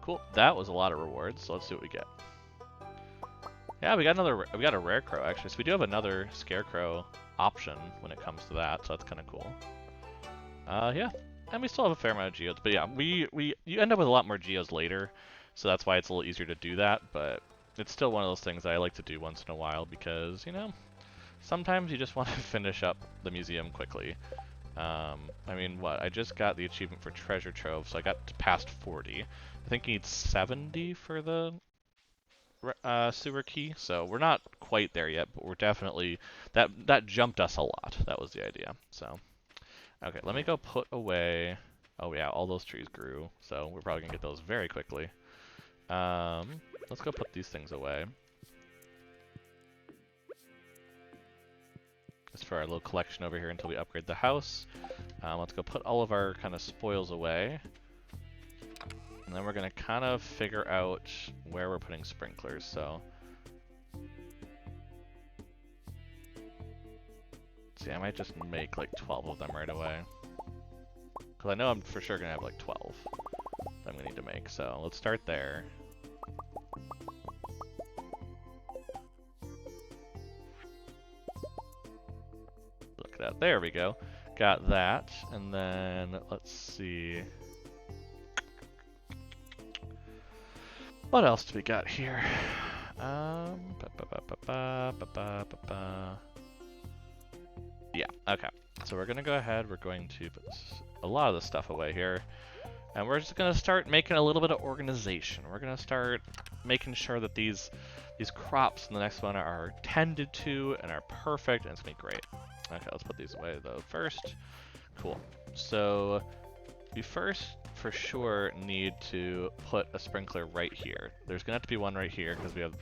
Cool. That was a lot of rewards, so let's see what we get. Yeah, we got a rare crow actually. So we do have another scarecrow option when it comes to that, so that's kind of cool. Yeah, and we still have a fair amount of geodes, but yeah, you end up with a lot more geodes later, so that's why it's a little easier to do that. But it's still one of those things that I like to do once in a while because, you know, sometimes you just want to finish up the museum quickly. I mean, what? I just got the achievement for treasure trove, so I got to past 40. I think you need 70 for the sewer key, so we're not quite there yet, but we're definitely that jumped us a lot. That was the idea. So, okay, let me go put away. Oh yeah, all those trees grew, so we're probably gonna get those very quickly. Let's go put these things away. Just for our little collection over here until we upgrade the house. Let's go put all of our kind of spoils away. And then we're going to kind of figure out where we're putting sprinklers, so... See, I might just make like 12 of them right away. Because I know I'm for sure going to have like 12 that I'm going to need to make, so let's start there. Look at that, there we go. Got that, and then let's see... What else do we got here? Yeah, okay. So we're gonna go ahead, we're going to put a lot of the stuff away here. And we're just gonna start making a little bit of organization. We're gonna start making sure that these crops in the next one are tended to and are perfect, and it's gonna be great. Okay, let's put these away though first. Cool. So we first, for sure, need to put a sprinkler right here. There's going to have to be one right here because we have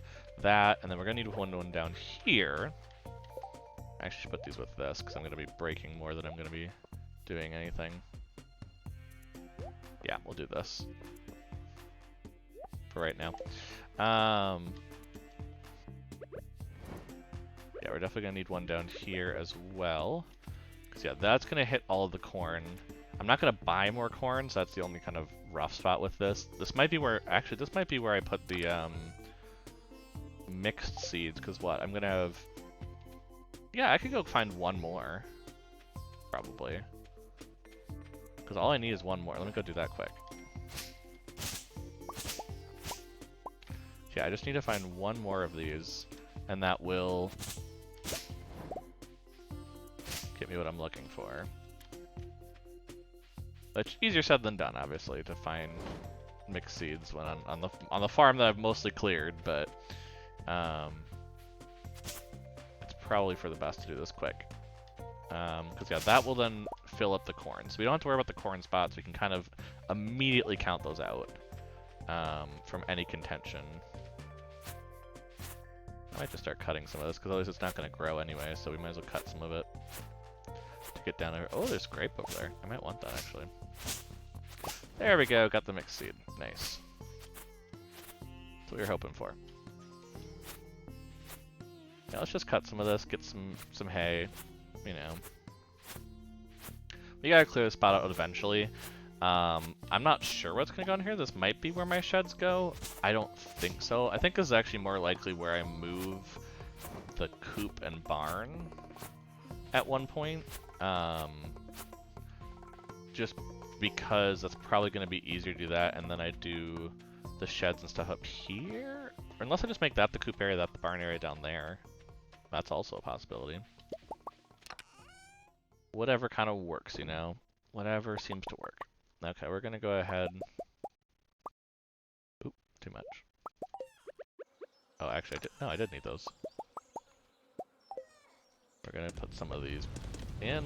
that, and then we're going to need one down here. I actually should put these with this because I'm going to be breaking more than I'm going to be doing anything. Yeah, we'll do this for right now. Yeah, we're definitely going to need one down here as well. Because, yeah, that's going to hit all of the corn. I'm not going to buy more corn, so that's the only kind of rough spot with this. This might be where, actually, this might be where I put the mixed seeds, because what? I'm going to have, yeah, I could go find one more, probably. Because all I need is one more. Let me go do that quick. Yeah, I just need to find one more of these, and that will get me what I'm looking for. It's easier said than done, obviously, to find mixed seeds when on the farm that I've mostly cleared, but it's probably for the best to do this quick. Because yeah, that will then fill up the corn, so we don't have to worry about the corn spots. We can kind of immediately count those out from any contention. I might just start cutting some of this because otherwise it's not going to grow anyway, so we might as well cut some of it to get down there. Oh, there's grape over there. I might want that actually. There we go, got the mixed seed. Nice. That's what we were hoping for. Yeah, let's just cut some of this, get some hay, you know. We gotta clear the spot out eventually. I'm not sure what's gonna go in here. This might be where my sheds go. I don't think so. I think this is actually more likely where I move the coop and barn at one point. Just because that's probably going to be easier to do that, and then I do the sheds and stuff up here? Or unless I just make that the coop area, that the barn area down there. That's also a possibility. Whatever kind of works, you know? Whatever seems to work. Okay, we're going to go ahead too much. Oh, actually, I did need those. We're gonna put some of these in.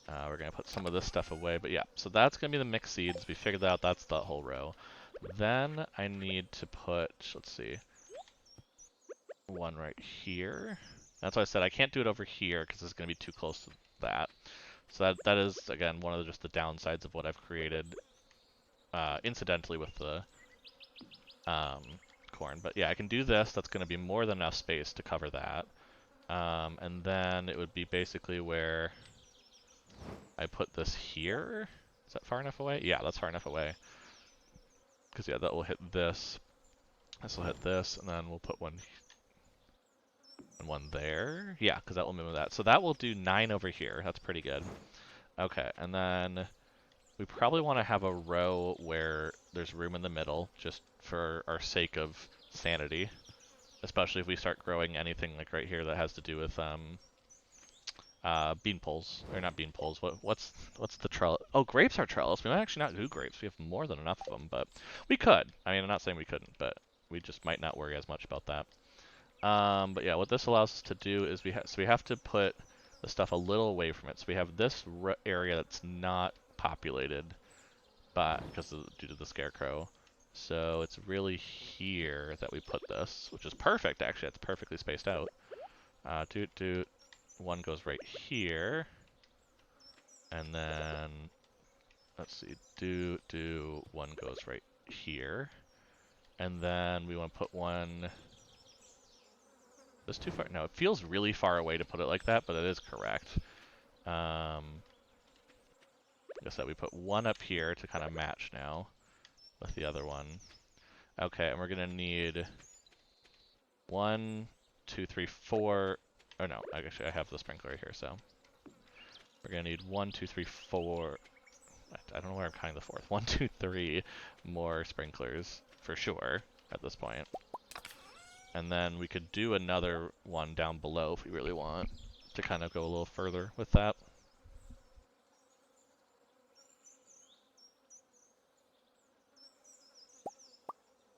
We're gonna put some of this stuff away, but yeah, so that's gonna be the mixed seeds. We figured out that's the whole row. Then I need to put, let's see, one right here. That's why I said I can't do it over here because it's gonna be too close to that. So that is, again, one of just the downsides of what I've created incidentally with the corn. But yeah, I can do this. That's going to be more than enough space to cover that. And then it would be basically where I put this here. Is that far enough away? Yeah, that's far enough away. Because yeah, that will hit this. This will hit this, and then we'll put one and one there. Yeah, because that will move that. So that will do 9 over here. That's pretty good. Okay, and then we probably want to have a row where there's room in the middle, just for our sake of sanity. Especially if we start growing anything like right here that has to do with bean poles, or not bean poles. What's the trellis? Oh, grapes are trellis. We might actually not do grapes. We have more than enough of them, but we could. I mean, I'm not saying we couldn't, but we just might not worry as much about that. But yeah, what this allows us to do is we have to put the stuff a little away from it. So we have this area that's not populated, but due to the scarecrow. So it's really here that we put this, which is perfect actually. It's perfectly spaced out. One goes right here, and then let's see, one goes right here, and then we want to put one. This too far? No, it feels really far away to put it like that, but it is correct. I guess that we put one up here to kind of match now with the other one. Okay, and we're gonna need 1, 2, 3, 4. Oh no, actually I have the sprinkler right here, so we're gonna need 1, 2, 3, 4. I don't know where I'm counting the fourth. 1, 2, 3 more sprinklers for sure at this point. And then we could do another one down below if we really want to kind of go a little further with that.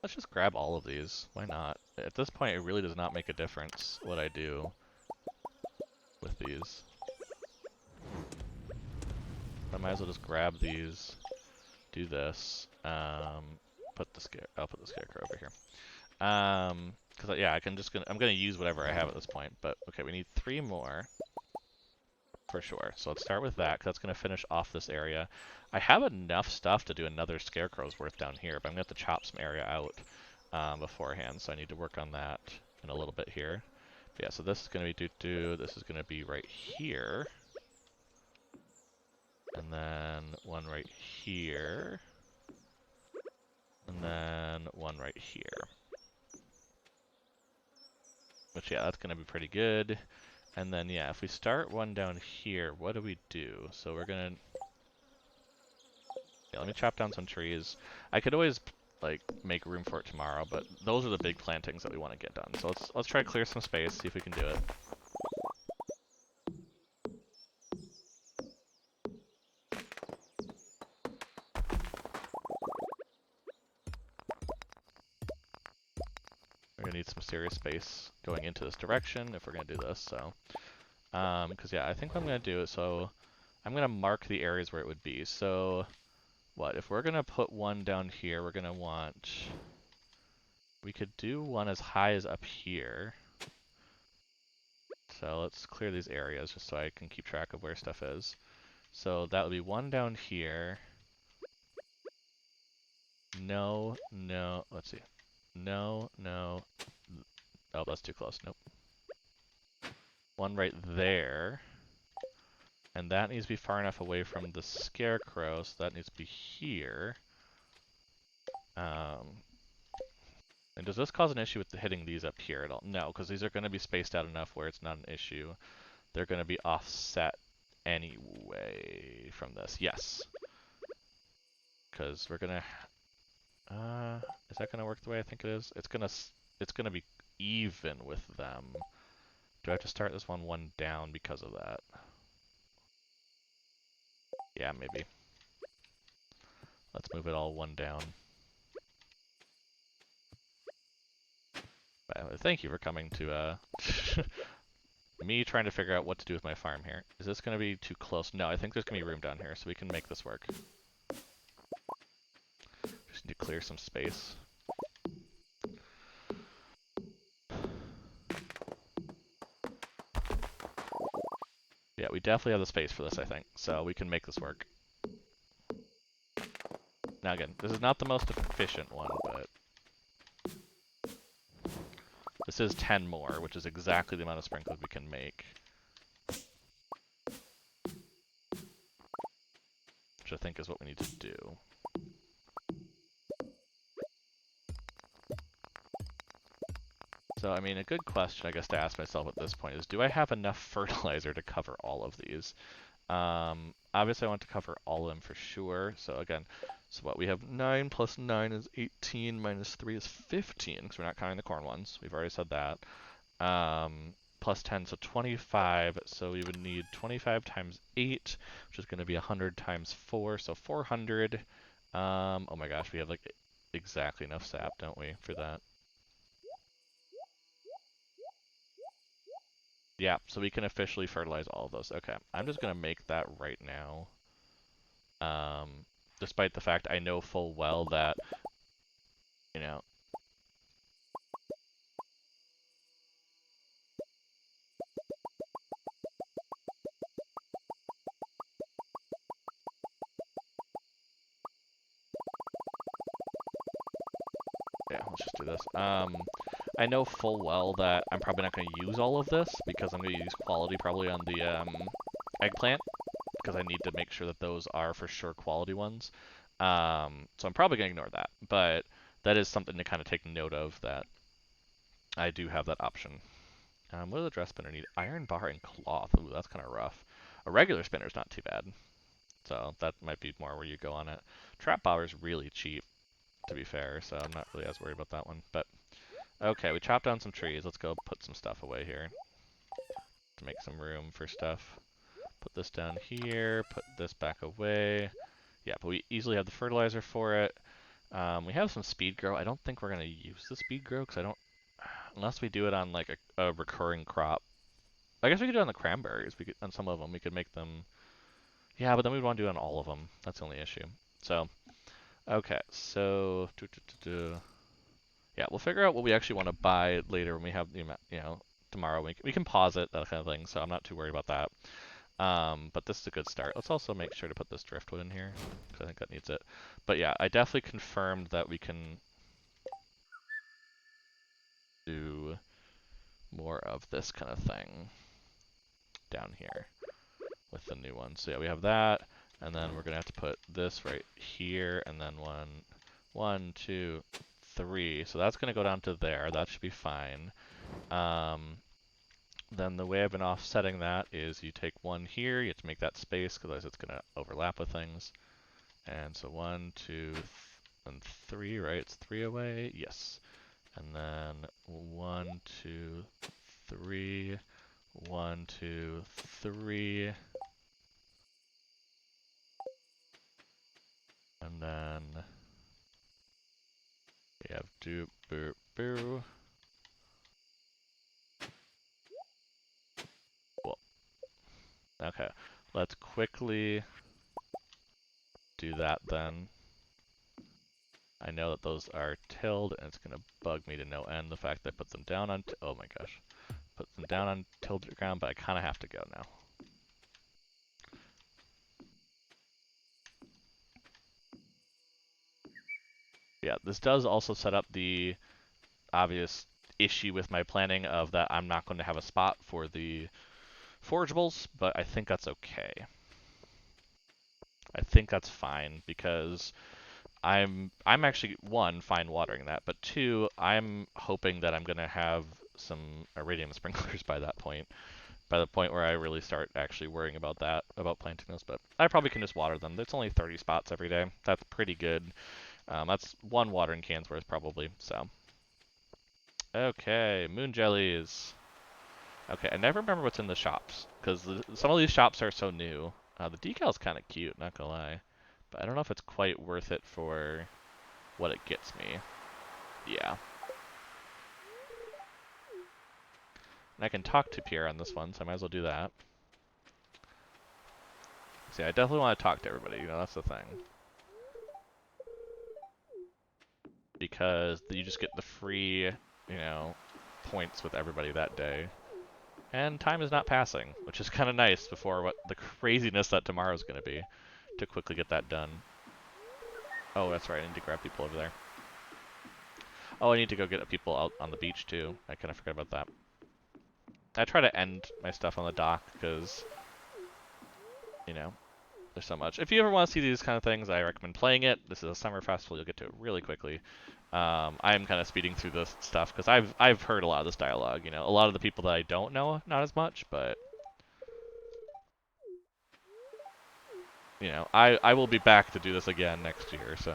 Let's just grab all of these. Why not? At this point, it really does not make a difference what I do with these. I might as well just grab these, do this, I'll put the scarecrow over here. Because yeah, I'm gonna use whatever I have at this point. But okay, we need 3 more for sure. So let's start with that, because that's gonna finish off this area. I have enough stuff to do another scarecrow's worth down here, but I'm gonna have to chop some area out beforehand. So I need to work on that in a little bit here. But yeah, so this is gonna be this is gonna be right here. And then one right here. And then one right here. Which, yeah, that's going to be pretty good. And then, yeah, if we start one down here, what do we do? So we're going to... Yeah, let me chop down some trees. I could always, like, make room for it tomorrow, but those are the big plantings that we want to get done. So let's try to clear some space, see if we can do it. We're going to need some serious space going into this direction if we're going to do this, so... Because, yeah, I think what I'm going to do is, so... I'm going to mark the areas where it would be. So, what? If we're going to put one down here, we're going to want... We could do one as high as up here. So let's clear these areas just so I can keep track of where stuff is. So that would be one down here. No, no, let's see. No, no. Oh, that's too close. Nope. One right there. And that needs to be far enough away from the scarecrow, so that needs to be here. And does this cause an issue with hitting these up here at all? No, because these are going to be spaced out enough where it's not an issue. They're going to be offset anyway from this. Yes. Because we're going to... is that going to work the way I think it is? It's going to be even with them. Do I have to start this one down because of that? Yeah, maybe. Let's move it all one down. thank you for coming to me trying to figure out what to do with my farm here. Is this going to be too close? No, I think there's going to be room down here, so we can make this work. Just need to clear some space. Yeah, we definitely have the space for this, I think, so we can make this work. Now again, this is not the most efficient one, but this is 10 more, which is exactly the amount of sprinklers we can make. Which I think is what we need to do. So, I mean, a good question, I guess, to ask myself at this point is, do I have enough fertilizer to cover all of these? Obviously, I want to cover all of them for sure. So, again, so what? We have 9 plus 9 is 18, minus 3 is 15, because we're not counting the corn ones. We've already said that. Plus 10, so 25. So we would need 25 times 8, which is going to be 100 times 4, so 400. Oh my gosh, we have like exactly enough sap, don't we, for that? Yeah, so we can officially fertilize all of those. Okay, I'm just going to make that right now. Despite the fact I know full well that, you know, yeah, let's just do this. I know full well that I'm probably not going to use all of this because I'm going to use quality probably on the eggplant because I need to make sure that those are for sure quality ones. So I'm probably going to ignore that, but that is something to kind of take note of that I do have that option. What does the dress spinner need? Iron bar and cloth. Ooh, that's kind of rough. A regular spinner's not too bad. So that might be more where you go on it. Trap power's really cheap, to be fair, so I'm not really as worried about that one. But okay, we chopped down some trees. Let's go put some stuff away here to make some room for stuff. Put this down here, put this back away. Yeah, but we easily have the fertilizer for it. We have some speed grow. I don't think we're going to use the speed grow because I don't, unless we do it on like a recurring crop. I guess we could do it on the cranberries. We could, on some of them, we could make them. Yeah, but then we'd want to do it on all of them. That's the only issue. So, okay, so yeah, we'll figure out what we actually want to buy later when we have the tomorrow. We can pause it, that kind of thing. So I'm not too worried about that. But this is a good start. Let's also make sure to put this driftwood in here because I think that needs it. But yeah, I definitely confirmed that we can do more of this kind of thing down here with the new one. So yeah, we have that, and then we're gonna have to put this right here, and then one, two, three. So that's gonna go down to there. That should be fine. Then the way I've been offsetting that is you take one here, you have to make that space, because otherwise it's gonna overlap with things. And so one, two, and three, right? It's three away. Yes. And then one, two, three, one, two, three. And then we have do boo boo. Cool. Okay. Let's quickly do that then. I know that those are tilled, and it's gonna bug me to no end the fact that I put them down on. Oh my gosh, put them down on tilled ground, but I kind of have to go now. Yeah, this does also set up the obvious issue with my planning of that I'm not going to have a spot for the forageables, but I think that's okay. I think that's fine because I'm actually one fine watering that, but two, I'm hoping that I'm gonna have some iridium sprinklers by that point. By the point where I really start actually worrying about that, about planting those, but I probably can just water them. There's only 30 spots every day. That's pretty good. That's one watering can's worth probably, so. Okay, moon jellies. Okay, I never remember what's in the shops, because some of these shops are so new. The decal's kind of cute, not gonna lie. But I don't know if it's quite worth it for what it gets me. Yeah. And I can talk to Pierre on this one, so I might as well do that. See, I definitely want to talk to everybody, you know, that's the thing. Because you just get the free, you know, points with everybody that day. And time is not passing, which is kind of nice before what the craziness that tomorrow's going to be to quickly get that done. Oh, that's right, I need to grab people over there. Oh, I need to go get people out on the beach too. I kind of forgot about that. I try to end my stuff on the dock because, you know, there's so much. If you ever want to see these kind of things, I recommend playing it. This is a summer festival. You'll get to it really quickly. I'm kind of speeding through this stuff because I've heard a lot of this dialogue. You know, a lot of the people that I don't know, not as much, but you know, I will be back to do this again next year, so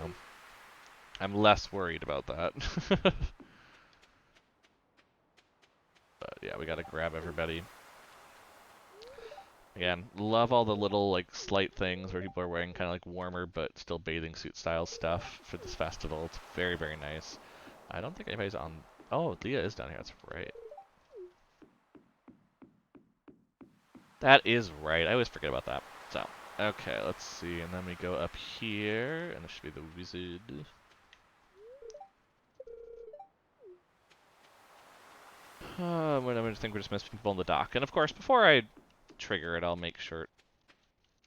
I'm less worried about that. But yeah, we gotta grab everybody. Again, love all the little like slight things where people are wearing kind of like warmer but still bathing suit style stuff for this festival. It's very, very nice. I don't think anybody's on. Oh, Leah is down here. That's right. That is right. I always forget about that. So, okay, let's see. And then we go up here, and this should be the wizard. I think we're just missing people on the dock. And of course, before I trigger it, I'll make sure.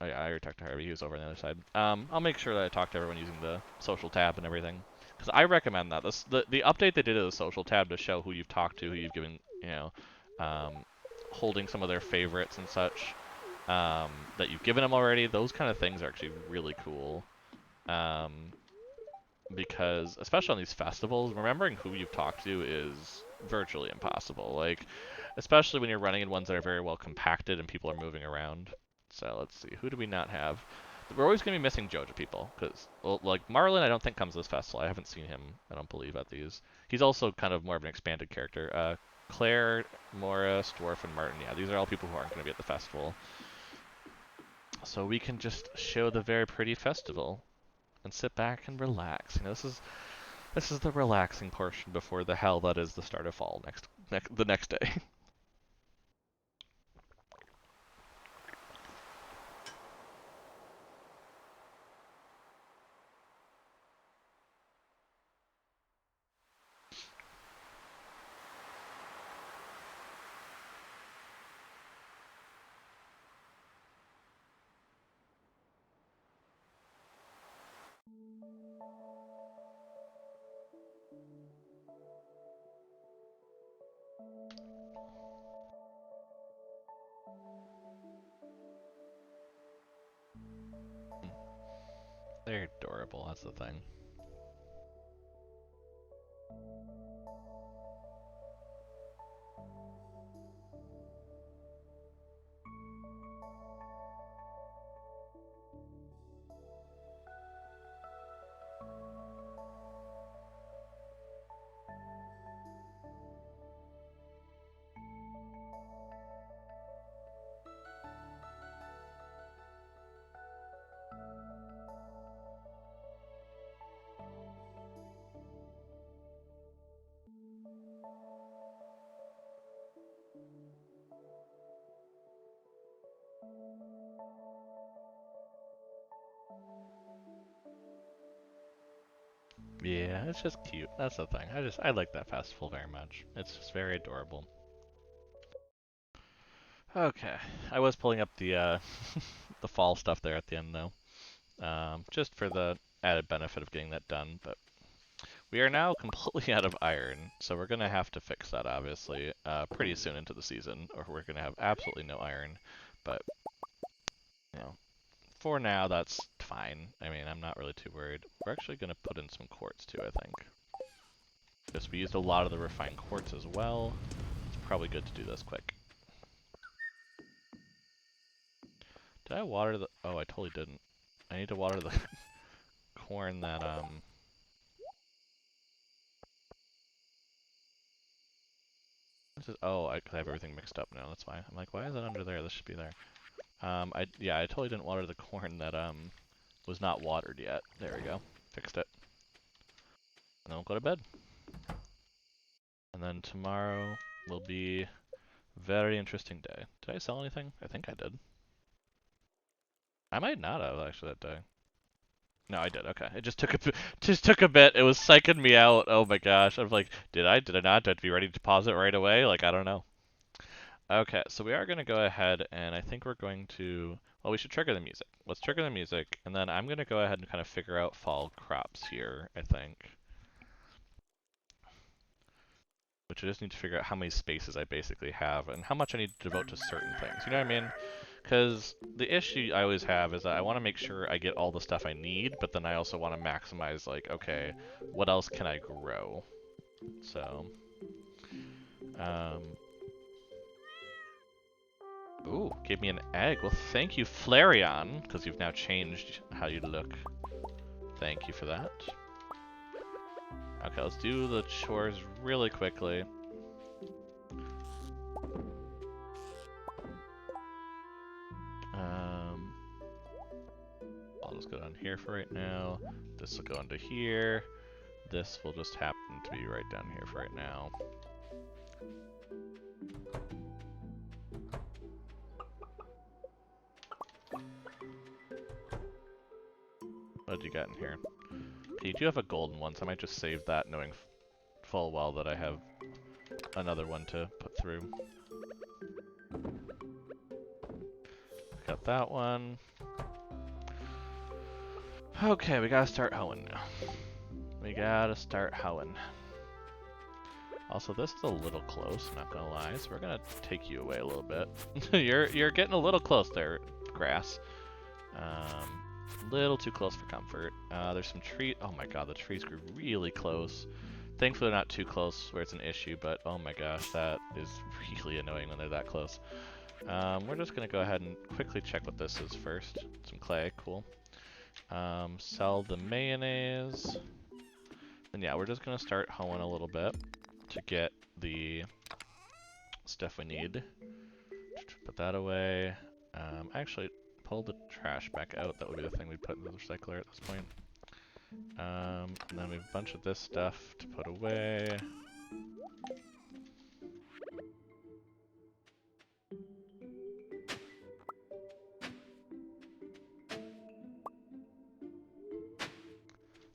Oh yeah, I already talked to Harvey. He was over on the other side. I'll make sure that I talk to everyone using the social tab and everything, because I recommend that. The update they did of the social tab to show who you've talked to, who you've given, you know, um, holding some of their favorites and such, that you've given them already. Those kind of things are actually really cool. Because especially on these festivals, remembering who you've talked to is virtually impossible. Like, especially when you're running in ones that are very well compacted and people are moving around. So let's see, who do we not have? We're always going to be missing JoJo people, because, well, like, Marlin I don't think comes to this festival. I haven't seen him, I don't believe, at these. He's also kind of more of an expanded character. Claire, Morris, Dwarf, and Martin, yeah, these are all people who aren't going to be at the festival. So we can just show the very pretty festival and sit back and relax. You know, this is the relaxing portion before the hell that is the start of fall the next day. They're adorable, that's the thing. Yeah, it's just cute. That's the thing. I like that festival very much. It's just very adorable. Okay, I was pulling up the the fall stuff there at the end though, just for the added benefit of getting that done. But we are now completely out of iron, so we're gonna have to fix that obviously pretty soon into the season, or we're gonna have absolutely no iron. But you know, for now that's fine. I mean, I'm not really too worried. We're actually gonna put in some quartz too, I think. Because we used a lot of the refined quartz as well. It's probably good to do this quick. Did I water the... Oh, I totally didn't. I need to water the corn that, Oh, I have everything mixed up now, that's why. I'm like, why is it under there? This should be there. Yeah, I totally didn't water the corn that, was not watered yet. There we go. Fixed it. And then we'll go to bed. And then tomorrow will be Very interesting day. Did I sell anything? I think I did. I might not have actually that day. No, I did. Okay. It just took a bit. It was psyching me out. Oh my gosh. I'm like, did I? Did I not? Did I have to be ready to deposit right away? Like, I don't know. Okay, so we are going to go ahead and I think we're going to, well, we should trigger the music. Let's trigger the music, and then I'm going to go ahead and kind of figure out fall crops here, I think. Which I just need to figure out how many spaces I basically have and how much I need to devote to certain things. You know what I mean? Because the issue I always have is that I want to make sure I get all the stuff I need, but then I also want to maximize, like, okay, what else can I grow? So, um, ooh, gave me an egg. Well, thank you, Flareon, because you've now changed how you look. Thank you for that. Okay, let's do the chores really quickly. Um, I'll just go down here for right now. This will go into here. This will just happen to be right down here for right now. What did you got in here? Okay, you do have a golden one, so I might just save that knowing full well that I have another one to put through. Got that one. Okay, we gotta start hoeing now. We gotta start hoeing. Also, this is a little close, I'm not gonna lie, so we're gonna take you away a little bit. you're getting a little close there, grass. Little too close for comfort. There's some tree. Oh my god, the trees grew really close. Thankfully, they're not too close where it's an issue, but oh my gosh, that is really annoying when they're that close. We're just gonna go ahead and quickly check what this is first. Some clay, cool. Sell the mayonnaise. And yeah, we're just gonna start hoeing a little bit to get the stuff we need. Put that away. Actually, pull the trash back out. That would be the thing we'd put in the recycler at this point. And then we have a bunch of this stuff to put away.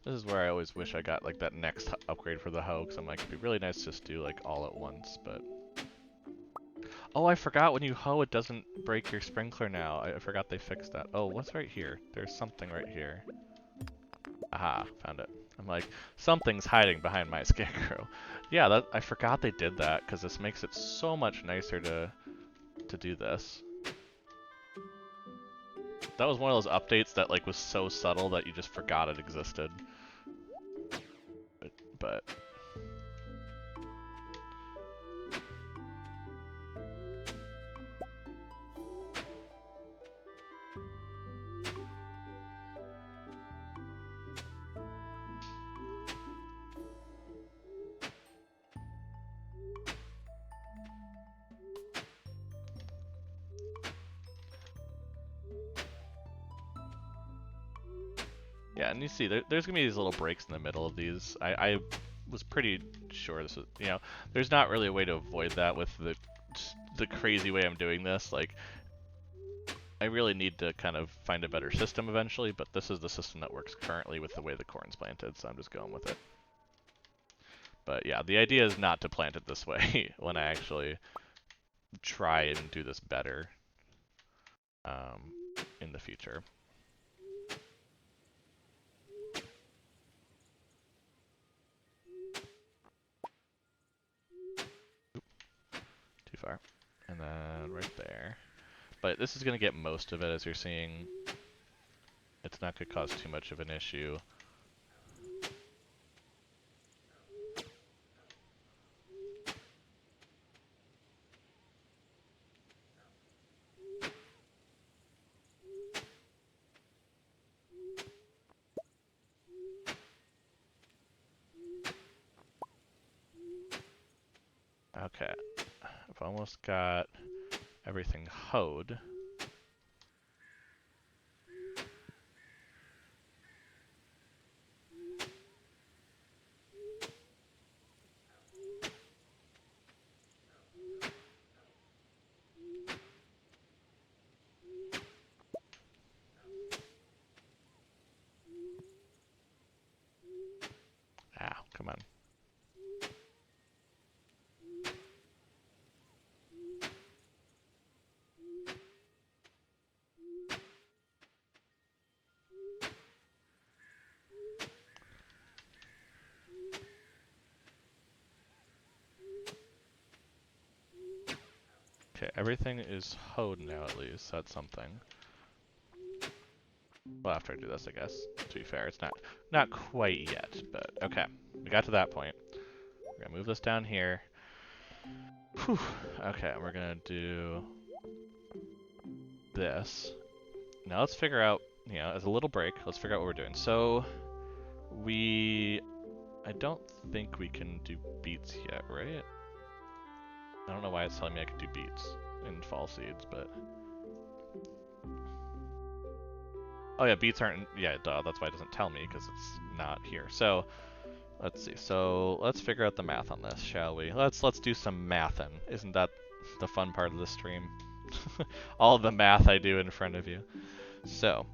This is where I always wish I got like that next upgrade for the hoe, because I'm like, it'd be really nice to just do like all at once, but... Oh, I forgot when you hoe it doesn't break your sprinkler now. I forgot they fixed that. Oh, what's right here? There's something right here. Aha, found it. I'm like, something's hiding behind my scarecrow. Yeah, that I forgot they did that, because this makes it so much nicer to do this. That was one of those updates that like was so subtle that you just forgot it existed. But yeah, and you see, there's gonna be these little breaks in the middle of these. I was pretty sure this was, you know, there's not really a way to avoid that with the crazy way I'm doing this. Like, I really need to kind of find a better system eventually, but this is the system that works currently with the way the corn's planted, so I'm just going with it. But yeah, the idea is not to plant it this way when I actually try and do this better in the future. Too far. And then right there. But this is going to get most of it, as you're seeing. It's not going to cause too much of an issue. Okay. I've almost got everything hoed. everything is hoed now at least. That's something. Well, after I do this, I guess. To be fair, it's not quite yet, but okay. We got to that point. We're gonna move this down here. Whew. Okay, we're gonna do this. Now let's figure out, as a little break, let's figure out what we're doing. So, I don't think we can do beets yet, right? I don't know why it's telling me I can do beets in fall seeds, but... Oh yeah, beets aren't, yeah, duh, that's why it doesn't tell me, because it's not here. So, let's see, so let's figure out the math on this, shall we? Let's do some mathin'. Isn't that the fun part of the stream? All the math I do in front of you. So,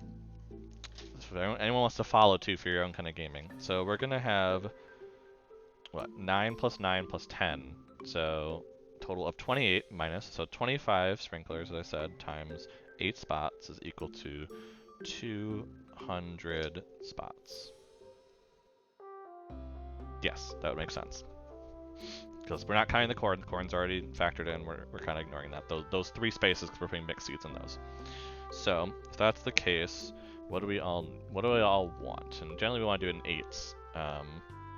if anyone wants to follow too for your own kind of gaming. So we're gonna have, what, 9 plus 9 plus 10. So, total of 28 minus, so 25 sprinklers, as I said, times 8 spots is equal to 200 spots. Yes, that would make sense. Because we're not counting the corn. The corn's already factored in. We're kind of ignoring that. Those 3 spaces, because we're putting mixed seeds in those. So, if that's the case, what do we all want? And generally we want to do it in 8s,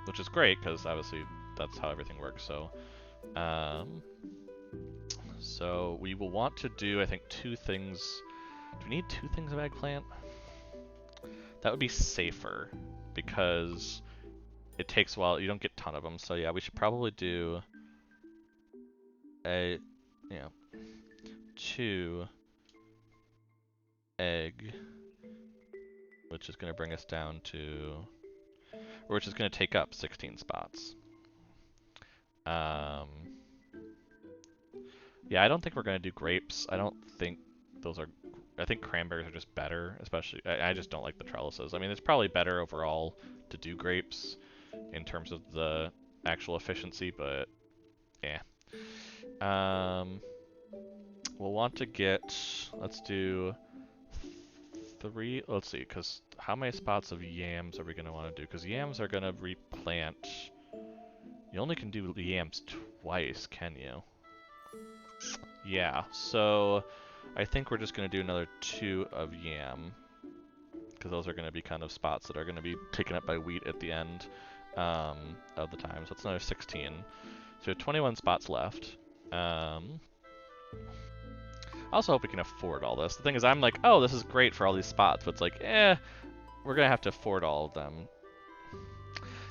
which is great, because obviously that's how everything works. So, so we will want to do, I think, 2 things. Do we need 2 things of eggplant? That would be safer, because it takes a while. You don't get a ton of them. So yeah, we should probably do 2 egg, which is going to bring us down to, or which is going to take up 16 spots. Yeah, I don't think we're going to do grapes. I don't think those are, I think cranberries are just better, especially, I just don't like the trellises. I mean, it's probably better overall to do grapes in terms of the actual efficiency, but yeah. We'll want to get, let's do 3, let's see, because how many spots of yams are we going to want to do? Because yams are going to replant. You only can do yams twice, can you? Yeah, so I think we're just going to do another 2 of yam, because those are going to be kind of spots that are going to be taken up by wheat at the end of the time. So it's another 16. So we have 21 spots left. I also hope we can afford all this. The thing is, I'm like, oh, this is great for all these spots, but it's like, we're going to have to afford all of them.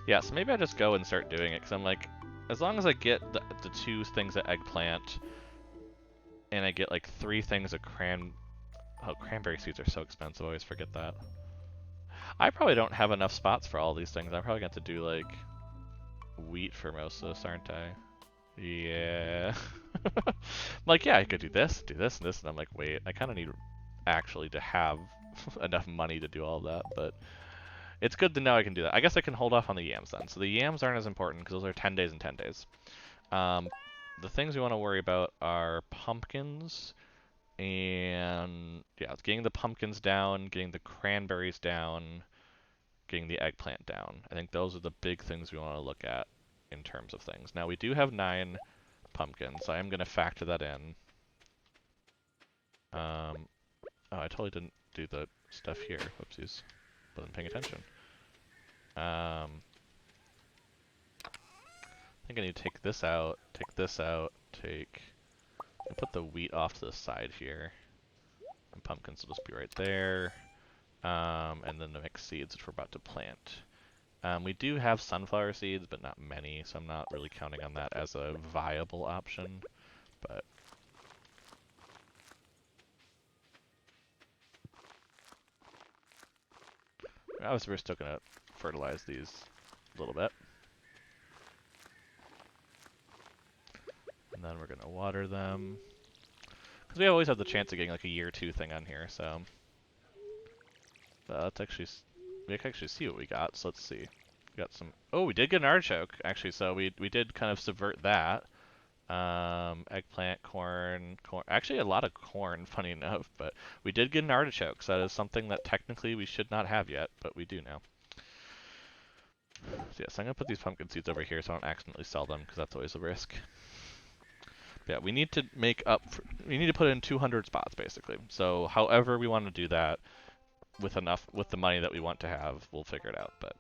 Yeah, so maybe I just go and start doing it, because I'm like, as long as I get the 2 things of eggplant, and I get like 3 things of cranberry seeds are so expensive, I always forget that. I probably don't have enough spots for all these things. I probably got to do like wheat for most of this, aren't I? Yeah. I'm like, yeah, I could do this, and this, and I'm like, wait, I kind of need actually to have enough money to do all that, but it's good to know I can do that. I guess I can hold off on the yams then. So the yams aren't as important because those are 10 days and 10 days. The things we want to worry about are pumpkins, and yeah, getting the pumpkins down, getting the cranberries down, getting the eggplant down. I think those are the big things we want to look at in terms of things. Now we do have 9 pumpkins, so I am going to factor that in. Oh, I totally didn't do the stuff here. Whoopsies. Wasn't paying attention. I think I need to take this out, and put the wheat off to the side here. And pumpkins will just be right there. And then the mixed seeds, which we're about to plant. We do have sunflower seeds, but not many, so I'm not really counting on that as a viable option. But obviously we're still going to fertilize these a little bit. And then we're going to water them. Because we always have the chance of getting like a year 2 thing on here, so... let's actually... we can actually see what we got, so let's see. We got some... oh, we did get an artichoke, actually, so we did kind of subvert that. Eggplant, corn... actually a lot of corn, funny enough, but we did get an artichoke, so that is something that technically we should not have yet, but we do now. So yes, I'm going to put these pumpkin seeds over here so I don't accidentally sell them, because that's always a risk. Yeah, we need to make up. We need to put in 200 spots basically. So however we want to do that, with the money that we want to have, we'll figure it out. But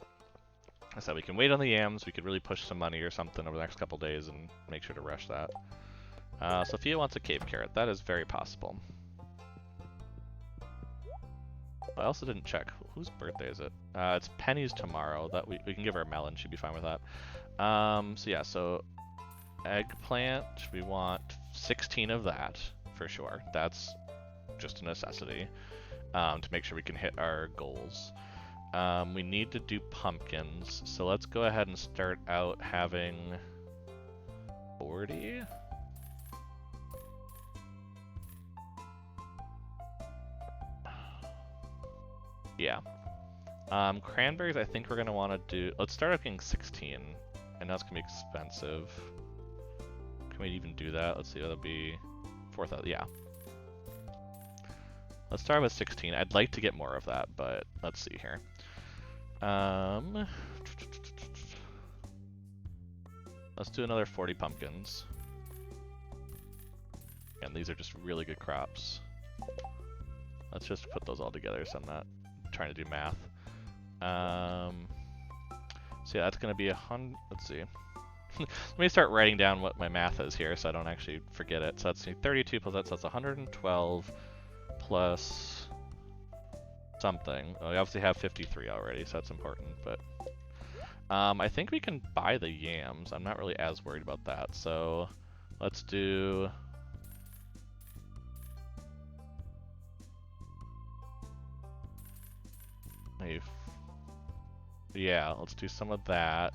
I said we can wait on the yams. We could really push some money or something over the next couple days and make sure to rush that. Sophia wants a cave carrot. That is very possible. I also didn't check. Whose birthday is it? It's Penny's tomorrow. That we can give her a melon. She'd be fine with that. So yeah, so eggplant, we want 16 of that for sure. That's just a necessity to make sure we can hit our goals. We need to do pumpkins, so let's go ahead and start out having 40. Yeah. Cranberries, I think we're going to want to do... Let's start out getting 16. I know it's going to be expensive. Can we even do that? Let's see, that'll be 4,000. Yeah. Let's start with 16. I'd like to get more of that, but let's see here. Let's do another 40 pumpkins. And these are just really good crops. Let's just put those all together so I'm not trying to do math. So yeah, that's going to be 100. Let's see. Let me start writing down what my math is here so I don't actually forget it. So let's see, 32 plus that, so that's 112 plus something. Oh, we obviously have 53 already, so that's important. But I think we can buy the yams. I'm not really as worried about that. So let's do... Yeah, let's do some of that.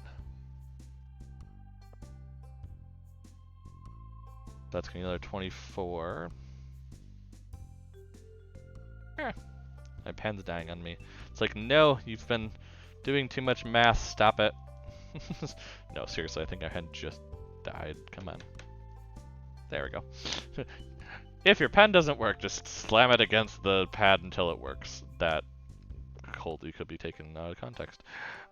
That's gonna be another 24. My pen's dying on me. It's like, no, you've been doing too much math, stop it. No, seriously, I think our pen just died. Come on. There we go. If your pen doesn't work, just slam it against the pad until it works. That coldly could be taken out of context.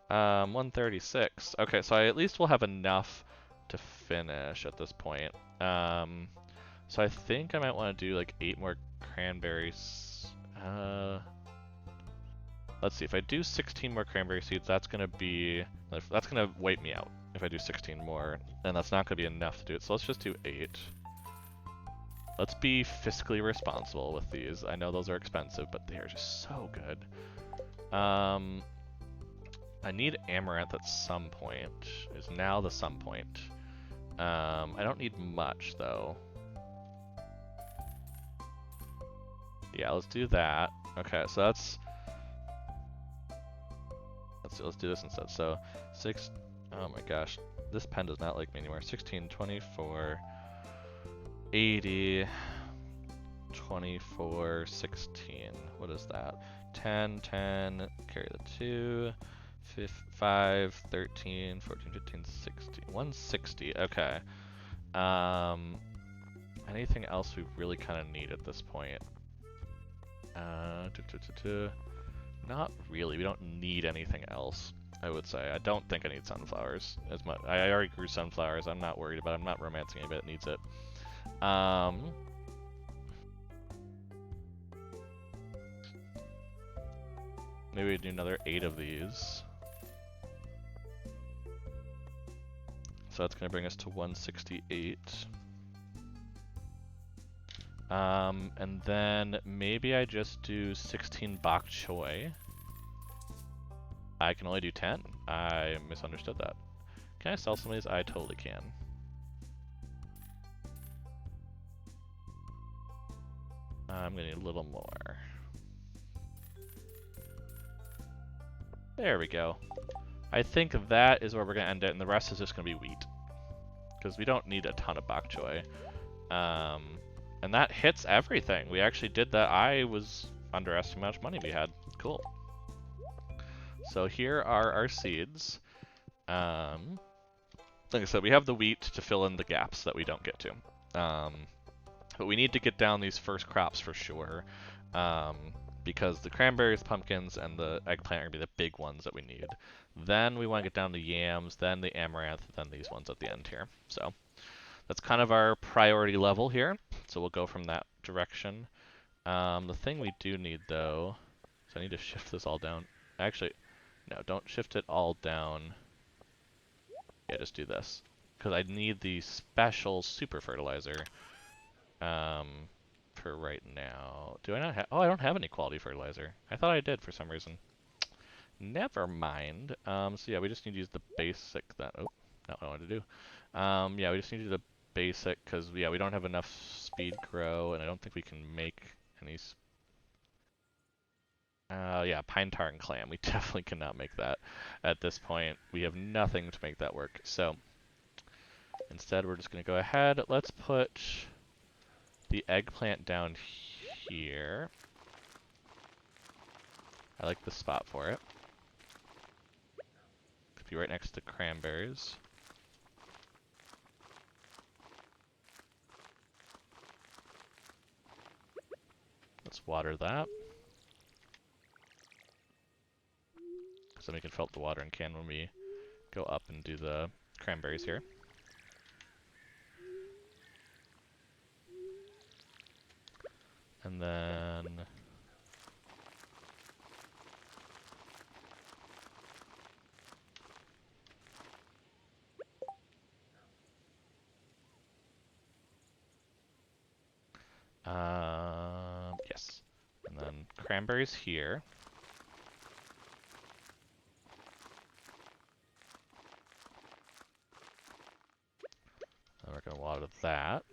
136. Okay, so I at least will have enough to finish at this point. So I think I might want to do like 8 more cranberries. Let's see, if I do 16 more cranberry seeds, that's gonna wipe me out if I do 16 more, and that's not gonna be enough to do it. So let's just do 8. Let's be fiscally responsible with these. I know those are expensive, but they are just so good. I need amaranth at some point. Is now the some point. I don't need much though. Yeah, let's do that. Okay, so that's... Let's do this instead. So, 6... Oh my gosh. This pen does not like me anymore. 16, 24, 80, 24, 16. What is that? 10, 10, carry the 2, 5, 13, 14, 15, 16. 160, okay. Anything else we really kind of need at this point? Not really. We don't need anything else, I would say. I don't think I need sunflowers as much. I already grew sunflowers. I'm not worried about it. I'm not romancing anybody that needs it. Maybe we do another 8 of these. So that's going to bring us to 168. And then maybe I just do 16 bok choy. I can only do 10. I misunderstood that. Can I sell some of these? I totally can. I'm gonna need a little more. There we go. I think that is where we're gonna end it, and the rest is just gonna be wheat. Because we don't need a ton of bok choy. And that hits everything. We actually did that. I was underestimating how much money we had. Cool. So here are our seeds. Like I said, we have the wheat to fill in the gaps that we don't get to. But we need to get down these first crops for sure. Because the cranberries, pumpkins, and the eggplant are going to be the big ones that we need. Then we want to get down to yams, then the amaranth, then these ones at the end here. So that's kind of our priority level here. So we'll go from that direction. The thing we do need though, so I need to shift this all down. Actually, no, don't shift it all down. Yeah, just do this. Because I need the special super fertilizer for right now. Do I not have... Oh, I don't have any quality fertilizer. I thought I did for some reason. Never mind. So yeah, we just need to use the basic... Oh, not what I wanted to do. Yeah, we just need to do the basic because, yeah, we don't have enough speed grow, and I don't think we can make any... yeah, pine tar and clam. We definitely cannot make that at this point. We have nothing to make that work. So instead, we're just going to go ahead. Let's put the eggplant down here. I like the spot for it. Could be right next to cranberries. Let's water that. So then we can fill up the watering can when we go up and do the cranberries here. And then... yes. And then cranberries here. And we're going to water that.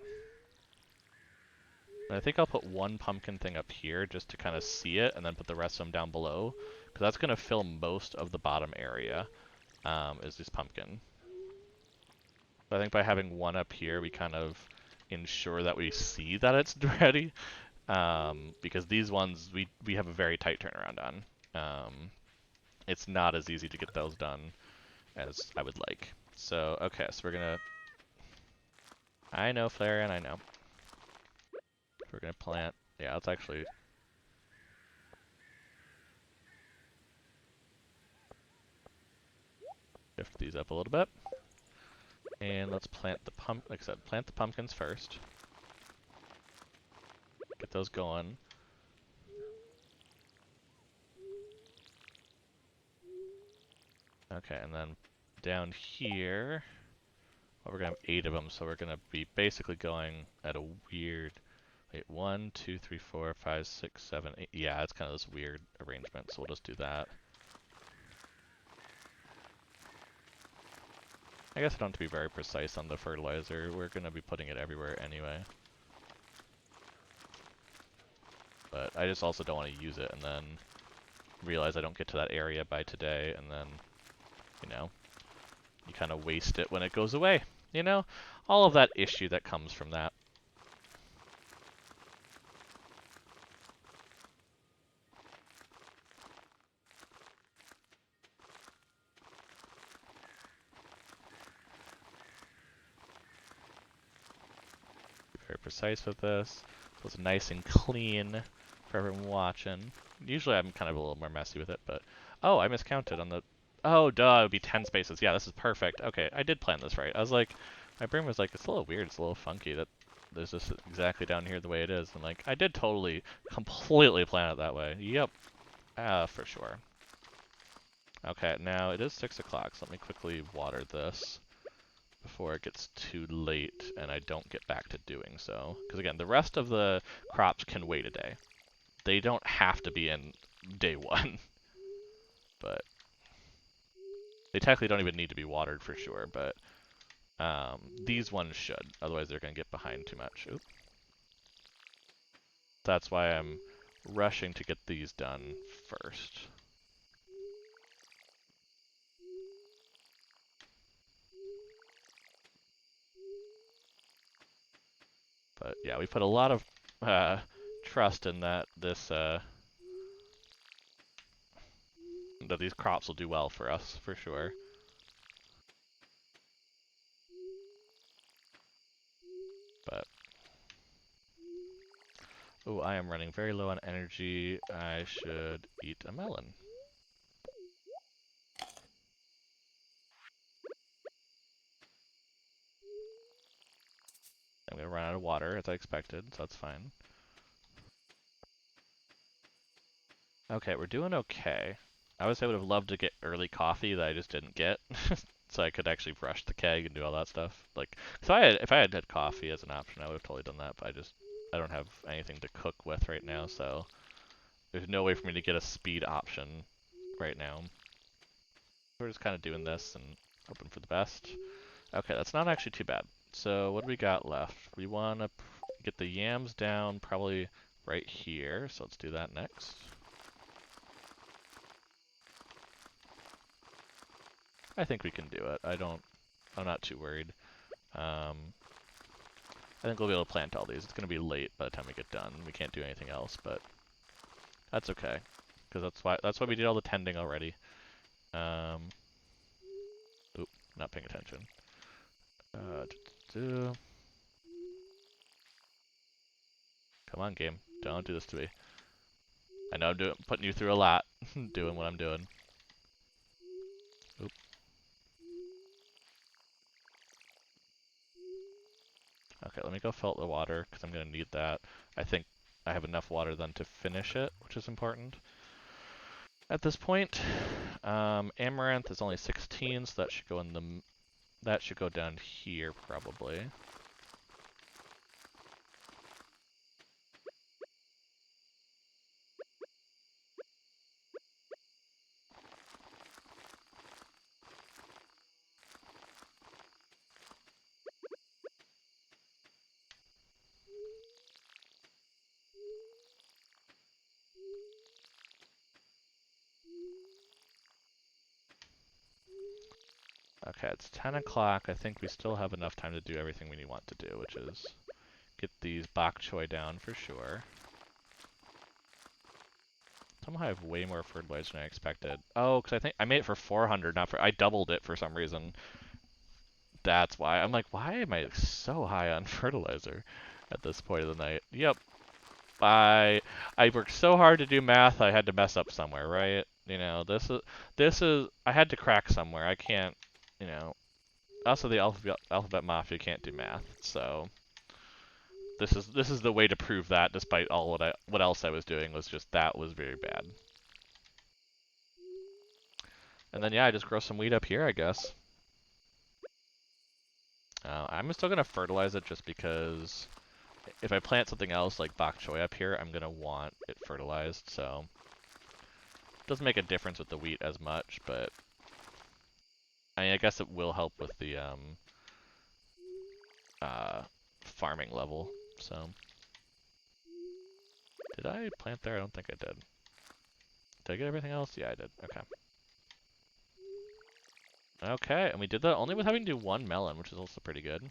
And I think I'll put one pumpkin thing up here just to kind of see it, and then put the rest of them down below. Because that's going to fill most of the bottom area, is this pumpkin. So I think by having one up here, we kind of ensure that we see that it's ready. Because these ones, we have a very tight turnaround on. It's not as easy to get those done as I would like. So, okay, so we're gonna... I know, Flareon, I know. We're gonna plant... Yeah, let's actually... shift these up a little bit. And let's plant the like I said, plant the pumpkins first. Get those going. Okay, and then down here... Well, we're gonna have 8 of them, so we're gonna be basically going at a weird... Wait, 1, 2, 3, 4, 5, 6, 7, 8. Yeah, it's kind of this weird arrangement, so we'll just do that. I guess I don't have to be very precise on the fertilizer. We're going to be putting it everywhere anyway. But I just also don't want to use it and then realize I don't get to that area by today, and then, you know, you kind of waste it when it goes away. You know? All of that issue that comes from that. Very precise with this. So it's nice and clean for everyone watching. Usually I'm kind of a little more messy with it, but... Oh, I miscounted on the... Oh, duh, it would be 10 spaces. Yeah, this is perfect. Okay, I did plan this right. I was like... My brain was like, it's a little weird, it's a little funky that there's this exactly down here the way it is. And like, I did totally, completely plan it that way. Yep. For sure. Okay, now it is 6 o'clock, so let me quickly water this before it gets too late and I don't get back to doing so. Because again, the rest of the crops can wait a day. They don't have to be in day 1. But they technically don't even need to be watered for sure, but these ones should. Otherwise they're going to get behind too much. Oop. That's why I'm rushing to get these done first. But yeah, we put a lot of trust in that that these crops will do well for us, for sure. But oh, I am running very low on energy. I should eat a melon. I'm gonna run out of water as I expected, so that's fine. Okay, we're doing okay. I would have loved to get early coffee that I just didn't get, so I could actually brush the keg and do all that stuff. Like, so if I had coffee as an option, I would have totally done that. But I don't have anything to cook with right now, so there's no way for me to get a speed option right now. We're just kind of doing this and hoping for the best. Okay, that's not actually too bad. So what do we got left? We want to get the yams down probably right here, so let's do that next. I think we can do it. I'm not too worried. I think we'll be able to plant all these. It's going to be late by the time we get done. We can't do anything else, but that's okay. Because that's why we did all the tending already. Oop, not paying attention. Come on, game. Don't do this to me. I know I'm putting you through a lot, doing what I'm doing. Oop. Okay, let me go fill up the water, because I'm going to need that. I think I have enough water then to finish it, which is important at this point. Amaranth is only 16, so that should go down here probably. Okay, it's 10 o'clock. I think we still have enough time to do everything we want to do, which is get these bok choy down for sure. Somehow I have way more fertilizer than I expected. Oh, because I think I made it for 400, not for... I doubled it for some reason. That's why. I'm like, why am I so high on fertilizer at this point of the night? Yep. I worked so hard to do math, I had to mess up somewhere, right? You know, this is I had to crack somewhere. I can't, you know. Also, the alphabet mafia can't do math, so this is the way to prove that. Despite all what else I was doing was just that was very bad. And then yeah, I just grow some wheat up here, I guess. I'm still gonna fertilize it just because if I plant something else like bok choy up here, I'm gonna want it fertilized. So it doesn't make a difference with the wheat as much, but I mean, I guess it will help with the farming level. So did I plant there? I don't think I did. Did I get everything else? Yeah, I did. Okay. Okay, and we did that only with having to do one melon, which is also pretty good.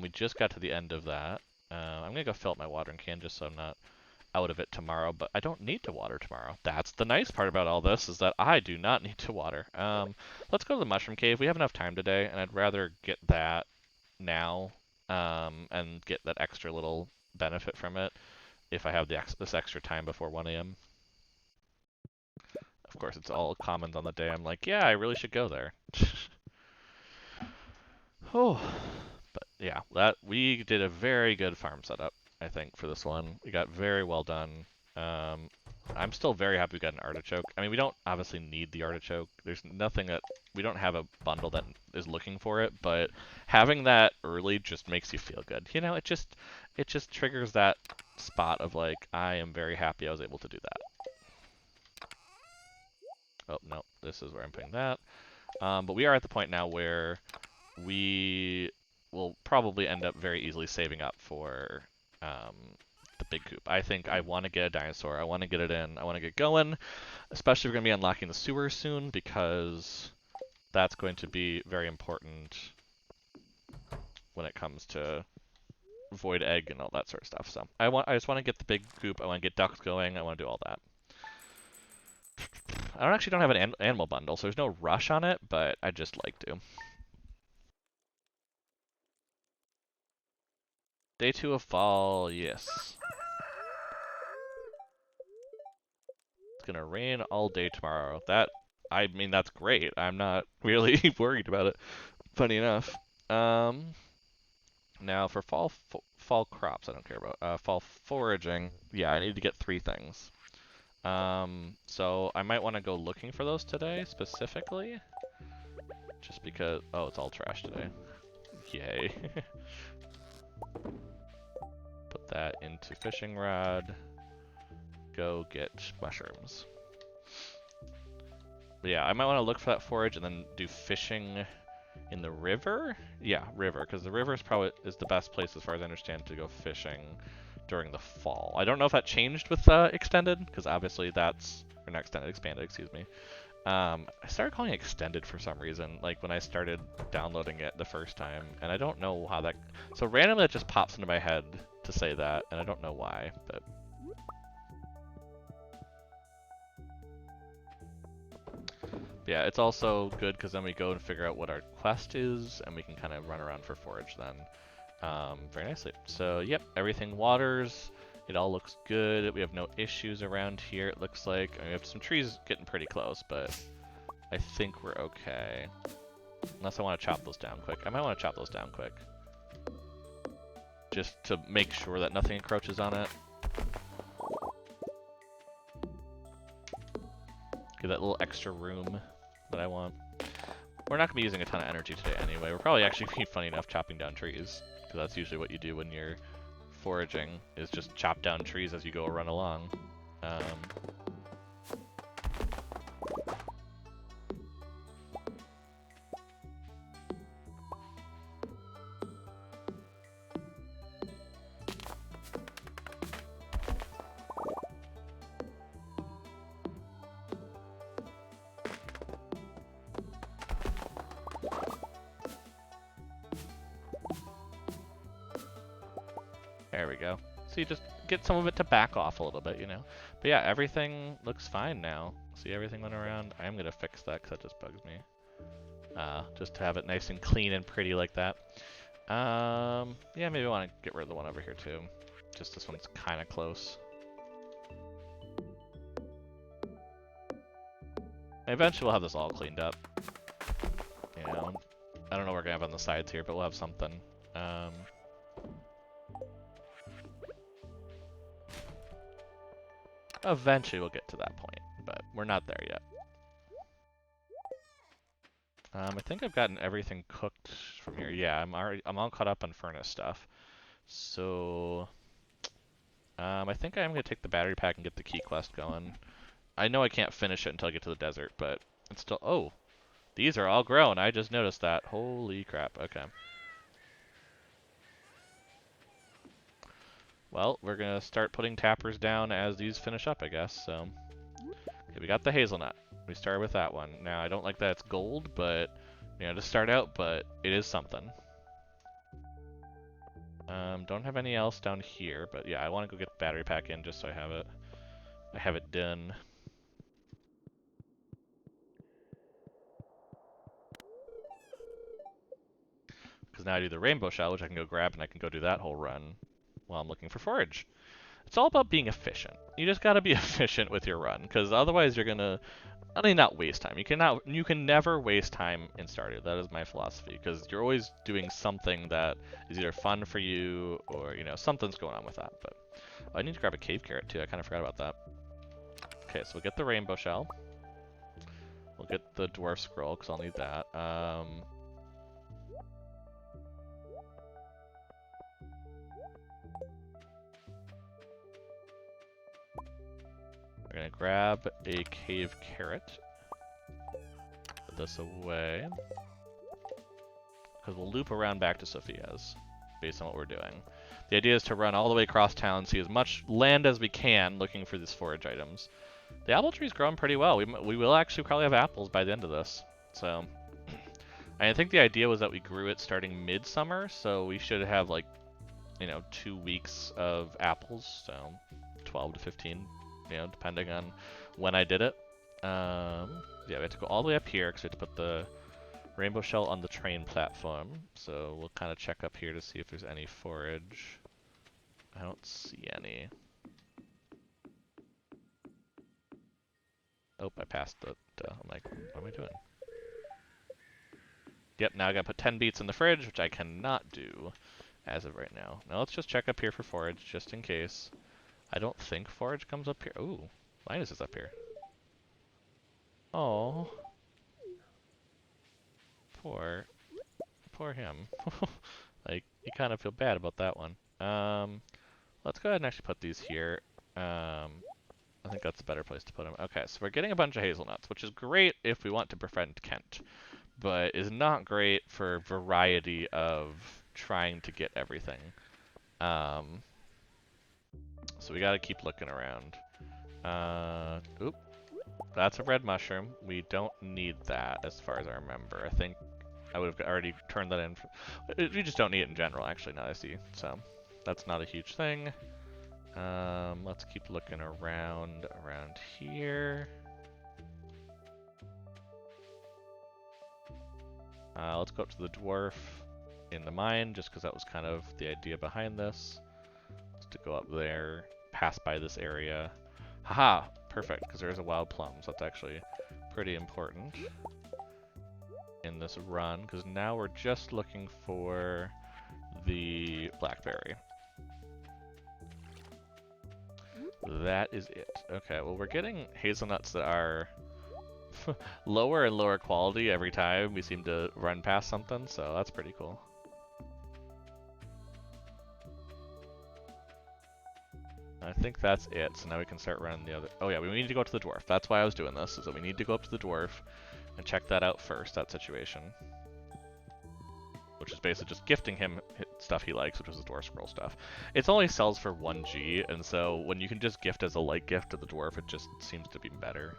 We just got to the end of that. I'm gonna go fill up my watering can just so I'm not out of it tomorrow, but I don't need to water tomorrow. That's the nice part about all this, is that I do not need to water. Let's go to the mushroom cave. We have enough time today, and I'd rather get that now, and get that extra little benefit from it if I have this extra time before 1 a.m. Of course, it's all comments on the day. I'm like, yeah, I really should go there. Oh, but yeah, we did a very good farm setup, I think, for this one. We got very well done. Um, I'm still very happy we got an artichoke. I mean, we don't obviously need the artichoke. There's nothing that we don't have a bundle that is looking for it, but having that early just makes you feel good. You know, it just triggers that spot of like, I am very happy I was able to do that. Oh, no, this is where I'm putting that. But we are at the point now where we will probably end up very easily saving up for the big coop. I think I want to get a dinosaur. I want to get it in. I want to get going, especially if we're going to be unlocking the sewer soon, because that's going to be very important when it comes to void egg and all that sort of stuff. So I just want to get the big coop. I want to get ducks going. I want to do all that. I actually don't have an animal bundle, so there's no rush on it, but I'd just like to. Day 2 of fall, yes. It's gonna rain all day tomorrow. I mean, that's great. I'm not really worried about it, funny enough. Now for fall crops, I don't care about. Fall foraging, yeah, I need to get 3 things. So I might want to go looking for those today specifically, just because. Oh, it's all trash today. Yay. Put that into fishing rod. Go get mushrooms. But yeah, I might want to look for that forage and then do fishing in the river? Yeah, river, because the river is the best place, as far as I understand, to go fishing during the fall. I don't know if that changed with extended, because obviously that's or not extended, expanded, excuse me. I started calling it extended for some reason, like when I started downloading it the first time, and I don't know how that. So randomly it just pops into my head to say that, and I don't know why, but. Yeah, it's also good because then we go and figure out what our quest is, and we can kind of run around for forage then. Very nicely. So, yep, everything waters. It all looks good. We have no issues around here, it looks like. I mean, we have some trees getting pretty close, but I think we're okay. Unless I want to chop those down quick. I might want to chop those down quick. Just to make sure that nothing encroaches on it. Give that little extra room that I want. We're not going to be using a ton of energy today anyway. We're probably actually be funny enough chopping down trees, because that's usually what you do when you're foraging, is just chop down trees as you go run along. There we go. So you just get some of it to back off a little bit, you know. But yeah, everything looks fine now. See everything went around? I am going to fix that because that just bugs me. Just to have it nice and clean and pretty like that. Yeah, maybe I want to get rid of the one over here too. Just this one's kind of close. Eventually we'll have this all cleaned up. You know, I don't know what we're going to have on the sides here, but we'll have something. Eventually we'll get to that point, but we're not there yet. I think I've gotten everything cooked from here. Yeah, I'm all caught up on furnace stuff. So, I think I'm gonna take the battery pack and get the key quest going. I know I can't finish it until I get to the desert, but it's still. Oh, these are all grown. I just noticed that. Holy crap. Okay. Well, we're gonna start putting tappers down as these finish up, I guess. So, okay, we got the hazelnut. We started with that one. Now I don't like that it's gold, but you know, to start out, but it is something. Don't have any else down here, but yeah, I want to go get the battery pack in just so I have it. I have it done. Because now I do the rainbow shell, which I can go grab, and I can go do that whole run while I'm looking for forage. It's all about being efficient. You just gotta be efficient with your run, because otherwise you're gonna, I mean, not waste time. You can never waste time in Stardew. That is my philosophy, because you're always doing something that is either fun for you or you know something's going on with that. But I need to grab a cave carrot too. I kind of forgot about that. Okay, so we'll get the rainbow shell. We'll get the dwarf scroll because I'll need that. We're gonna grab a cave carrot. Put this away. Because we'll loop around back to Sophia's, based on what we're doing. The idea is to run all the way across town, see as much land as we can, looking for these forage items. The apple tree's growing pretty well. We will actually probably have apples by the end of this. So, I think the idea was that we grew it starting midsummer, so we should have like, you know, 2 weeks of apples, so 12 to 15, you know, depending on when I did it. Yeah, we have to go all the way up here because we have to put the rainbow shell on the train platform. So we'll kind of check up here to see if there's any forage. I don't see any. Oh, I passed the. I'm like, what am I doing? Yep, now I gotta put 10 beets in the fridge, which I cannot do. as of right now. Now let's just check up here for forage, just in case. I don't think forage comes up here. Ooh, Linus is up here. Oh, poor, poor him. Like, you kind of feel bad about that one. Let's go ahead and actually put these here. I think that's a better place to put them. Okay, so we're getting a bunch of hazelnuts, which is great if we want to befriend Kent, but is not great for variety of trying to get everything. So we gotta keep looking around. Oop, that's a red mushroom. We don't need that as far as I remember. I think I would have already turned that in. We just don't need it in general, actually, now I see. So that's not a huge thing. Let's keep looking around here. Let's go up to the dwarf in the mine, just because that was kind of the idea behind this. Just to go up there, pass by this area. Haha! Perfect, because there's a wild plum, so that's actually pretty important in this run, because now we're just looking for the blackberry. That is it. Okay, well we're getting hazelnuts that are lower and lower quality every time we seem to run past something, so that's pretty cool. I think that's it, so now we can start running the other... Oh yeah, we need to go to the dwarf. That's why I was doing this, is that we need to go up to the dwarf and check that out first, that situation. Which is basically just gifting him stuff he likes, which is the dwarf scroll stuff. It only sells for 1G, and so when you can just gift as a light gift to the dwarf, it just seems to be better.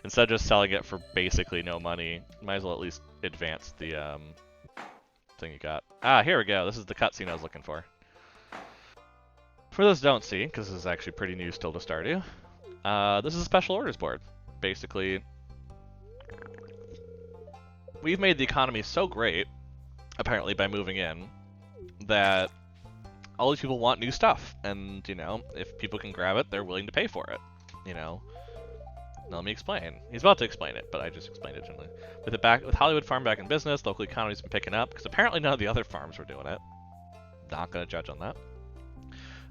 Instead of just selling it for basically no money, might as well at least advance the thing you got. Ah, here we go. This is the cutscene I was looking for. For those who don't see, because this is actually pretty new still to Stardew, this is a special orders board. Basically, we've made the economy so great, apparently by moving in, that all these people want new stuff, and, you know, if people can grab it, they're willing to pay for it, you know. Now let me explain. He's about to explain it, but I just explained it gently. With Hollywood Farm back in business, local economy's been picking up, because apparently none of the other farms were doing it. Not gonna judge on that.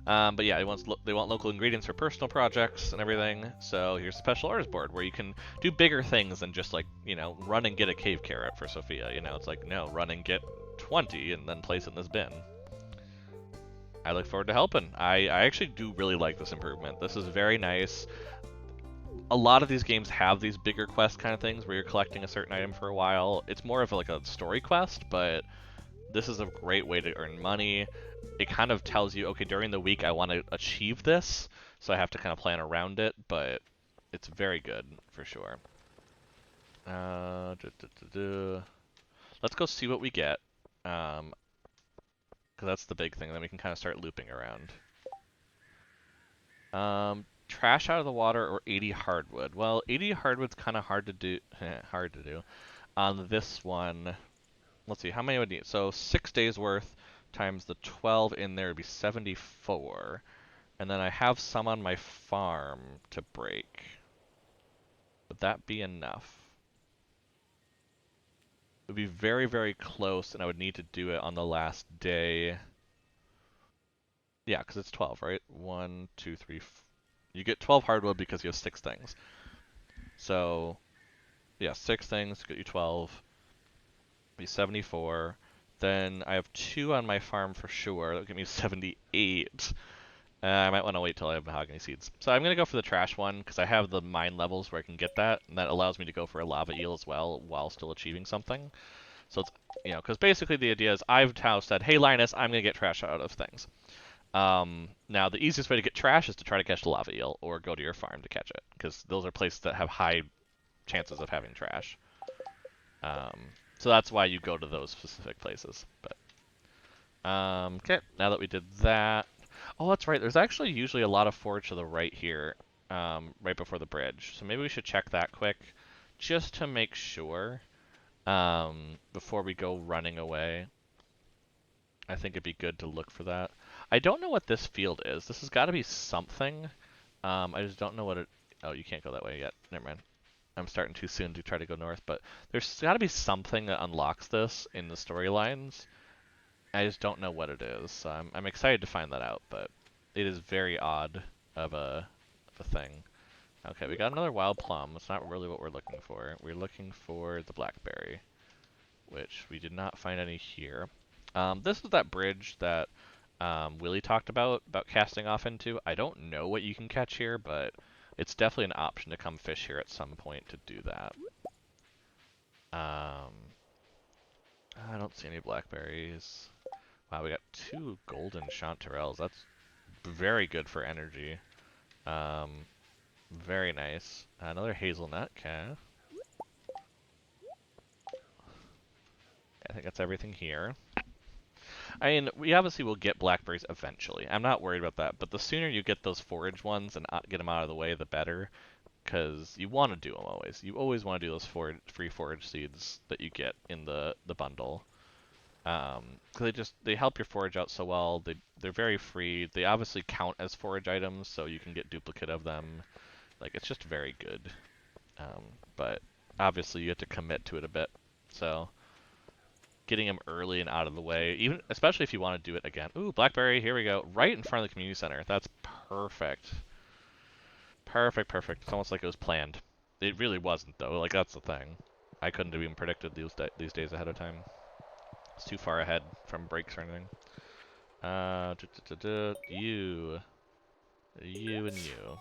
But yeah, they want local ingredients for personal projects and everything, so here's a special orders board where you can do bigger things than just, like, you know, run and get a cave carrot for Sophia, you know, it's like, no, run and get 20 and then place it in this bin. I look forward to helping. I actually do really like this improvement. This is very nice. A lot of these games have these bigger quest kind of things where you're collecting a certain item for a while. It's more of like a story quest, but this is a great way to earn money. It kind of tells you, okay, during the week I want to achieve this, so I have to kind of plan around it, but it's very good for sure. Let's go see what we get, because that's the big thing. Then we can kind of start looping around. Trash out of the water or 80 hardwood. Well, 80 hardwood's kind of hard to do. Hard to do. On this one, let's see, how many would I need? So 6 days worth times the 12 in there would be 74. And then I have some on my farm to break. Would that be enough? It would be very, very close, and I would need to do it on the last day. Yeah, because it's 12, right? 1, 2, 3, 4. You get 12 hardwood because you have 6 things. So, yeah, 6 things get you 12. Be 74. Then I have 2 on my farm for sure. That'll give me 78. I might want to wait till I have mahogany seeds. So I'm going to go for the trash one because I have the mine levels where I can get that. And that allows me to go for a lava eel as well while still achieving something. So it's, you know, because basically the idea is I've now said, hey Linus, I'm going to get trash out of things. Now the easiest way to get trash is to try to catch the lava eel or go to your farm to catch it. Because those are places that have high chances of having trash. So that's why you go to those specific places. But okay, now that we did that, oh, that's right. There's actually usually a lot of forage to the right here, right before the bridge. So maybe we should check that quick, just to make sure, before we go running away. I think it'd be good to look for that. I don't know what this field is. This has got to be something. I just don't know what it... Oh, you can't go that way yet. Never mind. I'm starting too soon to try to go north, but there's got to be something that unlocks this in the storylines. I just don't know what it is. So I'm excited to find that out, but it is very odd of a thing. Okay, we got another wild plum. That's not really what we're looking for. We're looking for the blackberry, which we did not find any here. This is that bridge that Willie talked about casting off into. I don't know what you can catch here, but it's definitely an option to come fish here at some point to do that. Um, I don't see any blackberries. Wow, we got 2 golden chanterelles. That's very good for energy. Um, very nice. Another hazelnut. Okay. I think that's everything here. I mean, we obviously will get blackberries eventually. I'm not worried about that. But the sooner you get those forage ones and get them out of the way, the better. Because you want to do them always. You always want to do those free forage seeds that you get in the bundle. Because they help your forage out so well. They're very free. They obviously count as forage items, so you can get duplicate of them. Like, it's just very good. Um, but obviously you have to commit to it a bit. So getting them early and out of the way, even especially if you want to do it again. Ooh, blackberry, here we go. Right in front of the community center. That's perfect. Perfect, perfect. It's almost like it was planned. It really wasn't though. Like that's the thing. I couldn't have even predicted these days ahead of time. It's too far ahead from breaks or anything. You and you.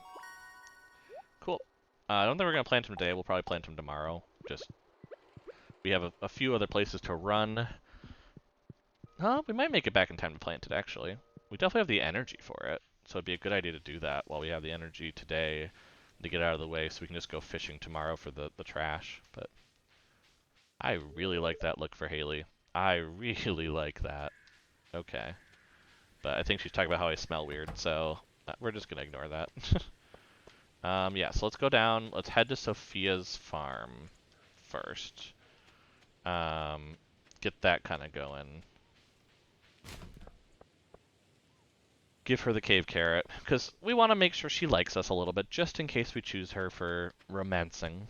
Cool. I don't think we're gonna plant him today. We'll probably plant him tomorrow. Just we have a few other places to run. We might make it back in time to plant it, actually. We definitely have the energy for it, so it'd be a good idea to do that while we have the energy today to get out of the way so we can just go fishing tomorrow for the trash. But I really like that look for Haley. I really like that. Okay. But I think she's talking about how I smell weird, so we're just going to ignore that. Yeah, so let's go down. Let's head to Sophia's farm first. Get that kind of going. Give her the cave carrot, because we want to make sure she likes us a little bit, just in case we choose her for romancing.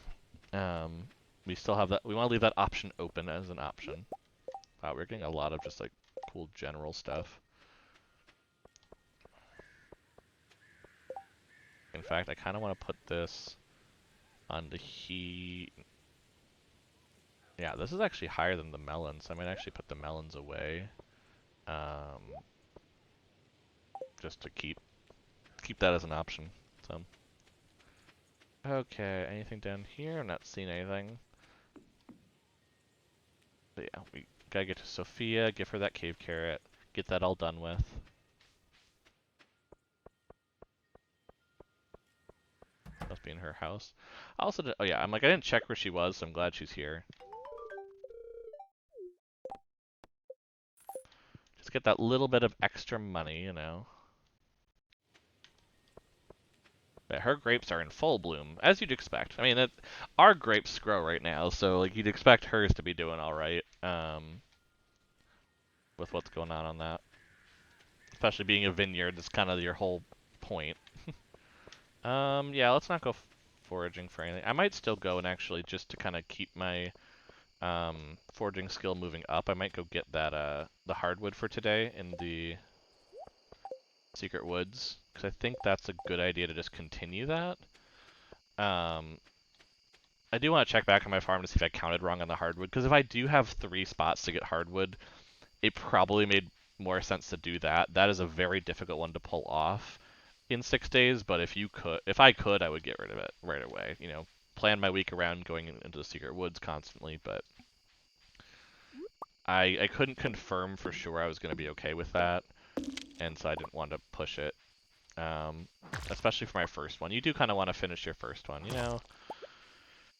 Um, we still have that. We want to leave that option open as an option. Wow, we're getting a lot of just like cool general stuff. In fact, I kind of want to put this on the heat. Yeah, this is actually higher than the melons. I might actually put the melons away, um, just to keep that as an option. So. Okay, anything down here? I'm not seeing anything. But yeah, we gotta get to Sophia, give her that cave carrot, get that all done with. Must be in her house. I also did, oh yeah, I didn't check where she was, so I'm glad she's here. Just get that little bit of extra money, you know. But her grapes are in full bloom, as you'd expect. I mean, our grapes grow right now, so like you'd expect hers to be doing all right. With what's going on that. Especially being a vineyard, that's kind of your whole point. Yeah, let's not go foraging for anything. I might still go and actually just to kind of keep my foraging skill moving up. I might go get that the hardwood for today in the secret woods because I think that's a good idea to just continue that. I do want to check back on my farm to see if I counted wrong on the hardwood because if I do have 3 spots to get hardwood, it probably made more sense to do that. That is a very difficult one to pull off in 6 days, but if I could, I would get rid of it right away. You know, plan my week around going into the secret woods constantly, but I couldn't confirm for sure I was going to be okay with that, and so I didn't want to push it. Especially for my first one. You do kind of want to finish your first one, you know?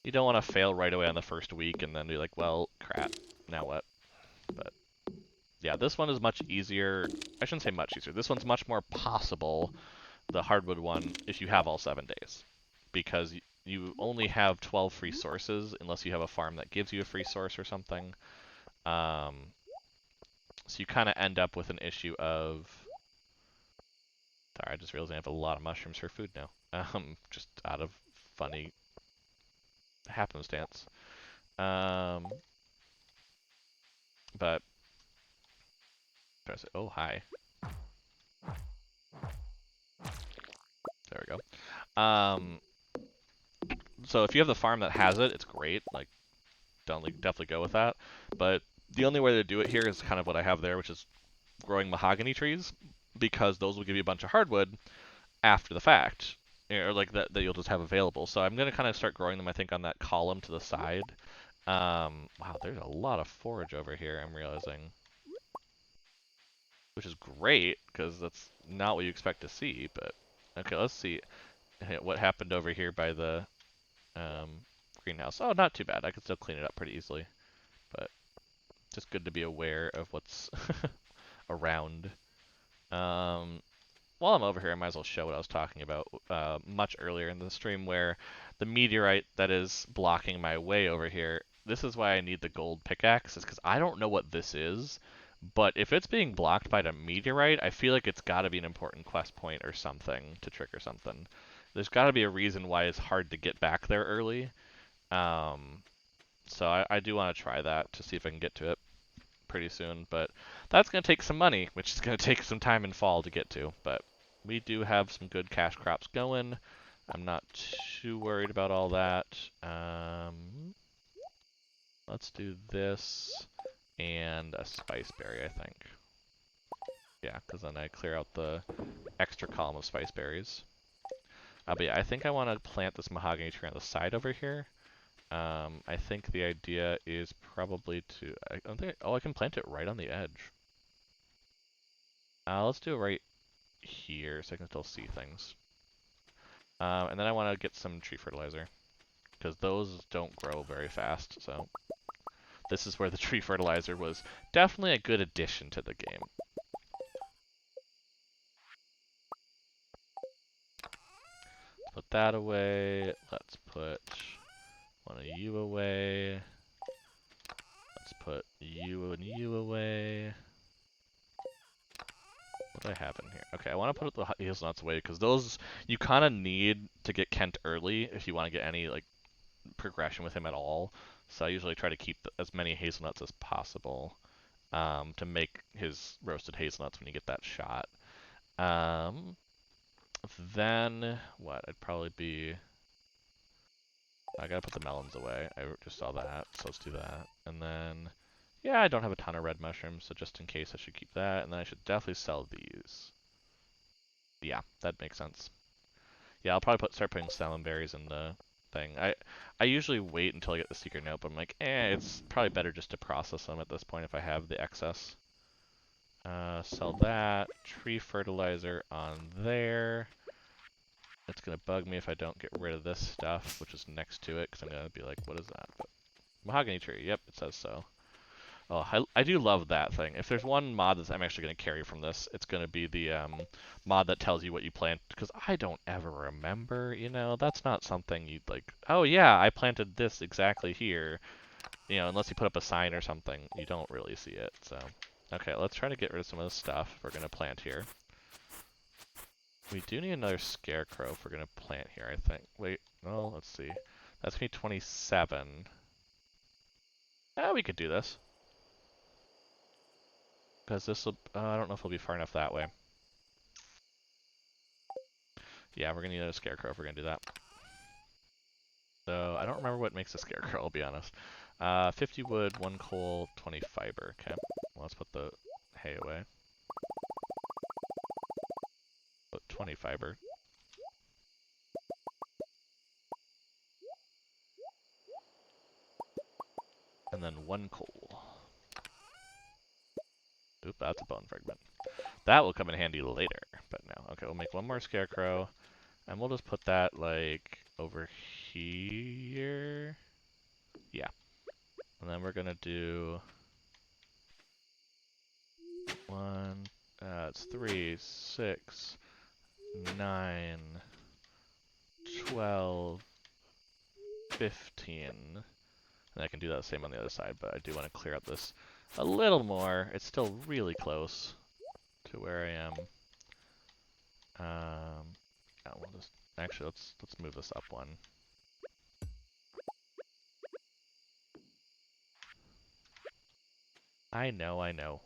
You don't want to fail right away on the first week and then be like, well, crap, now what? But yeah, this one is much easier. I shouldn't say much easier. This one's much more possible, the hardwood one, if you have all 7 days. Because you only have 12 free sources unless you have a farm that gives you a free source or something. So you kind of end up with an issue of... Sorry, I just realized I have a lot of mushrooms for food now. Just out of funny happenstance. But Press it. Oh, hi. There we go. So if you have the farm that has it, it's great. Like, definitely go with that. But the only way to do it here is kind of what I have there, which is growing mahogany trees, because those will give you a bunch of hardwood after the fact, or like that you'll just have available. So I'm gonna kind of start growing them, I think, on that column to the side. Wow, there's a lot of forage over here, I'm realizing, which is great because that's not what you expect to see. But okay, let's see what happened over here by the um, greenhouse. Oh, not too bad. I can still clean it up pretty easily, but just good to be aware of what's around. Um, while I'm over here, I might as well show what I was talking about much earlier in the stream, where the meteorite that is blocking my way over here. This is why I need the gold pickaxe, is because I don't know what this is, but if it's being blocked by the meteorite, I feel like it's got to be an important quest point or something to trigger something. There's got to be a reason why it's hard to get back there early. Um, so I do want to try that to see if I can get to it pretty soon, but that's going to take some money, which is going to take some time in fall to get to. But we do have some good cash crops going. I'm not too worried about all that. Let's do this and a spice berry, I think. Yeah, because then I clear out the extra column of spice berries. But yeah, I think I want to plant this mahogany tree on the side over here. I think the idea is probably to... I don't think... Oh, I can plant it right on the edge. Let's do it right here so I can still see things. And then I want to get some tree fertilizer, because those don't grow very fast, so this is where the tree fertilizer was definitely a good addition to the game. Let's put that away. Let's put one of you away. Let's put you and you away. What do I have in here? Okay, I want to put the hazelnuts away, because those you kind of need to get Kent early if you want to get any like progression with him at all. So I usually try to keep as many hazelnuts as possible to make his roasted hazelnuts when you get that shot. Um, then what? I'd probably be... I gotta put the melons away. I just saw that, so let's do that. And then, yeah, I don't have a ton of red mushrooms, so just in case I should keep that. And then I should definitely sell these. Yeah, that makes sense. Yeah, I'll probably start putting salmon berries in the thing. I usually wait until I get the secret note, but I'm like, it's probably better just to process them at this point if I have the excess. Sell that. Tree fertilizer on there. It's going to bug me if I don't get rid of this stuff, which is next to it, because I'm going to be like, what is that? But mahogany tree. Yep, it says so. Oh, I do love that thing. If there's one mod that I'm actually going to carry from this, it's going to be the mod that tells you what you plant, because I don't ever remember, that's not something you'd like, oh yeah, I planted this exactly here. Unless you put up a sign or something, you don't really see it, so. Okay, let's try to get rid of some of this stuff we're going to plant here. We do need another scarecrow if we're going to plant here, I think. Wait, no, let's see. That's going to be 27. We could do this. Because this will, I don't know if it'll be far enough that way. Yeah, we're going to need a scarecrow if we're going to do that. So, I don't remember what makes a scarecrow, I'll be honest. 50 wood, 1 coal, 20 fiber. Okay, well, let's put the hay away. Put 20 fiber. And then 1 coal. Oop, that's a bone fragment. That will come in handy later, but no. Okay, we'll make 1 more scarecrow. And we'll just put that, like, over here. Yeah. And then we're going to do 1, it's 3, 6, 9, 12, 15. And I can do that the same on the other side, but I do want to clear up this a little more. It's still really close to where I am. Yeah, we'll just... Actually, let's move this up 1. I know.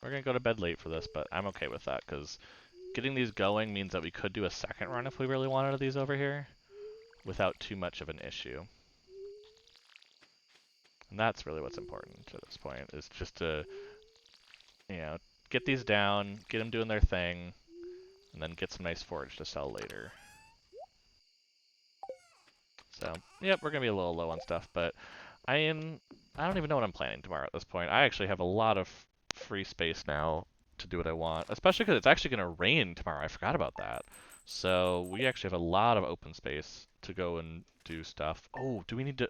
We're gonna go to bed late for this, but I'm okay with that because getting these going means that we could do a second run if we really wanted these over here without too much of an issue. And that's really what's important at this point, is just to, get these down, get them doing their thing, and then get some nice forage to sell later. So, yep, we're gonna be a little low on stuff, but I don't even know what I'm planning tomorrow at this point. I actually have a lot of free space now to do what I want, especially because it's actually gonna rain tomorrow. I forgot about that. So we actually have a lot of open space to go and do stuff. Oh, we need to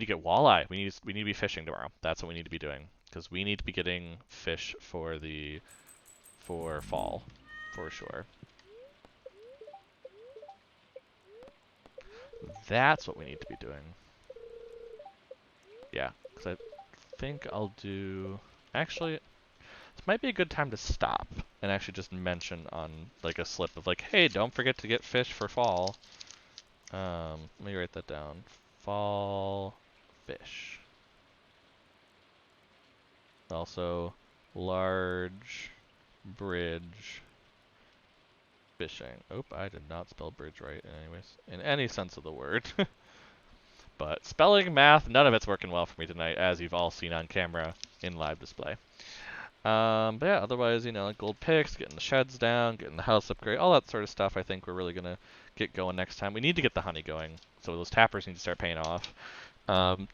get walleye. We need to be fishing tomorrow. That's what we need to be doing because we need to be getting fish for fall, for sure. That's what we need to be doing. Yeah, because I think I'll do... Actually, this might be a good time to stop and actually just mention on like a slip of like, hey, don't forget to get fish for fall. Let me write that down. Fall fish. Also, large bridge fishing. Oh, I did not spell bridge right anyways, in any sense of the word. But spelling, math, none of it's working well for me tonight, as you've all seen on camera in live display. But yeah, otherwise, like gold picks, getting the sheds down, getting the house upgrade, all that sort of stuff, I think we're really going to get going next time. We need to get the honey going, so those tappers need to start paying off.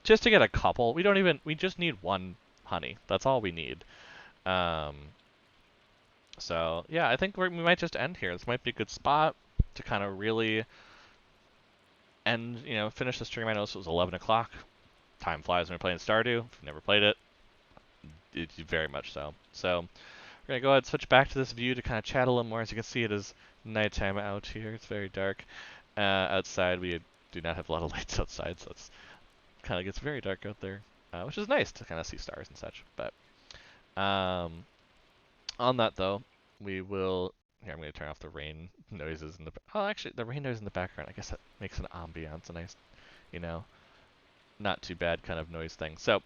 Just to get a couple, we just need one honey. That's all we need. Um, so yeah, I think we might just end here. This might be a good spot to kind of really end, finish the stream. I know this was 11 o'clock. Time flies when you're playing Stardew. If you've never played it, very much so. So we're going to go ahead and switch back to this view to kind of chat a little more. As you can see, it is nighttime out here. It's very dark. Outside, we do not have a lot of lights outside, so it's kind of gets very dark out there, which is nice to kind of see stars and such. But on that, though, we will... Here, I'm going to turn off the rain noises in the... Oh, actually, the rain noise in the background, I guess that makes an ambiance, a nice, not too bad kind of noise thing. So,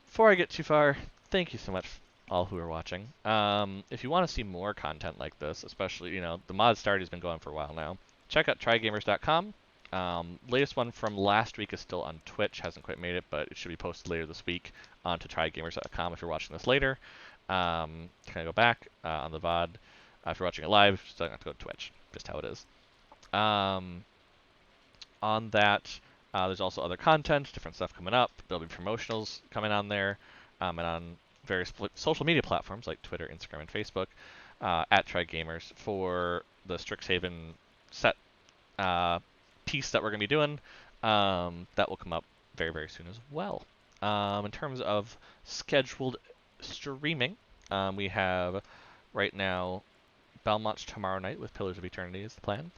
before I get too far, thank you so much, all who are watching. If you want to see more content like this, especially, the mod Stardew has been going for a while now, check out trygamers.com. Latest one from last week is still on Twitch. Hasn't quite made it, but it should be posted later this week onto trygamers.com if you're watching this later. Kind of go back on the VOD. If you're watching it live, you still have to go to Twitch. Just how it is. On that, there's also other content, different stuff coming up. There'll be promotionals coming on there, and on various social media platforms like Twitter, Instagram, and Facebook at TryGamers for the Strixhaven set piece that we're going to be doing. That will come up very, very soon as well. In terms of scheduled streaming, we have right now Belmont tomorrow night with Pillars of Eternity is the plan.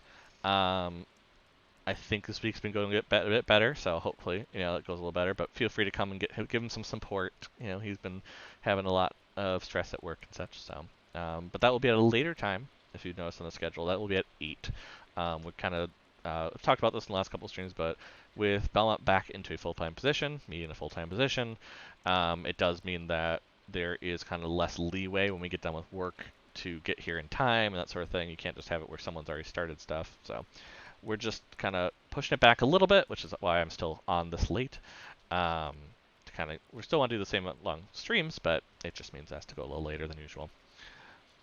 I think this week's been going a bit better, so hopefully, it goes a little better. But feel free to come and give him some support. He's been having a lot of stress at work and such. So, but that will be at a later time. If you notice on the schedule, that will be at 8. We kind of talked about this in the last couple of streams, but with Belmont back into a full-time position, me in a full-time position, it does mean that there is kind of less leeway when we get done with work to get here in time and that sort of thing. You can't just have it where someone's already started stuff. So we're just kind of pushing it back a little bit, which is why I'm still on this late. We still want to do the same long streams, but it just means it has to go a little later than usual.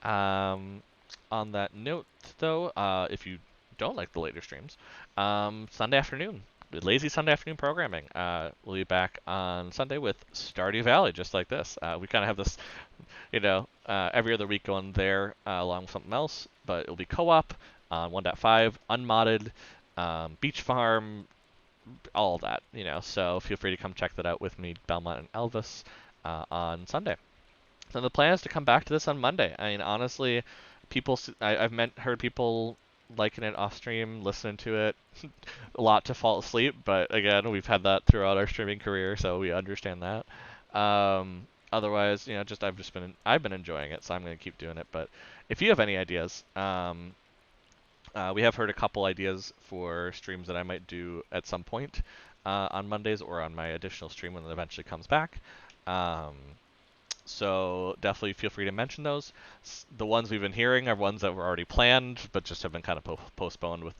On that note, though, if you don't like the later streams, Sunday afternoon, lazy Sunday afternoon programming. We'll be back on Sunday with Stardew Valley, just like this. We kind of have this, every other week going there along with something else, but it'll be co-op on 1.5, unmodded, beach farm, all of that, So feel free to come check that out with me, Belmont and Elvis, on Sunday. So the plan is to come back to this on Monday. I mean, honestly, I've heard people liking it off stream, listening to it, a lot to fall asleep. But again, we've had that throughout our streaming career, so we understand that. Otherwise, I've been enjoying it, so I'm going to keep doing it. But if you have any ideas, we have heard a couple ideas for streams that I might do at some point on Mondays or on my additional stream when it eventually comes back. So definitely feel free to mention those. The ones we've been hearing are ones that were already planned, but just have been kind of postponed with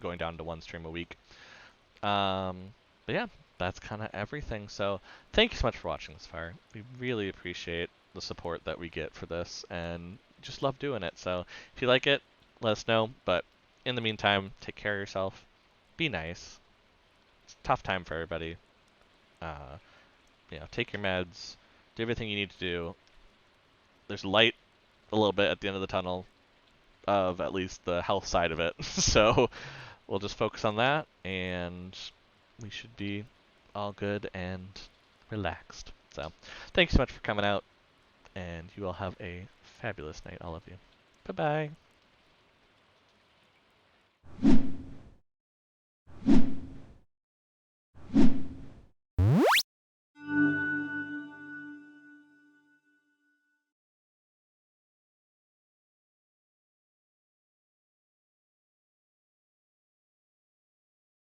going down to one stream a week. But yeah, that's kind of everything. So thank you so much for watching this far. We really appreciate the support that we get for this, and just love doing it. So if you like it, let us know. But in the meantime, take care of yourself. Be nice. It's a tough time for everybody. Uh, take your meds. Do everything you need to do. There's light a little bit at the end of the tunnel of at least the health side of it. So we'll just focus on that, and we should be all good and relaxed. So thanks so much for coming out, and you all have a fabulous night, all of you. Bye-bye.